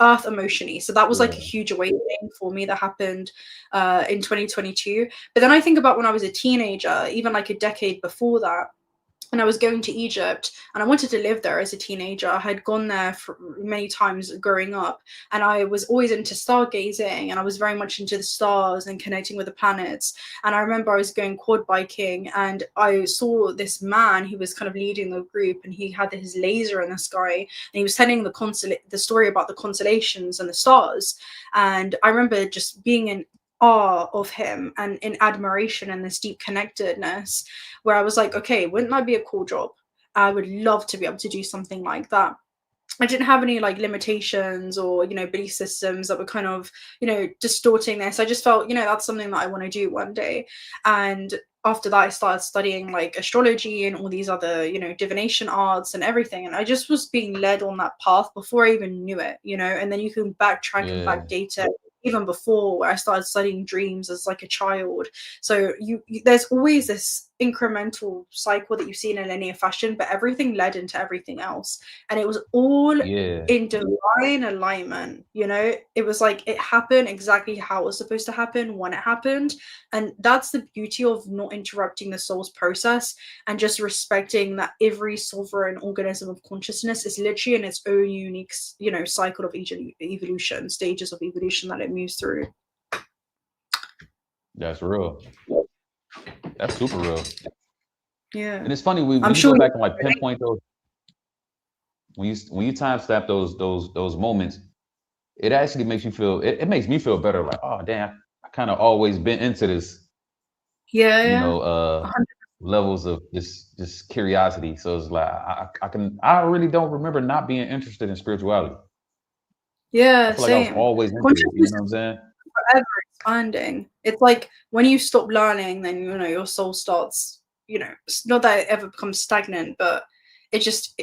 Earth emotionally. So that was like a Yeah. huge awakening for me that happened in 2022. But then I think about when I was a teenager, even like a decade before that, and I was going to Egypt and I wanted to live there as a teenager. I had gone there for many times growing up, and I was always into stargazing, and I was very much into the stars and connecting with the planets. And I remember I was going quad biking and I saw this man who was kind of leading the group, and he had his laser in the sky and he was telling the story about the constellations and the stars. And I remember just being in awe of him and in admiration and this deep connectedness where I was like, okay, wouldn't that be a cool job? I would love to be able to do something like that. I didn't have any like limitations or, belief systems that were kind of, distorting this. I just felt, that's something that I want to do one day. And after that, I started studying like astrology and all these other, divination arts and everything. And I just was being led on that path before I even knew it, and then you can backtrack and Yeah. backdate it even before where I started studying dreams as like a child. So there's always this incremental cycle that you see in a linear fashion, but everything led into everything else. And it was all Yeah. in divine alignment. It was like it happened exactly how it was supposed to happen when it happened. And that's the beauty of not interrupting the soul's process and just respecting that every sovereign organism of consciousness is literally in its own unique cycle of evolution, stages of evolution that it moves through. That's real. That's super real. Yeah, And it's funny when I'm you sure go you back and like pinpoint those, when you time stamp those moments, it actually makes you feel, it makes me feel better. Like, oh damn, I kind of always been into this, yeah, you yeah. know, 100. levels of just curiosity. So it's like I really don't remember not being interested in spirituality. I Yeah, feel like I was same. always into it. You Consciousness know what I'm saying? forever expanding. It's like when you stop learning, then your soul starts. It's not that it ever becomes stagnant, but it just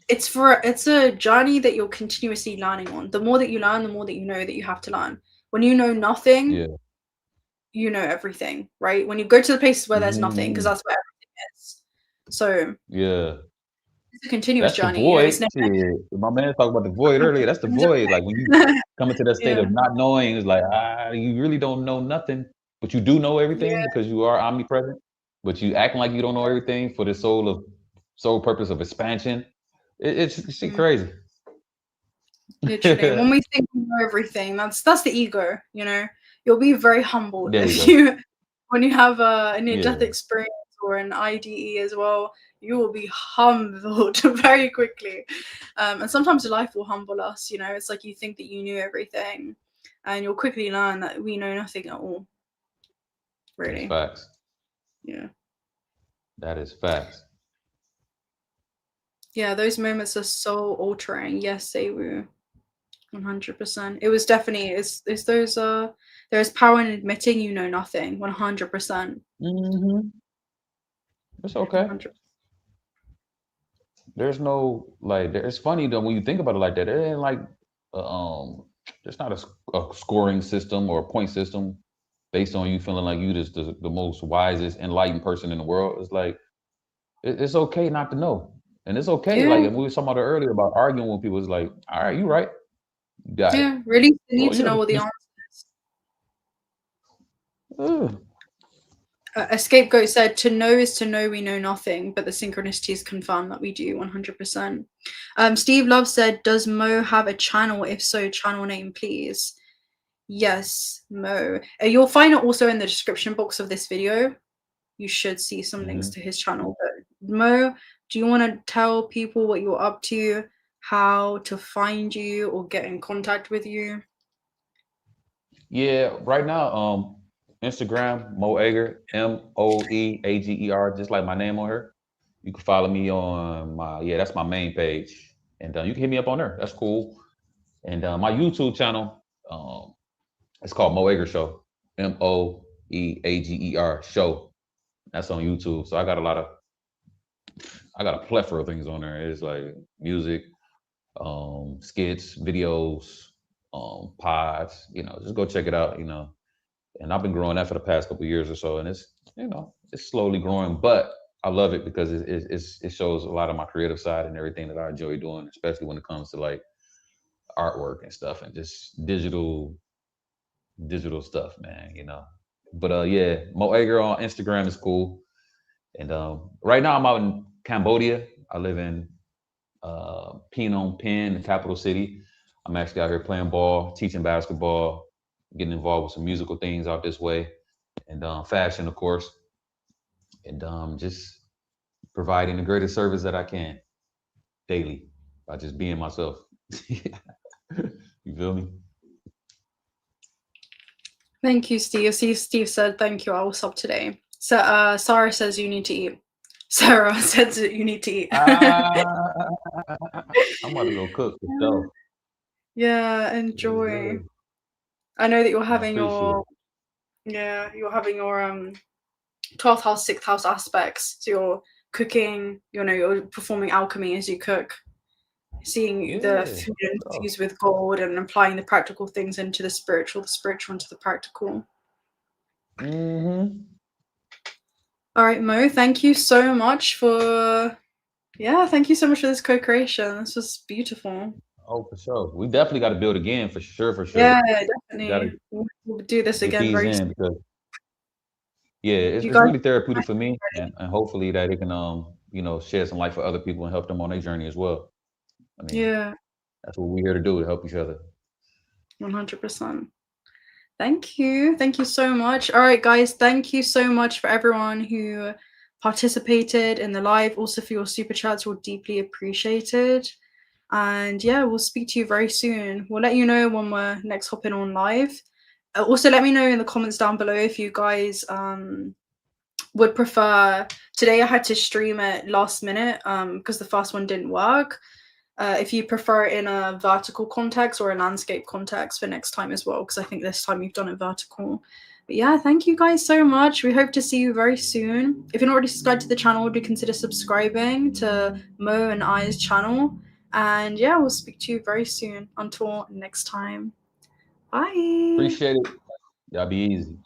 it's a journey that you're continuously learning on. The more that you learn, the more that you know that you have to learn. When you know nothing, Yeah. you know everything, right? When you go to the places where there's nothing, because Mhm. that's where everything is. So Yeah. it's a continuous That's the journey. void. It's never Shit. My man talked about the void earlier. That's the void. Like when you come into that state yeah, of not knowing, it's like, you really don't know nothing, but you do know everything yeah, because you are omnipresent, but you acting like you don't know everything for the sole purpose of expansion. It's shit mm, crazy. literally. And when There we think we know everything, that's the ego. You'll be very humbled you if go. you when you have a near-death Yeah, experience or an IDE as well. You will be humbled very quickly, and sometimes life will humble us. It's like you think that you knew everything, and you'll quickly learn that we know nothing at all. that's Really, facts. yeah. That is facts. Yeah, those moments are so altering. Yes, they were 100%. It was definitely it's those there's power in admitting you know nothing. 100%. Hmm. It's okay. 100. There's no like. It's funny though when you think about it like that. It ain't like, there's not a scoring system or a point system based on you feeling like you just the most wisest, enlightened person in the world. It's like it's okay not to know, and it's okay. Yeah, Like and we were talking about it earlier about arguing with people. It's like, all right, you right, you got it. yeah. Really need Well, to know all the just answers. uh, A scapegoat said, "To know is to know we know nothing, but the synchronicities confirm that we do 100%." Steve Love said, "Does Mo have a channel? If so, channel name, please." Yes, Mo. You'll find it also in the description box of this video. You should see some links mhm. to his channel. But Mo, do you want to tell people what you're up to, how to find you or get in contact with you? Yeah, right now, Instagram, 𝓲𝓪, 𝓲𝓪𝓬𝓪, just like my name on her. You can follow me on that's my main page. And you can hit me up on there. That's cool. And my YouTube channel, it's called 𝓲𝓪 Show. 𝓲𝓪 Show. That's on YouTube. So I got a plethora of things on there. It's like music, skits, videos, pods, just go check it out, and I've been growing that for the past couple of years or so, and it's slowly growing, but I love it because it shows a lot of my creative side and everything that I enjoy doing, especially when it comes to like artwork and stuff and just digital stuff, man. But yeah, 𝓲𝓪 on Instagram is cool, and right now I'm out in Cambodia. I live in Phnom Penh, the capital city. I'm actually out here playing ball, teaching basketball, getting involved with some musical things out this way, and fashion, of course, and just providing the greatest service that I can daily by just being myself. You feel me? Thank you, Steve. See, Steve said, "Thank you. I will stop today." So, Sarah says you need to eat. Sarah says that you need to eat. Ah, I'm about to go cook for sure. Yeah, Yes, enjoy. sir. I know that you're I having appreciate your it. yeah, you're having your 12th house, 6th house aspects. So you're cooking, you're performing alchemy as you cook, seeing the Yeah, food for sure. infused with gold and applying the practical things into the spiritual into the practical. Hmm. All right, Mo, thank you so much for thank you so much for this co-creation. This was beautiful. Oh, for sure. We definitely got to build again, for sure, for sure. Yeah, We got to definitely. We'll do this get again these very in soon. because yeah, it's, You it's guys really therapeutic for me, and hopefully that it can shed some light for other people and help them on their journey as well. I mean, yeah, that's what we're here to do, to help each other. 100%. Thank you. Thank you so much. All right, guys. Thank you so much for everyone who participated in the live. Also for your super chats, were deeply appreciated. And yeah, we'll speak to you very soon. We'll let you know when we're next hopping on live. Also, let me know in the comments down below if you guys would prefer. Today I had to stream it last minute because the first one didn't work. if you prefer it in a vertical context or a landscape context for next time as well, because I think this time you've done it vertical. But yeah, thank you guys so much. We hope to see you very soon. If you're not already subscribed to the channel, do consider subscribing to Mo and I's channel. And yeah, we'll speak to you very soon. Until next time. Bye. Appreciate it. Y'all be easy.